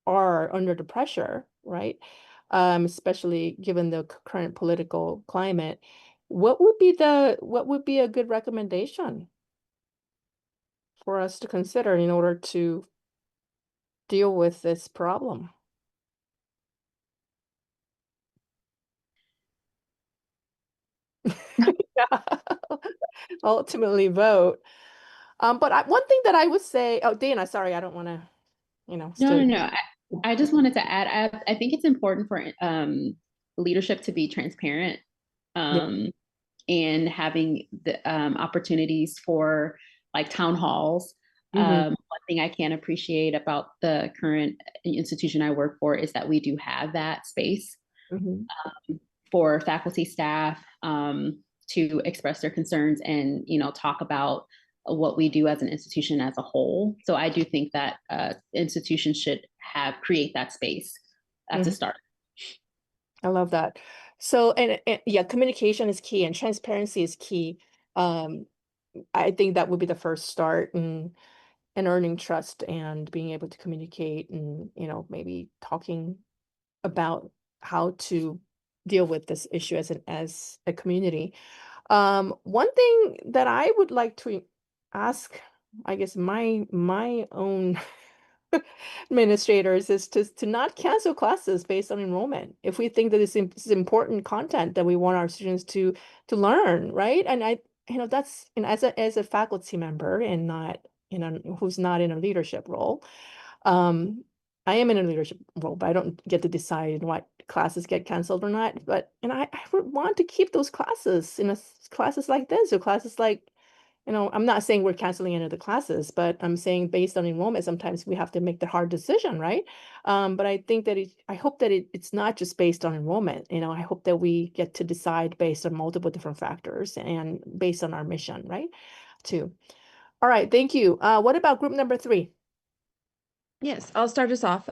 are under the pressure, right? Especially given the current political climate. What would be a good recommendation for us to consider in order to deal with this problem? Yeah. Ultimately vote. But one thing that I would say, oh, Dana, sorry, I don't want to, No. I just wanted to add, I think it's important for leadership to be transparent and having the opportunities for like town halls. One thing I can appreciate about the current institution I work for is that we do have that space for faculty, staff to express their concerns and, talk about what we do as an institution as a whole. So I do think that institutions should create that space at the start. I love that. So, and yeah, communication is key and transparency is key. I think that would be the first start in earning trust and being able to communicate and, maybe talking about how to deal with this issue as a community. One thing that I would like to ask, I guess my own administrators is to not cancel classes based on enrollment. If we think that this is important content that we want our students to learn, right? And that's, as a faculty member and not, who's not in a leadership role. I am in a leadership role, but I don't get to decide what classes get canceled or not. But I would want to keep those classes classes like this or classes like, I'm not saying we're canceling any of the classes, but I'm saying based on enrollment, sometimes we have to make the hard decision, right? But I think that I hope that it's not just based on enrollment. I hope that we get to decide based on multiple different factors and based on our mission, right? Too. All right, thank you. What about group number 3? Yes, I'll start us off.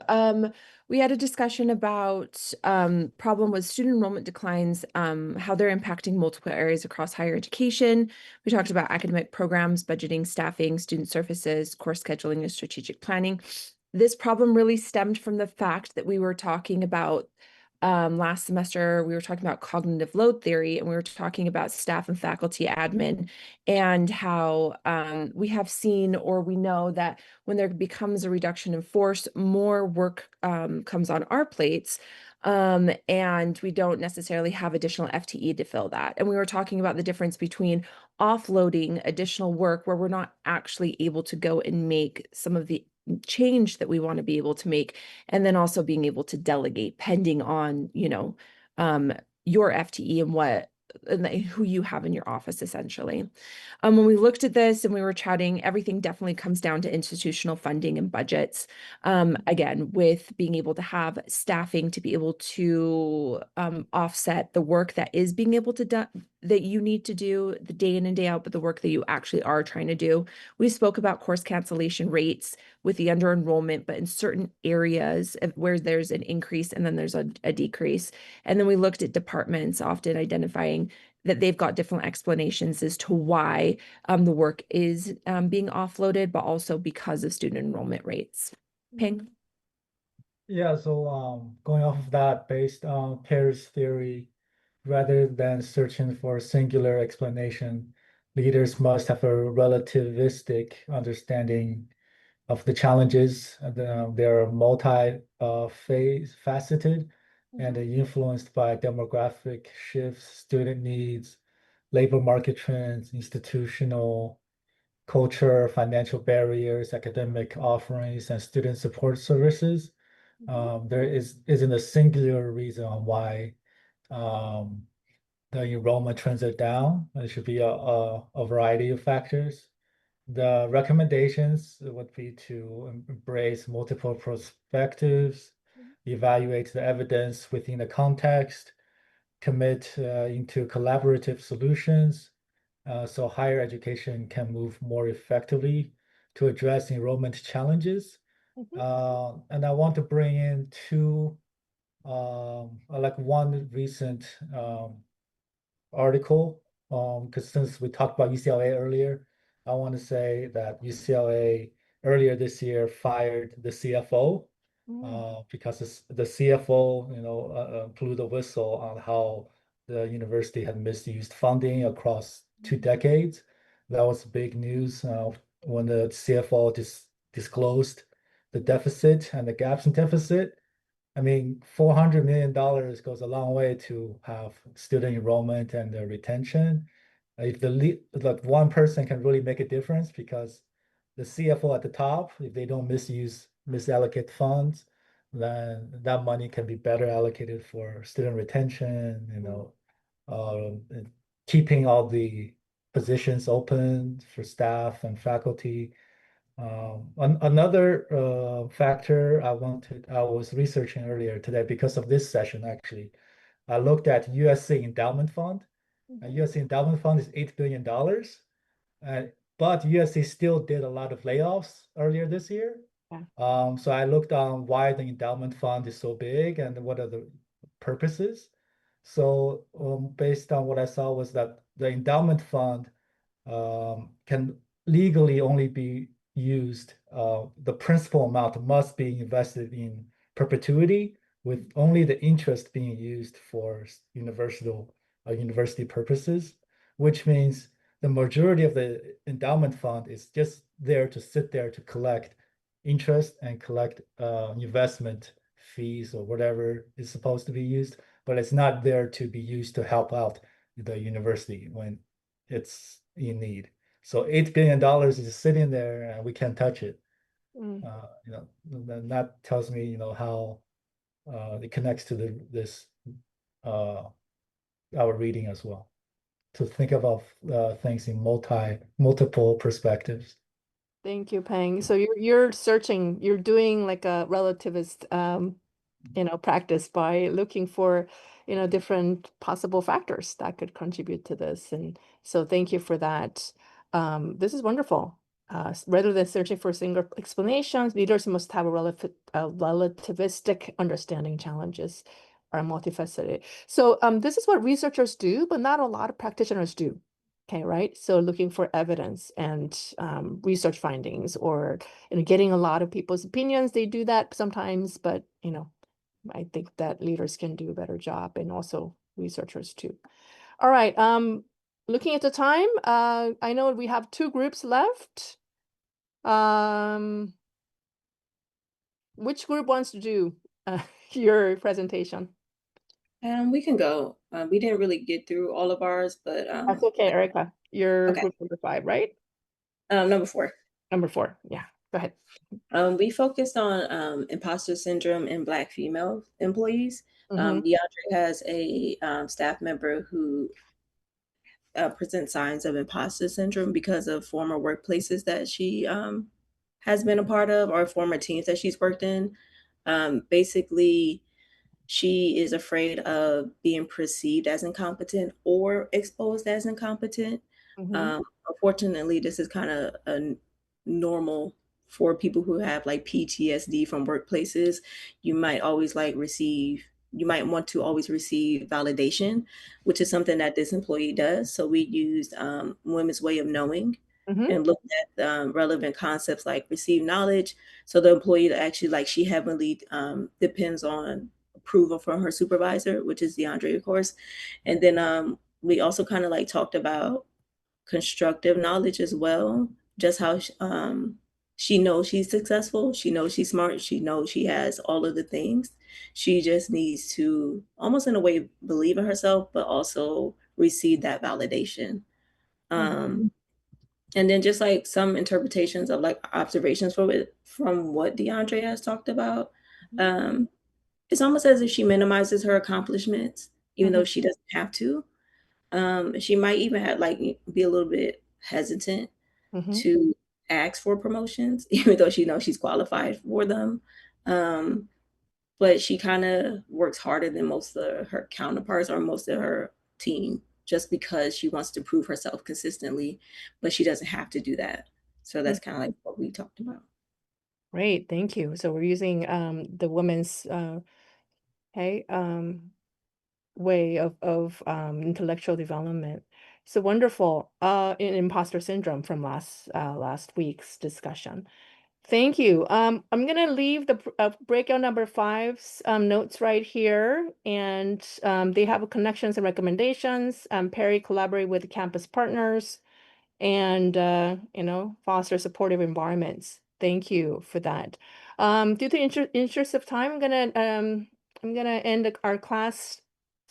We had a discussion about problem with student enrollment declines, how they're impacting multiple areas across higher education. We talked about academic programs, budgeting, staffing, student services, course scheduling, and strategic planning. This problem really stemmed from the fact that we were talking about last semester we were talking about cognitive load theory, and we were talking about staff and faculty admin, and how we have seen, or we know that when there becomes a reduction in force, more work comes on our plates. And we don't necessarily have additional FTE to fill that. And we were talking about the difference between offloading additional work where we're not actually able to go and make some of the change that we want to be able to make, and then also being able to delegate pending on, your FTE and who you have in your office, essentially. When we looked at this and we were chatting, everything definitely comes down to institutional funding and budgets. Again, with being able to have staffing to be able to offset the work that is being able to do, that you need to do the day in and day out, but the work that you actually are trying to do. We spoke about course cancellation rates with the under enrollment, but in certain areas where there's an increase and then there's a decrease. And then we looked at departments, often identifying that they've got different explanations as to why the work is being offloaded, but also because of student enrollment rates. Ping? Yeah, so going off of that, based on Peir's theory, rather than searching for a singular explanation, leaders must have a relativistic understanding of the challenges. They're faceted and influenced by demographic shifts, student needs, labor market trends, institutional culture, financial barriers, academic offerings, and student support services. There isn't a singular reason why the enrollment trends are down. There should be a variety of factors. The recommendations would be to embrace multiple perspectives, evaluate the evidence within the context, commit into collaborative solutions, so higher education can move more effectively to address enrollment challenges. And I want to bring in like one recent article, because since we talked about UCLA earlier, I want to say that UCLA earlier this year fired the CFO because the CFO, blew the whistle on how the university had misused funding across 2 decades. That was big news when the CFO disclosed the deficit and the gaps in deficit. I mean, $400 million goes a long way to have student enrollment and the retention. If like one person can really make a difference, because the CFO at the top, if they don't misallocate funds, then that money can be better allocated for student retention, and keeping all the positions open for staff and faculty. Another factor I was researching earlier today because of this session, actually, I looked at USC Endowment Fund. USC Endowment Fund is $8 billion, but USC still did a lot of layoffs earlier this year. So I looked on why the endowment fund is so big and what are the purposes. So based on what I saw was that the endowment fund can legally only be used, the principal amount must be invested in perpetuity, with only the interest being used for university purposes, which means the majority of the endowment fund is just there to sit there to collect interest and collect investment fees or whatever is supposed to be used, but it's not there to be used to help out the university when it's in need. So $8 billion is sitting there and we can't touch it. Then that tells me, how it connects to this our reading as well. To think about things in multiple perspectives. Thank you, Peng. So you're searching, you're doing like a relativist practice by looking for, different possible factors that could contribute to this. And so thank you for that. This is wonderful. Rather than searching for single explanations, leaders must have a relativistic understanding challenges are multifaceted. So this is what researchers do, but not a lot of practitioners do. Okay, right? So looking for evidence and research findings, or getting a lot of people's opinions. They do that sometimes, but I think that leaders can do a better job, and also researchers too. All right, looking at the time, I know we have 2 groups left. Which group wants to do your presentation? We can go. We didn't really get through all of ours, but That's okay, Erica. You're okay. group number 5, right? Number 4. Number 4, yeah, go ahead. We focused on imposter syndrome in Black female employees. DeAndre has a staff member who presents signs of imposter syndrome because of former workplaces that she has been a part of, or former teams that she's worked in. Basically, she is afraid of being perceived as incompetent or exposed as incompetent. Unfortunately, this is kind of a normal for people who have like PTSD from workplaces. You might always you might want to always receive validation, which is something that this employee does. So we used Women's Way of Knowing and looked at relevant concepts like receive knowledge. So the employee actually, like, she heavily depends on approval from her supervisor, which is DeAndre, of course. And then we also kind of like talked about constructive knowledge as well, just how she knows she's successful, she knows she's smart, she knows she has all of the things. She just needs to almost in a way believe in herself, but also receive that validation. And then just like some interpretations of like observations from what DeAndre has talked about. It's almost as if she minimizes her accomplishments, even though she doesn't have to. She might even have like be a little bit hesitant to ask for promotions, even though she knows she's qualified for them. But she kind of works harder than most of her counterparts or most of her team, just because she wants to prove herself consistently, but she doesn't have to do that. So that's kind of like what we talked about. Great, thank you. So we're using the women's way of intellectual development. So wonderful. In imposter syndrome from last week's discussion. Thank you. I'm gonna leave the breakout number 5's notes right here, and they have connections and recommendations. Perry collaborate with campus partners, and foster supportive environments. Thank you for that. Due to interest of time, I'm gonna end our class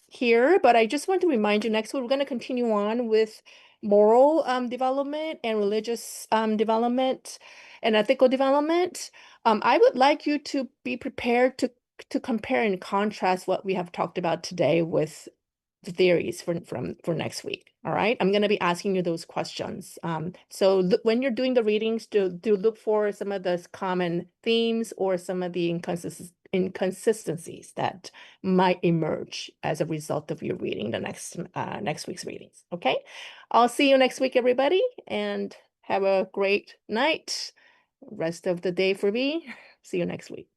here, but I just want to remind you, next week we're going to continue on with moral development and religious development and ethical development. I would like you to be prepared to compare and contrast what we have talked about today with the theories for next week. All right, I'm going to be asking you those questions. So when you're doing the readings, do look for some of the common themes or some of the inconsistencies that might emerge as a result of your reading the next week's readings. Okay, I'll see you next week, everybody, and have a great night. Rest of the day for me. See you next week.